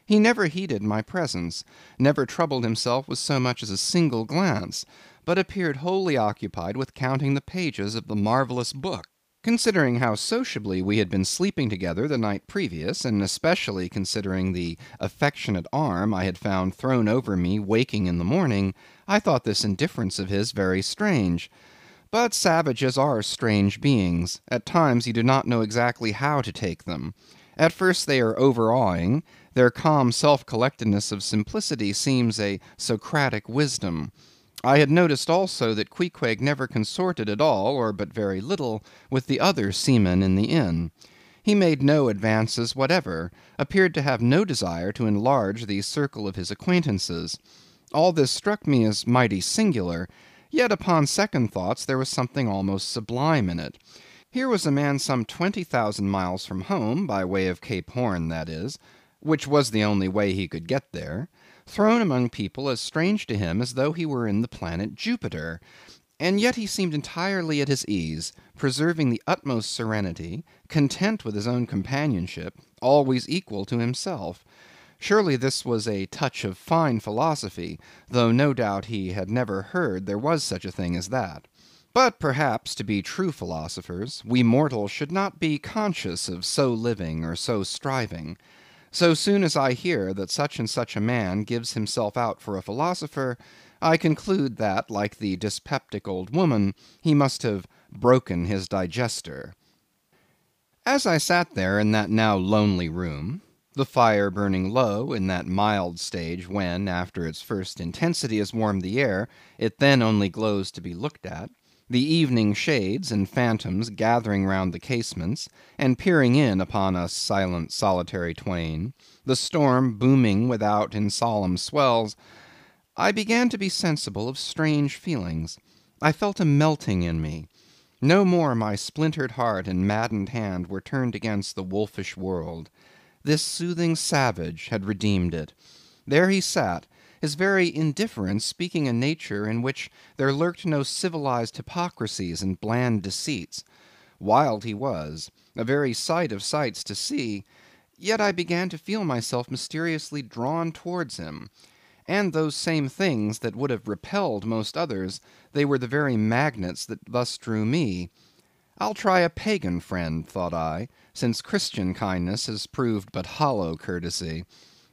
he never heeded my presence, never troubled himself with so much as a single glance, but appeared wholly occupied with counting the pages of the marvellous book. Considering how sociably we had been sleeping together the night previous, and especially considering the affectionate arm I had found thrown over me waking in the morning, I thought this indifference of his very strange. But savages are strange beings. At times you do not know exactly how to take them. At first they are overawing. Their calm self-collectedness of simplicity seems a Socratic wisdom. I had noticed also that Queequeg never consorted at all, or but very little, with the other seamen in the inn. He made no advances whatever, appeared to have no desire to enlarge the circle of his acquaintances. All this struck me as mighty singular, yet upon second thoughts there was something almost sublime in it. Here was a man some 20,000 miles from home, by way of Cape Horn that is, which was the only way he could get there, thrown among people as strange to him as though he were in the planet Jupiter, and yet he seemed entirely at his ease, preserving the utmost serenity, content with his own companionship, always equal to himself. Surely this was a touch of fine philosophy, though no doubt he had never heard there was such a thing as that. But perhaps, to be true philosophers, we mortals should not be conscious of so living or so striving. So soon as I hear that such and such a man gives himself out for a philosopher, I conclude that, like the dyspeptic old woman, he must have broken his digester. As I sat there in that now lonely room, the fire burning low in that mild stage when, after its first intensity has warmed the air, it then only glows to be looked at, The evening shades and phantoms gathering round the casements, and peering in upon us silent solitary twain, the storm booming without in solemn swells, I began to be sensible of strange feelings. I felt a melting in me. No more my splintered heart and maddened hand were turned against the wolfish world. This soothing savage had redeemed it. There he sat, his very indifference speaking a nature in which there lurked no civilized hypocrisies and bland deceits. Wild he was, a very sight of sights to see, yet I began to feel myself mysteriously drawn towards him. And those same things that would have repelled most others, they were the very magnets that thus drew me. I'll try a pagan friend, thought I, since Christian kindness has proved but hollow courtesy.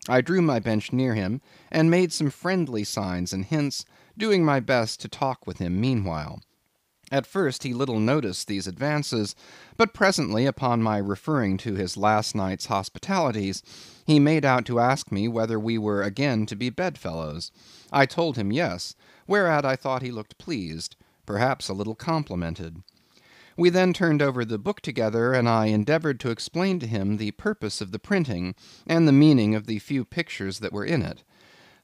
I drew my bench near him, and made some friendly signs and hints, doing my best to talk with him meanwhile. At first he little noticed these advances, but presently upon my referring to his last night's hospitalities, he made out to ask me whether we were again to be bedfellows. I told him yes, whereat I thought he looked pleased, perhaps a little complimented. We then turned over the book together, and I endeavored to explain to him the purpose of the printing, and the meaning of the few pictures that were in it.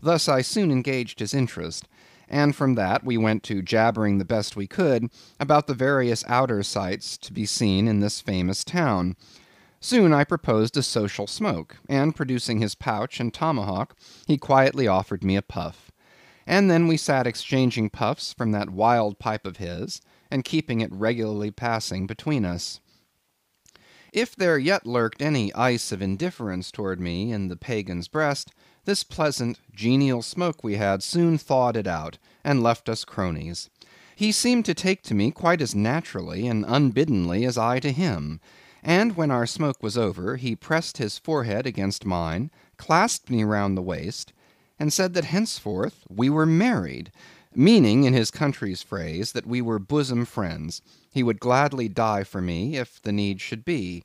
Thus I soon engaged his interest, and from that we went to jabbering the best we could about the various outer sights to be seen in this famous town. Soon I proposed a social smoke, and producing his pouch and tomahawk, he quietly offered me a puff. And then we sat exchanging puffs from that wild pipe of his, and keeping it regularly passing between us. If there yet lurked any ice of indifference toward me in the pagan's breast, this pleasant, genial smoke we had soon thawed it out, and left us cronies. He seemed to take to me quite as naturally and unbiddenly as I to him, and when our smoke was over, he pressed his forehead against mine, clasped me round the waist, and said that henceforth we were married, meaning, in his country's phrase, that we were bosom friends. He would gladly die for me, if the need should be.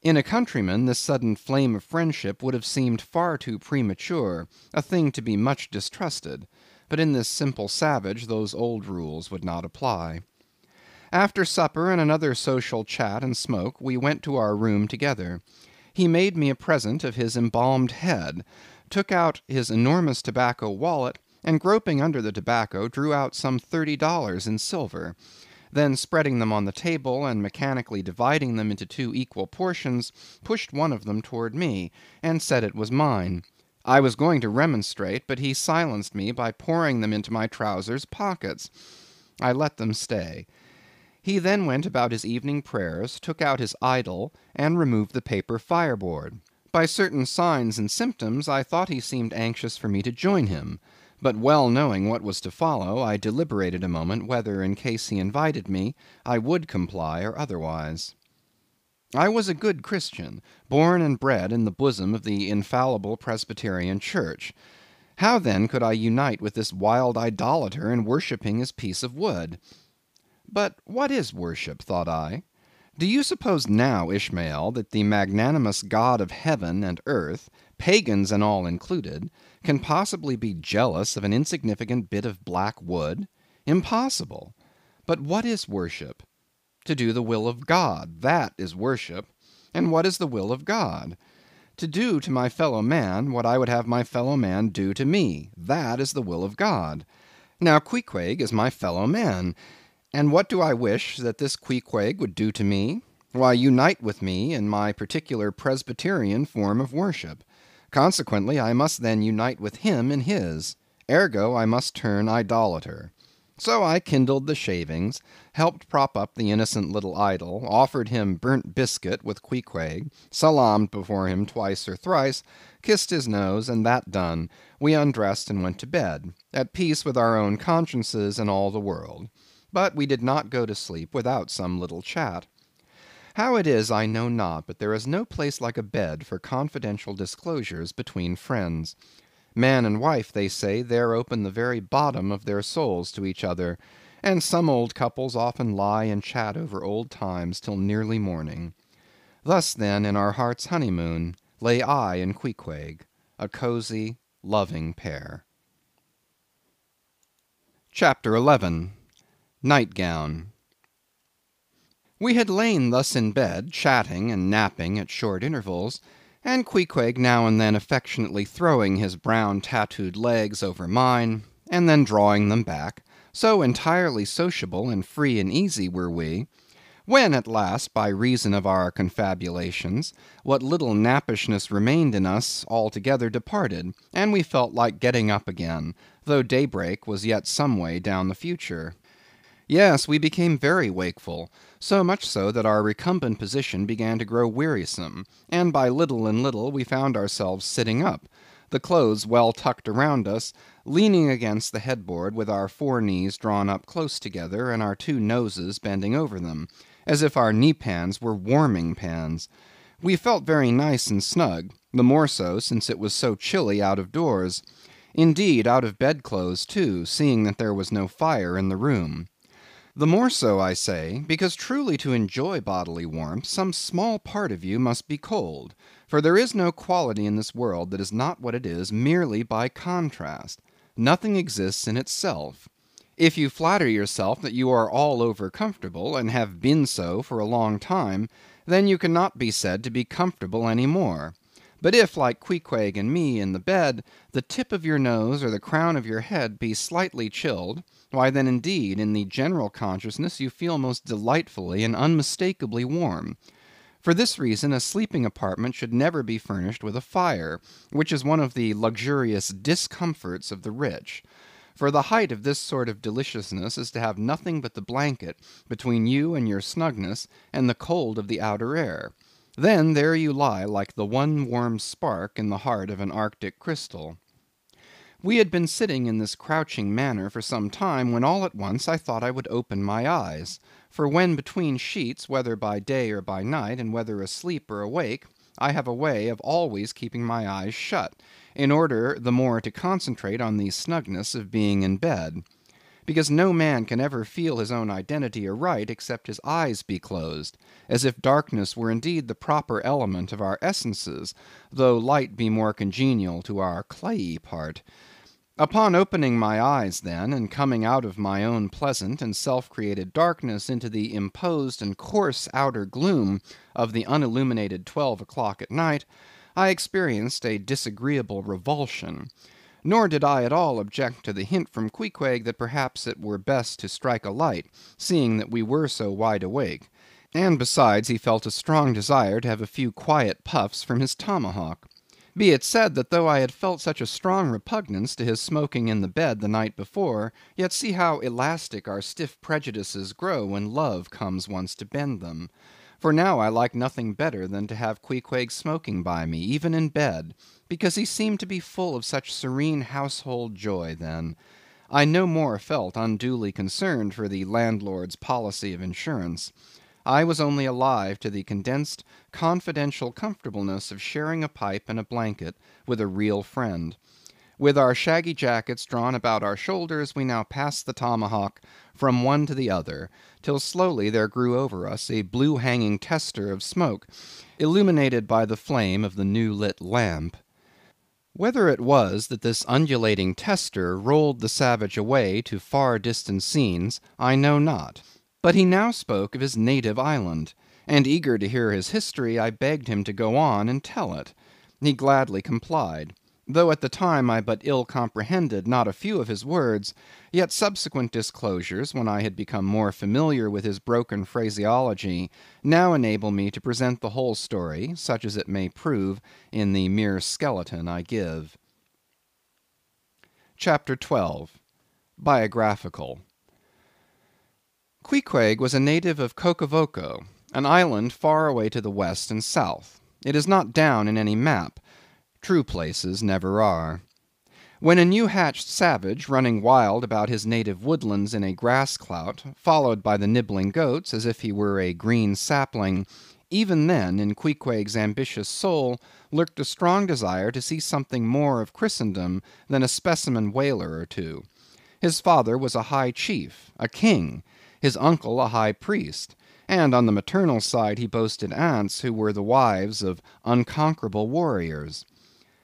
In a countryman, this sudden flame of friendship would have seemed far too premature, a thing to be much distrusted. But in this simple savage those old rules would not apply. After supper and another social chat and smoke, we went to our room together. He made me a present of his embalmed head, took out his enormous tobacco wallet, and groping under the tobacco, drew out some $30 in silver. Then spreading them on the table, and mechanically dividing them into two equal portions, pushed one of them toward me, and said it was mine. I was going to remonstrate, but he silenced me by pouring them into my trousers pockets. I let them stay. He then went about his evening prayers, took out his idol, and removed the paper fireboard. By certain signs and symptoms, I thought he seemed anxious for me to join him. But well knowing what was to follow, I deliberated a moment whether, in case he invited me, I would comply or otherwise. I was a good Christian, born and bred in the bosom of the infallible Presbyterian Church. How then could I unite with this wild idolater in worshipping his piece of wood? But what is worship, thought I? Do you suppose now, Ishmael, that the magnanimous God of heaven and earth, pagans and all included, can possibly be jealous of an insignificant bit of black wood? Impossible. But what is worship? To do the will of God, that is worship. And what is the will of God? To do to my fellow man what I would have my fellow man do to me, that is the will of God. Now Queequeg is my fellow man, and what do I wish that this Queequeg would do to me? Why, unite with me in my particular Presbyterian form of worship. Consequently, I must then unite with him in his. Ergo, I must turn idolater. So I kindled the shavings, helped prop up the innocent little idol, offered him burnt biscuit with Queequeg, salaamed before him twice or thrice, kissed his nose, and that done, we undressed and went to bed, at peace with our own consciences and all the world. But we did not go to sleep without some little chat. How it is I know not, but there is no place like a bed for confidential disclosures between friends. Man and wife, they say, there open the very bottom of their souls to each other, and some old couples often lie and chat over old times till nearly morning. Thus, then, in our heart's honeymoon, lay I and Queequeg, a cozy, loving pair. Chapter 11. Nightgown. We had lain thus in bed, chatting and napping at short intervals, and Queequeg now and then affectionately throwing his brown tattooed legs over mine, and then drawing them back, so entirely sociable and free and easy were we, when at last, by reason of our confabulations, what little nappishness remained in us altogether departed, and we felt like getting up again, though daybreak was yet some way down the future. Yes, we became very wakeful, so much so that our recumbent position began to grow wearisome, and by little and little we found ourselves sitting up, the clothes well tucked around us, leaning against the headboard with our four knees drawn up close together and our two noses bending over them, as if our knee-pans were warming pans. We felt very nice and snug, the more so since it was so chilly out of doors. Indeed, out of bedclothes too, seeing that there was no fire in the room. The more so, I say, because truly to enjoy bodily warmth, some small part of you must be cold, for there is no quality in this world that is not what it is merely by contrast. Nothing exists in itself. If you flatter yourself that you are all over comfortable, and have been so for a long time, then you cannot be said to be comfortable any more. But if, like Queequeg and me in the bed, the tip of your nose or the crown of your head be slightly chilled, why then indeed in the general consciousness you feel most delightfully and unmistakably warm. For this reason a sleeping apartment should never be furnished with a fire, which is one of the luxurious discomforts of the rich. For the height of this sort of deliciousness is to have nothing but the blanket between you and your snugness and the cold of the outer air. Then there you lie like the one warm spark in the heart of an Arctic crystal. We had been sitting in this crouching manner for some time, when all at once I thought I would open my eyes; for when between sheets, whether by day or by night, and whether asleep or awake, I have a way of always keeping my eyes shut, in order the more to concentrate on the snugness of being in bed. Because no man can ever feel his own identity aright except his eyes be closed, as if darkness were indeed the proper element of our essences, though light be more congenial to our clayey part. Upon opening my eyes then, and coming out of my own pleasant and self-created darkness into the imposed and coarse outer gloom of the unilluminated 12 o'clock at night, I experienced a disagreeable revulsion. Nor did I at all object to the hint from Queequeg that perhaps it were best to strike a light, seeing that we were so wide awake; and besides he felt a strong desire to have a few quiet puffs from his tomahawk. Be it said that though I had felt such a strong repugnance to his smoking in the bed the night before, yet see how elastic our stiff prejudices grow when love comes once to bend them. For now I like nothing better than to have Queequeg smoking by me, even in bed, because he seemed to be full of such serene household joy then. I no more felt unduly concerned for the landlord's policy of insurance. I was only alive to the condensed, confidential comfortableness of sharing a pipe and a blanket with a real friend. With our shaggy jackets drawn about our shoulders, we now passed the tomahawk from one to the other, till slowly there grew over us a blue-hanging tester of smoke, illuminated by the flame of the new-lit lamp. Whether it was that this undulating tester rolled the savage away to far distant scenes, I know not. But he now spoke of his native island, and eager to hear his history, I begged him to go on and tell it. He gladly complied. Though at the time I but ill comprehended not a few of his words, yet subsequent disclosures, when I had become more familiar with his broken phraseology, now enable me to present the whole story, such as it may prove, in the mere skeleton I give. Chapter 12. Biographical. Queequeg was a native of Kokavoko, an island far away to the west and south. It is not down in any map. True places never are. When a new-hatched savage, running wild about his native woodlands in a grass-clout, followed by the nibbling goats as if he were a green sapling, even then in Queequeg's ambitious soul lurked a strong desire to see something more of Christendom than a specimen whaler or two. His father was a high chief, a king; his uncle a high priest; and on the maternal side he boasted aunts who were the wives of unconquerable warriors.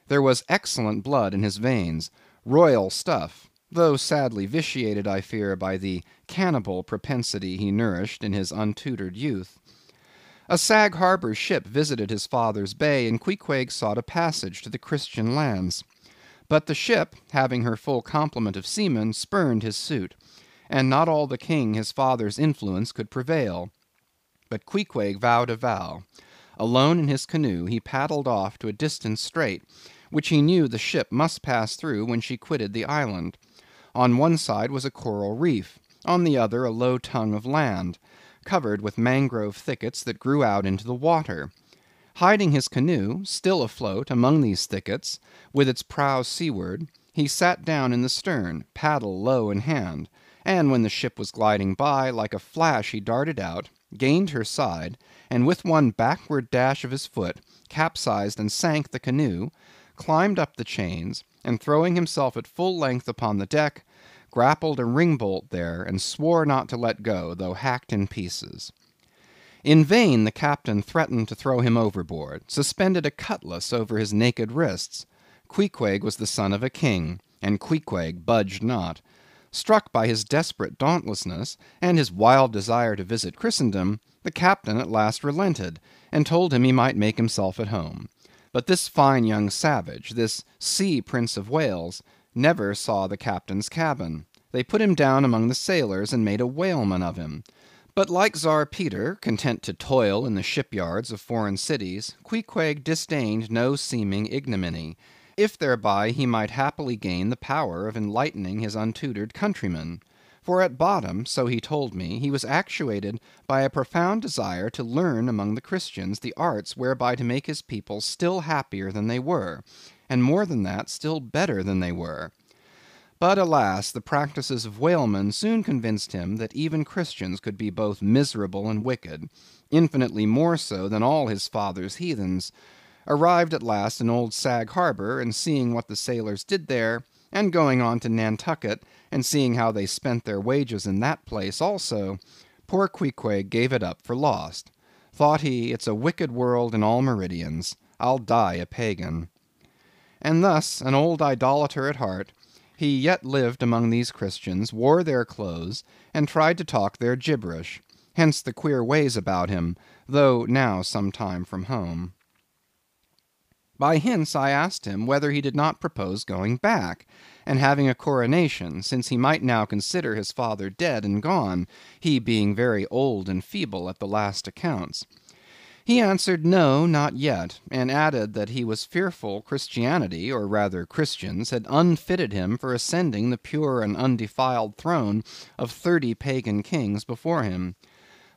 There was excellent blood in his veins, royal stuff, though sadly vitiated, I fear, by the cannibal propensity he nourished in his untutored youth. A Sag Harbor ship visited his father's bay, and Queequeg sought a passage to the Christian lands. But the ship, having her full complement of seamen, spurned his suit, and not all the king his father's influence could prevail. But Queequeg vowed a vow. Alone in his canoe, he paddled off to a distant strait, which he knew the ship must pass through when she quitted the island. On one side was a coral reef, on the other a low tongue of land, covered with mangrove thickets that grew out into the water. Hiding his canoe, still afloat among these thickets, with its prow seaward, he sat down in the stern, paddle low in hand, and when the ship was gliding by, like a flash he darted out, gained her side, and with one backward dash of his foot, capsized and sank the canoe, climbed up the chains, and throwing himself at full length upon the deck, grappled a ringbolt there, and swore not to let go, though hacked in pieces. In vain the captain threatened to throw him overboard, suspended a cutlass over his naked wrists. Queequeg was the son of a king, and Queequeg budged not. Struck by his desperate dauntlessness, and his wild desire to visit Christendom, the captain at last relented, and told him he might make himself at home. But this fine young savage, this sea Prince of Wales, never saw the captain's cabin. They put him down among the sailors, and made a whaleman of him. But like Czar Peter, content to toil in the shipyards of foreign cities, Queequeg disdained no seeming ignominy, if thereby he might happily gain the power of enlightening his untutored countrymen. For at bottom, so he told me, he was actuated by a profound desire to learn among the Christians the arts whereby to make his people still happier than they were, and more than that, still better than they were. But alas, the practices of whalemen soon convinced him that even Christians could be both miserable and wicked, infinitely more so than all his father's heathens. Arrived at last in old Sag Harbor, and seeing what the sailors did there, and going on to Nantucket, and seeing how they spent their wages in that place also, poor Queequeg gave it up for lost. Thought he, it's a wicked world in all meridians. I'll die a pagan. And thus, an old idolater at heart, he yet lived among these Christians, wore their clothes, and tried to talk their gibberish. Hence the queer ways about him, though now some time from home. By hints I asked him whether he did not propose going back, and having a coronation, since he might now consider his father dead and gone, he being very old and feeble at the last accounts. He answered no, not yet, and added that he was fearful Christianity, or rather Christians, had unfitted him for ascending the pure and undefiled throne of 30 pagan kings before him.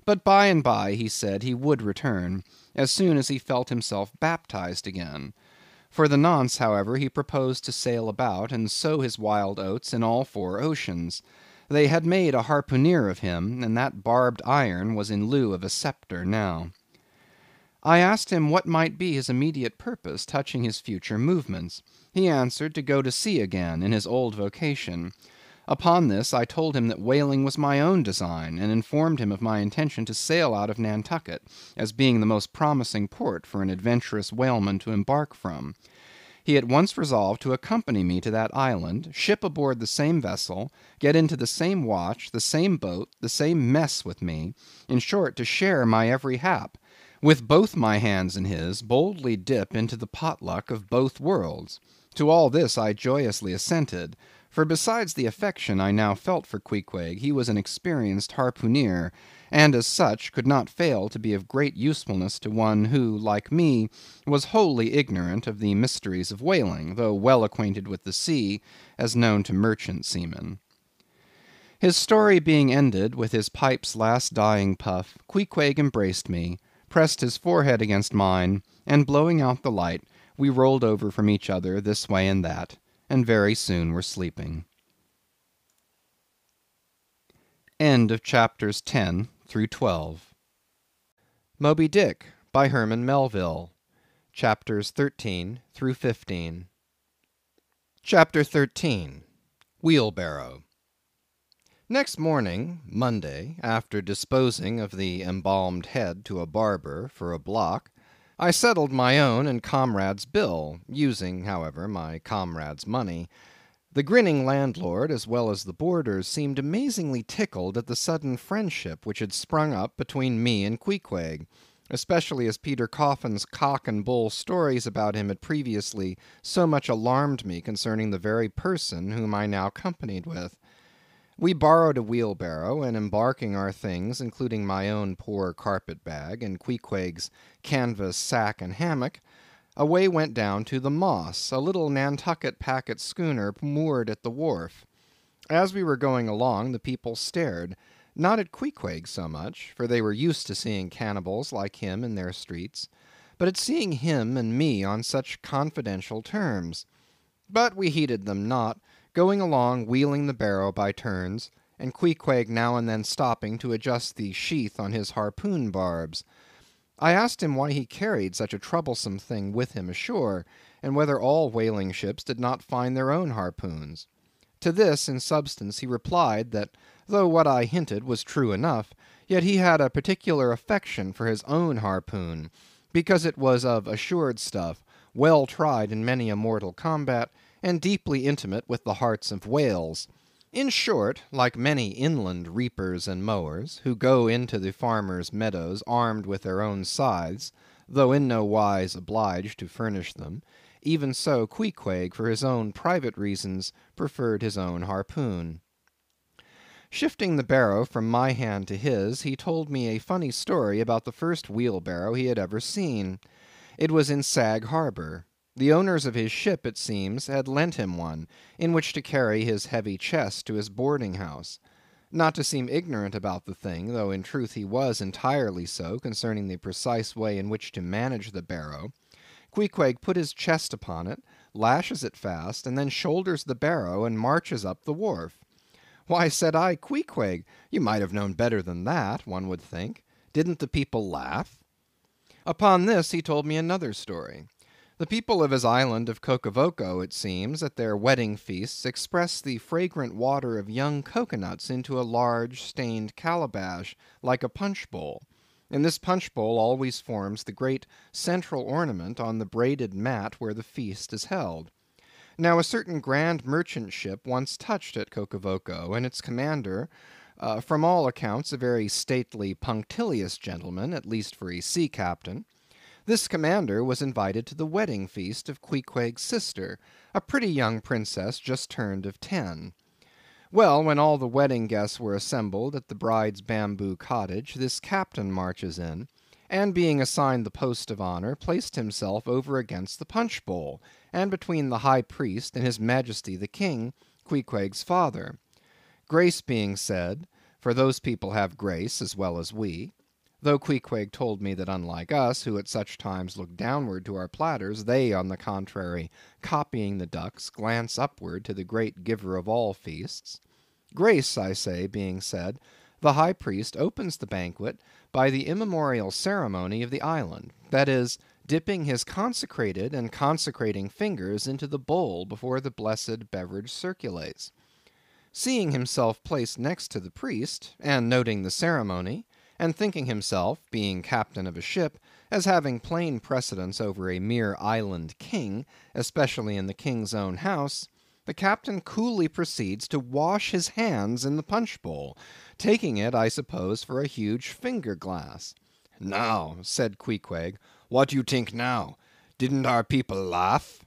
But by and by, he said, he would return, as soon as he felt himself baptized again. For the nonce, however, he proposed to sail about, and sow his wild oats in all 4 oceans. They had made a harpooner of him, and that barbed iron was in lieu of a scepter now. I asked him what might be his immediate purpose touching his future movements. He answered to go to sea again in his old vocation. Upon this I told him that whaling was my own design, and informed him of my intention to sail out of Nantucket, as being the most promising port for an adventurous whaleman to embark from. He at once resolved to accompany me to that island, ship aboard the same vessel, get into the same watch, the same boat, the same mess with me, in short, to share my every hap, with both my hands in his, boldly dip into the potluck of both worlds. To all this I joyously assented, for besides the affection I now felt for Queequeg, he was an experienced harpooner, and as such could not fail to be of great usefulness to one who, like me, was wholly ignorant of the mysteries of whaling, though well acquainted with the sea, as known to merchant seamen. His story being ended with his pipe's last dying puff, Queequeg embraced me, pressed his forehead against mine, and blowing out the light, we rolled over from each other this way and that, and very soon were sleeping. End of chapters 10 through 12. Moby Dick by Herman Melville. Chapters 13 through 15. Chapter 13. Wheelbarrow. Next morning, Monday, after disposing of the embalmed head to a barber for a block, I settled my own and comrade's bill, using, however, my comrade's money. The grinning landlord, as well as the boarders, seemed amazingly tickled at the sudden friendship which had sprung up between me and Queequeg, especially as Peter Coffin's cock and bull stories about him had previously so much alarmed me concerning the very person whom I now companied with. We borrowed a wheelbarrow, and embarking our things, including my own poor carpet bag and Queequeg's canvas sack and hammock, away went down to the Moss, a little Nantucket packet schooner moored at the wharf. As we were going along, the people stared, not at Queequeg so much, for they were used to seeing cannibals like him in their streets, but at seeing him and me on such confidential terms. But we heeded them not, going along wheeling the barrow by turns, and Queequeg now and then stopping to adjust the sheath on his harpoon barbs. I asked him why he carried such a troublesome thing with him ashore, and whether all whaling ships did not find their own harpoons. To this, in substance, he replied that though what I hinted was true enough, yet he had a particular affection for his own harpoon, because it was of assured stuff, well tried in many a mortal combat, and deeply intimate with the hearts of whales. In short, like many inland reapers and mowers, who go into the farmers' meadows armed with their own scythes, though in no wise obliged to furnish them, even so Queequeg, for his own private reasons, preferred his own harpoon. Shifting the barrow from my hand to his, he told me a funny story about the first wheelbarrow he had ever seen. It was in Sag Harbor. The owners of his ship, it seems, had lent him one, in which to carry his heavy chest to his boarding house. Not to seem ignorant about the thing, though in truth he was entirely so concerning the precise way in which to manage the barrow, Queequeg put his chest upon it, lashes it fast, and then shoulders the barrow and marches up the wharf. Why, said I, Queequeg, you might have known better than that, one would think. Didn't the people laugh? Upon this he told me another story. The people of his island of Cocavoco, it seems, at their wedding feasts, express the fragrant water of young cocoanuts into a large stained calabash, like a punch bowl, and this punch bowl always forms the great central ornament on the braided mat where the feast is held. Now a certain grand merchant ship once touched at Cocavoco, and its commander, from all accounts a very stately, punctilious gentleman, at least for a sea captain, this commander was invited to the wedding feast of Queequeg's sister, a pretty young princess just turned of 10. Well, when all the wedding guests were assembled at the bride's bamboo cottage, this captain marches in, and being assigned the post of honor, placed himself over against the punch bowl, and between the high priest and his majesty the king, Queequeg's father. Grace being said, for those people have grace as well as we, though Queequeg told me that unlike us, who at such times look downward to our platters, they, on the contrary, copying the ducks, glance upward to the great giver of all feasts. Grace, I say, being said, the high priest opens the banquet by the immemorial ceremony of the island, that is, dipping his consecrated and consecrating fingers into the bowl before the blessed beverage circulates. Seeing himself placed next to the priest, and noting the ceremony, and thinking himself, being captain of a ship, as having plain precedence over a mere island king, especially in the king's own house, the captain coolly proceeds to wash his hands in the punch bowl, taking it, I suppose, for a huge finger glass. "Now," said Queequeg, "what do you think now? Didn't our people laugh?"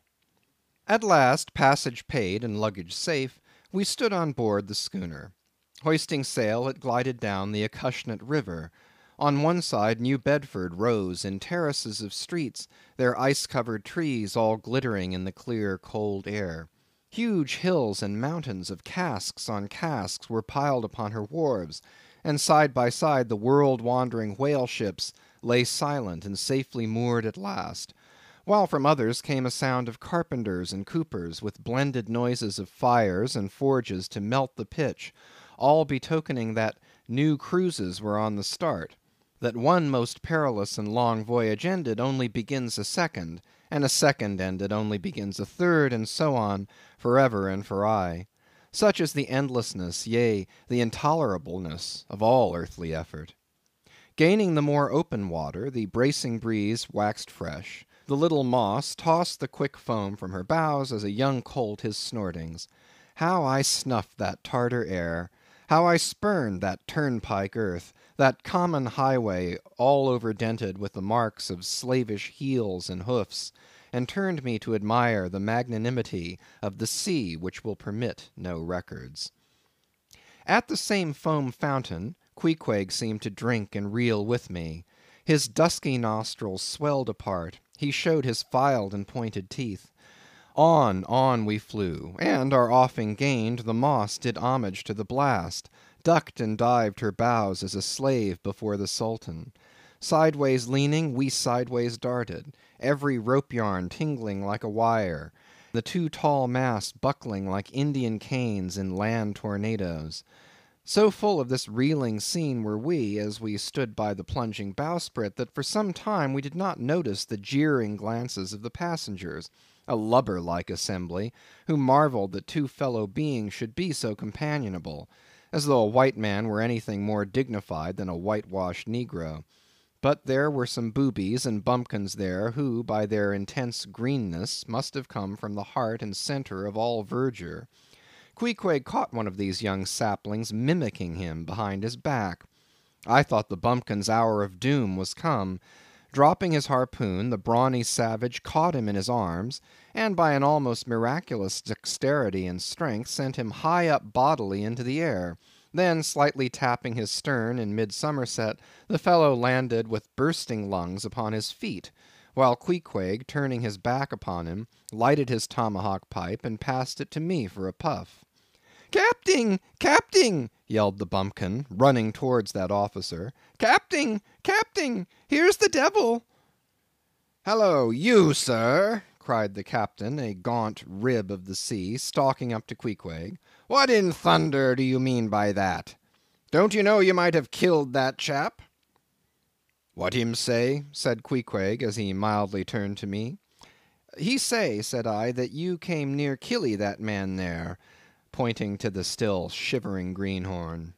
At last, passage paid and luggage safe, we stood on board the schooner. Hoisting sail, it glided down the Acushnet River. On one side New Bedford rose in terraces of streets, their ice-covered trees all glittering in the clear, cold air. Huge hills and mountains of casks on casks were piled upon her wharves, and side by side the world-wandering whale ships lay silent and safely moored at last, while from others came a sound of carpenters and coopers, with blended noises of fires and forges to melt the pitch, all betokening that new cruises were on the start, that one most perilous and long voyage ended only begins a second, and a second ended only begins a third, and so on, forever and for aye. Such is the endlessness, yea, the intolerableness of all earthly effort. Gaining the more open water, the bracing breeze waxed fresh. The little Moss tossed the quick foam from her bows as a young colt his snortings. How I snuffed that Tartar air! How I spurned that turnpike earth, that common highway all overdented with the marks of slavish heels and hoofs, and turned me to admire the magnanimity of the sea which will permit no records. At the same foam fountain, Queequeg seemed to drink and reel with me. His dusky nostrils swelled apart, he showed his filed and pointed teeth. On we flew, and our offing gained, the Moss did homage to the blast, ducked and dived her bows as a slave before the Sultan. Sideways leaning, we sideways darted, every rope yarn tingling like a wire, the two tall masts buckling like Indian canes in land tornadoes. So full of this reeling scene were we, as we stood by the plunging bowsprit, that for some time we did not notice the jeering glances of the passengers, a lubber-like assembly, who marvelled that two fellow beings should be so companionable, as though a white man were anything more dignified than a whitewashed negro. But there were some boobies and bumpkins there, who, by their intense greenness, must have come from the heart and centre of all verdure. Queequeg caught one of these young saplings mimicking him behind his back. I thought the bumpkin's hour of doom was come. Dropping his harpoon, the brawny savage caught him in his arms, and by an almost miraculous dexterity and strength sent him high up bodily into the air. Then, slightly tapping his stern in mid-somerset, the fellow landed with bursting lungs upon his feet, while Queequeg, turning his back upon him, lighted his tomahawk pipe and passed it to me for a puff. "Capting! Capting!" yelled the bumpkin, running towards that officer. "Capting! Capting! Here's the devil!" "Hallo, you, sir!" cried the captain, a gaunt rib of the sea, stalking up to Queequeg. "What in thunder do you mean by that? Don't you know you might have killed that chap?" "What him say?" said Queequeg, as he mildly turned to me. "He say," said I, "that you came near killee that man there," pointing to the still shivering greenhorn.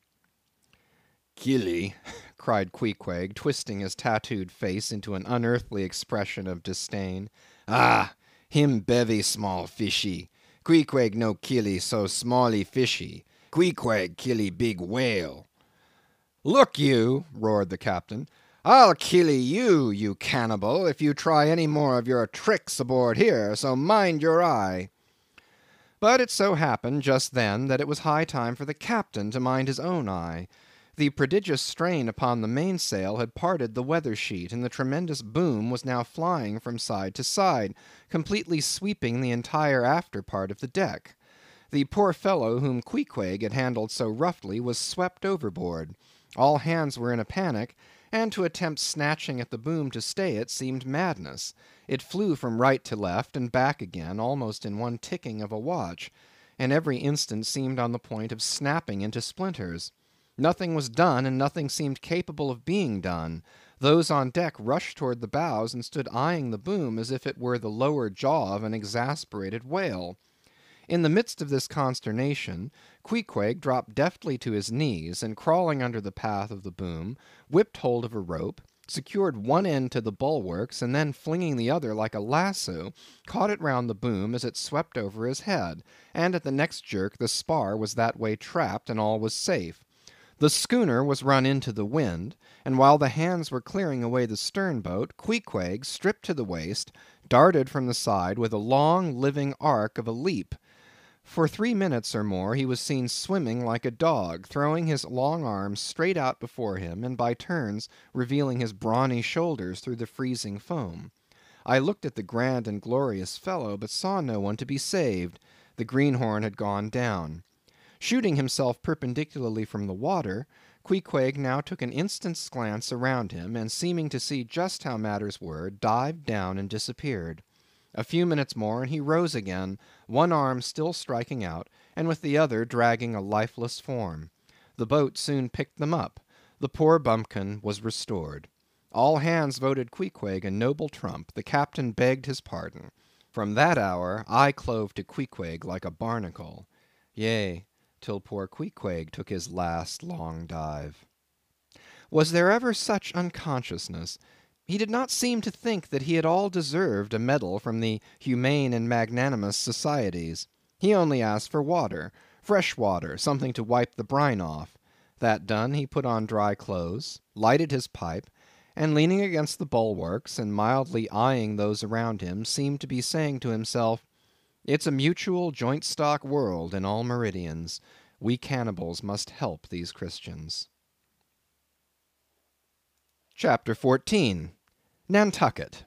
"Killee!" cried Queequeg, twisting his tattooed face into an unearthly expression of disdain. "Ah! him bevy small fishy. Queequeg no killee so smally fishy. Queequeg killee big whale." "Look you!" roared the captain. "I'll killee you, you cannibal, if you try any more of your tricks aboard here, so mind your eye." But it so happened just then that it was high time for the captain to mind his own eye. The prodigious strain upon the mainsail had parted the weather sheet, and the tremendous boom was now flying from side to side, completely sweeping the entire after part of the deck. The poor fellow whom Queequeg had handled so roughly was swept overboard. All hands were in a panic, and to attempt snatching at the boom to stay it seemed madness. It flew from right to left and back again, almost in one ticking of a watch, and every instant seemed on the point of snapping into splinters. Nothing was done, and nothing seemed capable of being done. Those on deck rushed toward the bows and stood eyeing the boom as if it were the lower jaw of an exasperated whale. In the midst of this consternation, Queequeg dropped deftly to his knees, and crawling under the path of the boom, whipped hold of a rope, secured one end to the bulwarks, and then flinging the other like a lasso, caught it round the boom as it swept over his head, and at the next jerk the spar was that way trapped, and all was safe. The schooner was run into the wind, and while the hands were clearing away the stern boat, Queequeg, stripped to the waist, darted from the side with a long living arc of a leap. For 3 minutes or more he was seen swimming like a dog, throwing his long arms straight out before him, and by turns revealing his brawny shoulders through the freezing foam. I looked at the grand and glorious fellow, but saw no one to be saved. The greenhorn had gone down. Shooting himself perpendicularly from the water, Queequeg now took an instant's glance around him, and seeming to see just how matters were, dived down and disappeared. A few minutes more and he rose again, one arm still striking out, and with the other dragging a lifeless form. The boat soon picked them up. The poor bumpkin was restored. All hands voted Queequeg a noble trump. The captain begged his pardon. From that hour I clove to Queequeg like a barnacle. Yea, till poor Queequeg took his last long dive. Was there ever such unconsciousness? He did not seem to think that he at all deserved a medal from the humane and magnanimous societies. He only asked for water, fresh water, something to wipe the brine off. That done, he put on dry clothes, lighted his pipe, and leaning against the bulwarks and mildly eyeing those around him, seemed to be saying to himself, "It's a mutual joint stock world in all meridians. We cannibals must help these Christians." Chapter 14. Nantucket.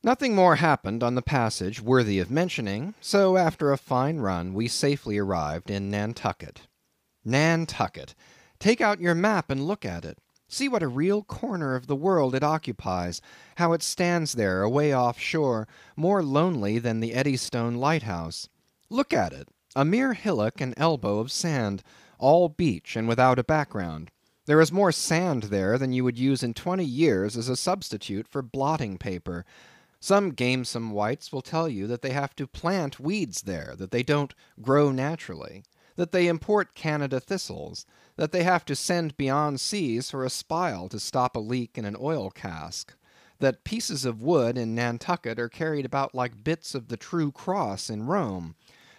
Nothing more happened on the passage worthy of mentioning, so after a fine run we safely arrived in Nantucket. Nantucket! Take out your map and look at it. See what a real corner of the world it occupies, how it stands there away off shore, more lonely than the Eddystone lighthouse. Look at it, a mere hillock and elbow of sand, all beach and without a background. There is more sand there than you would use in 20 years as a substitute for blotting paper. Some gamesome whites will tell you that they have to plant weeds there, that they don't grow naturally, that they import Canada thistles, that they have to send beyond seas for a spile to stop a leak in an oil cask, that pieces of wood in Nantucket are carried about like bits of the true cross in Rome,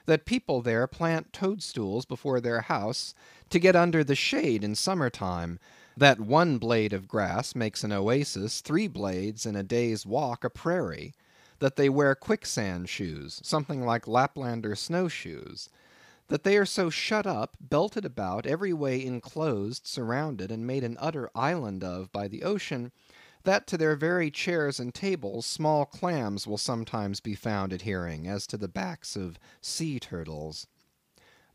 that people there plant toadstools before their house to get under the shade in summer time, that one blade of grass makes an oasis, 3 blades in a day's walk a prairie, that they wear quicksand shoes, something like Laplander snowshoes, that they are so shut up, belted about, every way enclosed, surrounded, and made an utter island of by the ocean, that to their very chairs and tables small clams will sometimes be found adhering, as to the backs of sea turtles.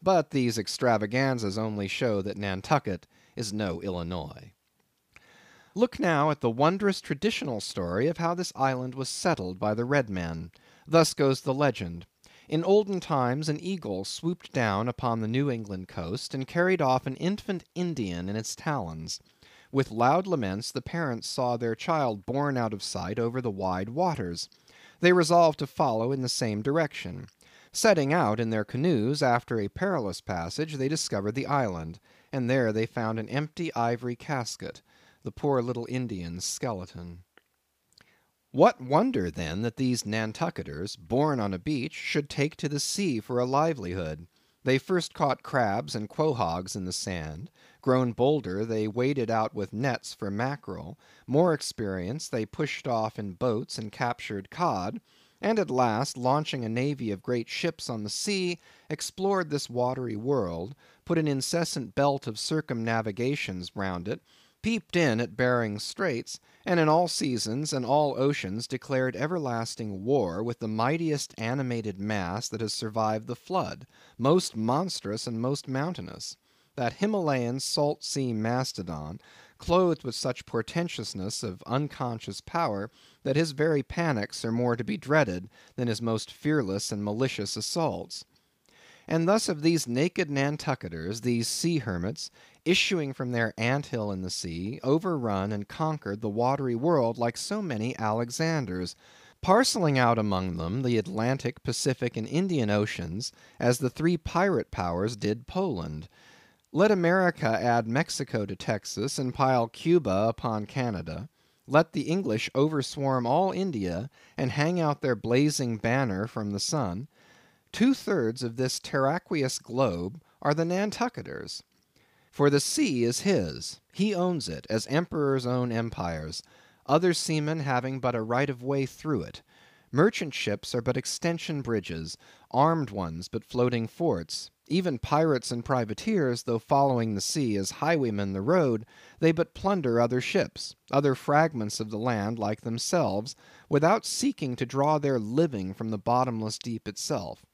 But these extravaganzas only show that Nantucket is no Illinois. Look now at the wondrous traditional story of how this island was settled by the red men. Thus goes the legend. In olden times an eagle swooped down upon the New England coast and carried off an infant Indian in its talons. With loud laments the parents saw their child borne out of sight over the wide waters. They resolved to follow in the same direction. Setting out in their canoes after a perilous passage, they discovered the island, and there they found an empty ivory casket, the poor little Indian's skeleton. What wonder, then, that these Nantucketers, born on a beach, should take to the sea for a livelihood. They first caught crabs and quahogs in the sand; grown bolder, they waded out with nets for mackerel; more experienced, they pushed off in boats and captured cod; and at last, launching a navy of great ships on the sea, explored this watery world, put an incessant belt of circumnavigations round it, peeped in at Behring's Straits, and in all seasons and all oceans declared everlasting war with the mightiest animated mass that has survived the flood, most monstrous and most mountainous, that Himalayan salt sea mastodon, clothed with such portentousness of unconscious power that his very panics are more to be dreaded than his most fearless and malicious assaults. And thus of these naked Nantucketers, these sea hermits, issuing from their ant-hill in the sea, overrun and conquered the watery world like so many Alexanders, parcelling out among them the Atlantic, Pacific, and Indian Oceans, as the 3 pirate powers did Poland. Let America add Mexico to Texas, and pile Cuba upon Canada. Let the English overswarm all India, and hang out their blazing banner from the sun. 2/3 of this terraqueous globe are the Nantucketers. For the sea is his; he owns it, as emperors own empires, other seamen having but a right of way through it. Merchant ships are but extension bridges, armed ones but floating forts. Even pirates and privateers, though following the sea as highwaymen the road, they but plunder other ships, other fragments of the land like themselves, without seeking to draw their living from the bottomless deep itself.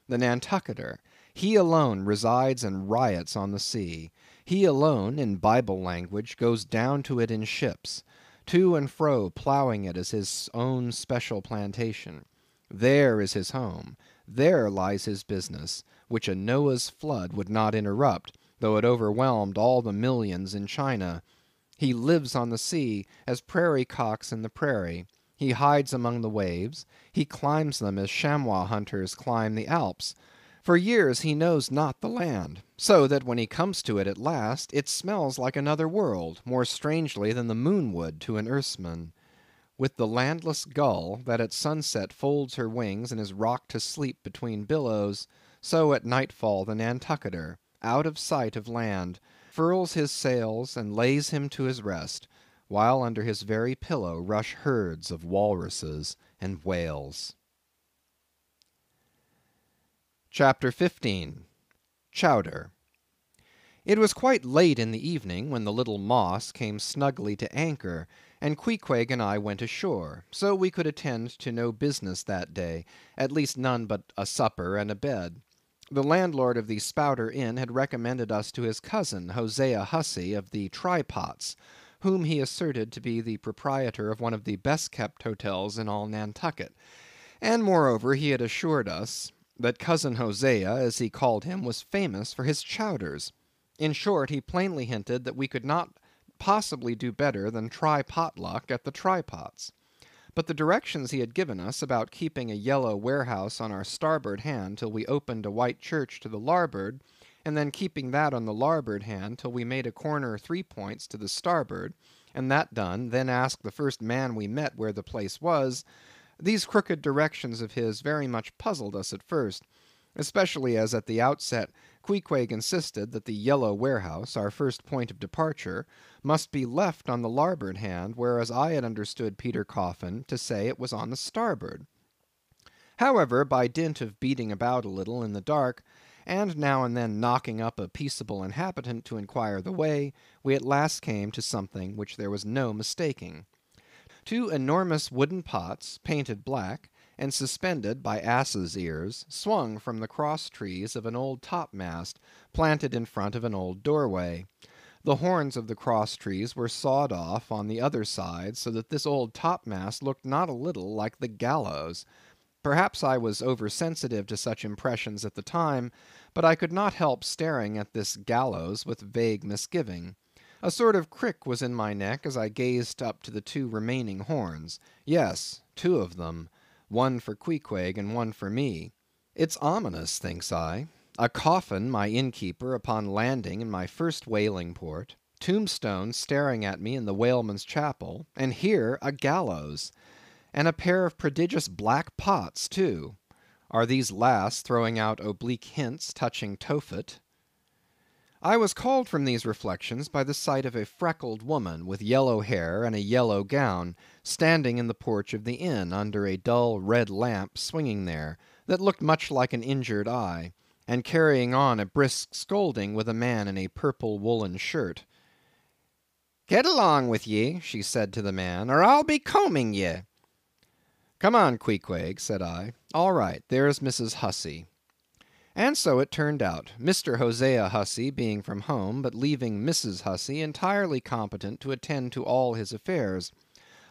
The Nantucketer, he alone resides and riots on the sea. He alone, in Bible language, goes down to it in ships, to and fro ploughing it as his own special plantation. There is his home; there lies his business, which a Noah's flood would not interrupt, though it overwhelmed all the millions in China. He lives on the sea, as prairie cocks in the prairie. He hides among the waves; he climbs them as chamois hunters climb the Alps. For years he knows not the land, so that when he comes to it at last, it smells like another world, more strangely than the moon would to an Earthsman. with the landless gull that at sunset folds her wings and is rocked to sleep between billows, so at nightfall the Nantucketer, out of sight of land, furls his sails and lays him to his rest, while under his very pillow rush herds of walruses and whales. Chapter 15. Chowder. It was quite late in the evening when the little Moss came snugly to anchor, and Queequeg and I went ashore, so we could attend to no business that day, at least none but a supper and a bed. The landlord of the Spouter Inn had recommended us to his cousin, Hosea Hussey of the Trypots, whom he asserted to be the proprietor of one of the best-kept hotels in all Nantucket, and moreover he had assured us that cousin Hosea, as he called him, was famous for his chowders. In short, he plainly hinted that we could not possibly do better than try potluck at the Trypots. But the directions he had given us about keeping a yellow warehouse on our starboard hand till we opened a white church to the larboard, and then keeping that on the larboard hand till we made a corner 3 points to the starboard, and that done, then ask the first man we met where the place was, these crooked directions of his very much puzzled us at first, especially as at the outset Queequeg insisted that the yellow warehouse, our first point of departure, must be left on the larboard hand, whereas I had understood Peter Coffin to say it was on the starboard. However, by dint of beating about a little in the dark, and now and then knocking up a peaceable inhabitant to inquire the way, we at last came to something which there was no mistaking. 2 enormous wooden pots, painted black, and suspended by asses' ears, swung from the cross trees of an old topmast planted in front of an old doorway. The horns of the cross trees were sawed off on the other side, so that this old topmast looked not a little like the gallows. Perhaps I was oversensitive to such impressions at the time, but I could not help staring at this gallows with vague misgiving. A sort of crick was in my neck as I gazed up to the 2 remaining horns. Yes, 2 of them. One for Queequeg and one for me. It's ominous, thinks I. A coffin, my innkeeper, upon landing in my first whaling port; tombstones staring at me in the whaleman's chapel; and here a gallows. And a pair of prodigious black pots, too. Are these last throwing out oblique hints touching Tophet? I was called from these reflections by the sight of a freckled woman, with yellow hair and a yellow gown, standing in the porch of the inn, under a dull red lamp swinging there, that looked much like an injured eye, and carrying on a brisk scolding with a man in a purple woolen shirt. "Get along with ye," she said to the man, "or I'll be combing ye." "Come on, Queequeg," said I. "All right, there's Mrs. Hussey." And so it turned out, Mr. Hosea Hussey being from home, but leaving Mrs. Hussey entirely competent to attend to all his affairs.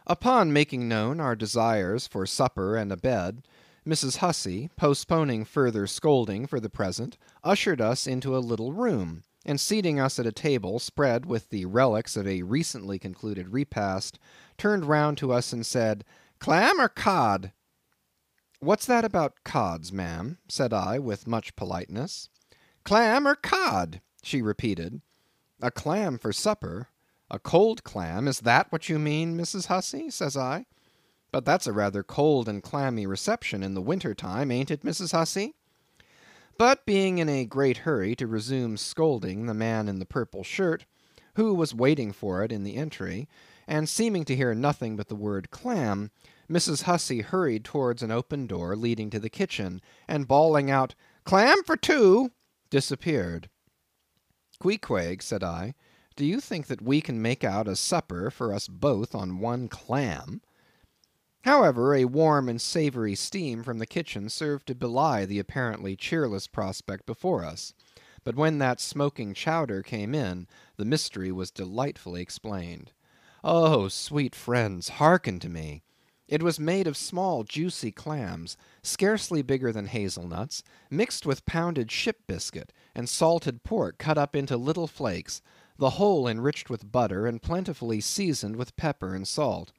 Upon making known our desires for supper and a bed, Mrs. Hussey, postponing further scolding for the present, ushered us into a little room, and seating us at a table spread with the relics of a recently concluded repast, turned round to us and said, "Clam or cod?" "What's that about cods, ma'am?" said I, with much politeness. "Clam or cod?" she repeated. "A clam for supper? A cold clam? Is that what you mean, Mrs. Hussey?" says I. "But that's a rather cold and clammy reception in the winter time, ain't it, Mrs. Hussey?" But being in a great hurry to resume scolding the man in the purple shirt, who was waiting for it in the entry, and seeming to hear nothing but the word clam, Mrs. Hussey hurried towards an open door leading to the kitchen, and bawling out, "Clam for 2," disappeared. "Queequeg," said I, "do you think that we can make out a supper for us both on one clam?" However, a warm and savory steam from the kitchen served to belie the apparently cheerless prospect before us. But when that smoking chowder came in, the mystery was delightfully explained. Oh, sweet friends, hearken to me. It was made of small juicy clams, scarcely bigger than hazelnuts, mixed with pounded ship biscuit, and salted pork cut up into little flakes, the whole enriched with butter, and plentifully seasoned with pepper and salt.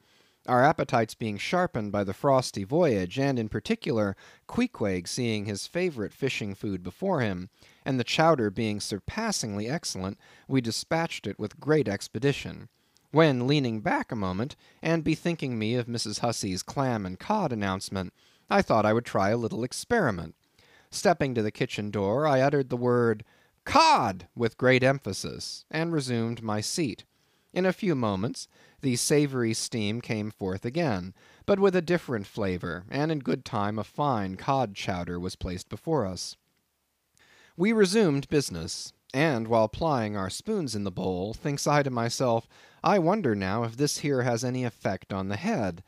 Our appetites being sharpened by the frosty voyage, and in particular Queequeg seeing his favourite fishing food before him, and the chowder being surpassingly excellent, we dispatched it with great expedition. when, leaning back a moment, and bethinking me of Mrs. Hussey's clam and cod announcement, I thought I would try a little experiment. Stepping to the kitchen door, I uttered the word "cod" with great emphasis, and resumed my seat. In a few moments the savory steam came forth again, but with a different flavor, and in good time a fine cod chowder was placed before us. We resumed business, and while plying our spoons in the bowl, thinks I to myself, I wonder now if this here has any effect on the head.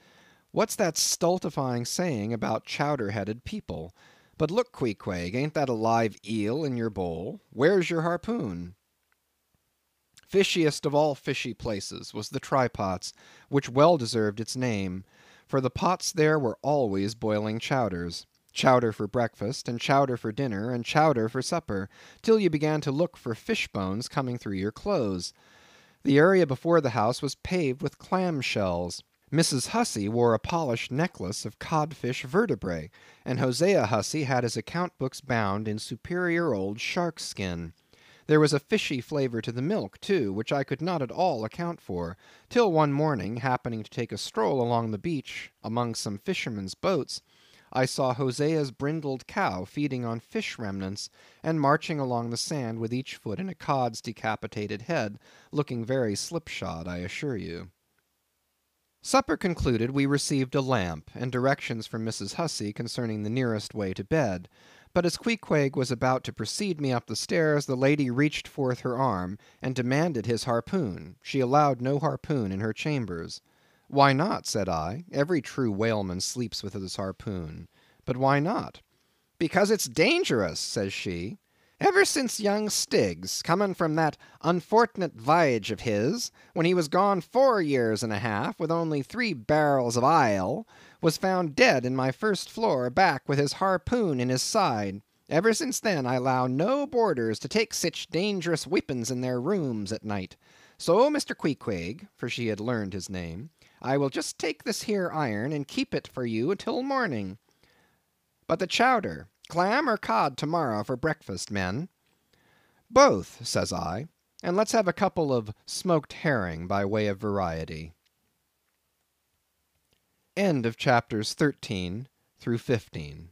What's that stultifying saying about chowder-headed people? But look, Queequeg, ain't that a live eel in your bowl? Where's your harpoon? Fishiest of all fishy places was the trypots, which well deserved its name, for the pots there were always boiling chowders. Chowder for breakfast, and chowder for dinner, and chowder for supper, till you began to look for fish bones coming through your clothes. The area before the house was paved with clam shells. Mrs. Hussey wore a polished necklace of codfish vertebrae, and Hosea Hussey had his account books bound in superior old shark skin. There was a fishy flavor to the milk, too, which I could not at all account for, till one morning, happening to take a stroll along the beach among some fishermen's boats, I saw Hosea's brindled cow feeding on fish remnants, and marching along the sand with each foot in a cod's decapitated head, looking very slipshod, I assure you. Supper concluded, we received a lamp, and directions from Mrs. Hussey concerning the nearest way to bed. But as Queequeg was about to precede me up the stairs, the lady reached forth her arm, and demanded his harpoon. She allowed no harpoon in her chambers. Why not, said I, every true whaleman sleeps with his harpoon. But why not? Because it's dangerous, says she. Ever since young Stiggs, coming from that unfortunate v'yage of his, when he was gone 4 years and a half, with only 3 barrels of ile, was found dead in my first floor back with his harpoon in his side. Ever since then I allow no boarders to take sich dangerous weepons in their rooms at night. So, Mr. Queequeg, for she had learned his name, I will just take this here iron and keep it for you till morning. But the chowder, clam or cod tomorrow for breakfast, men? Both, says I, and let's have a couple of smoked herring by way of variety. End of chapters 13 through 15.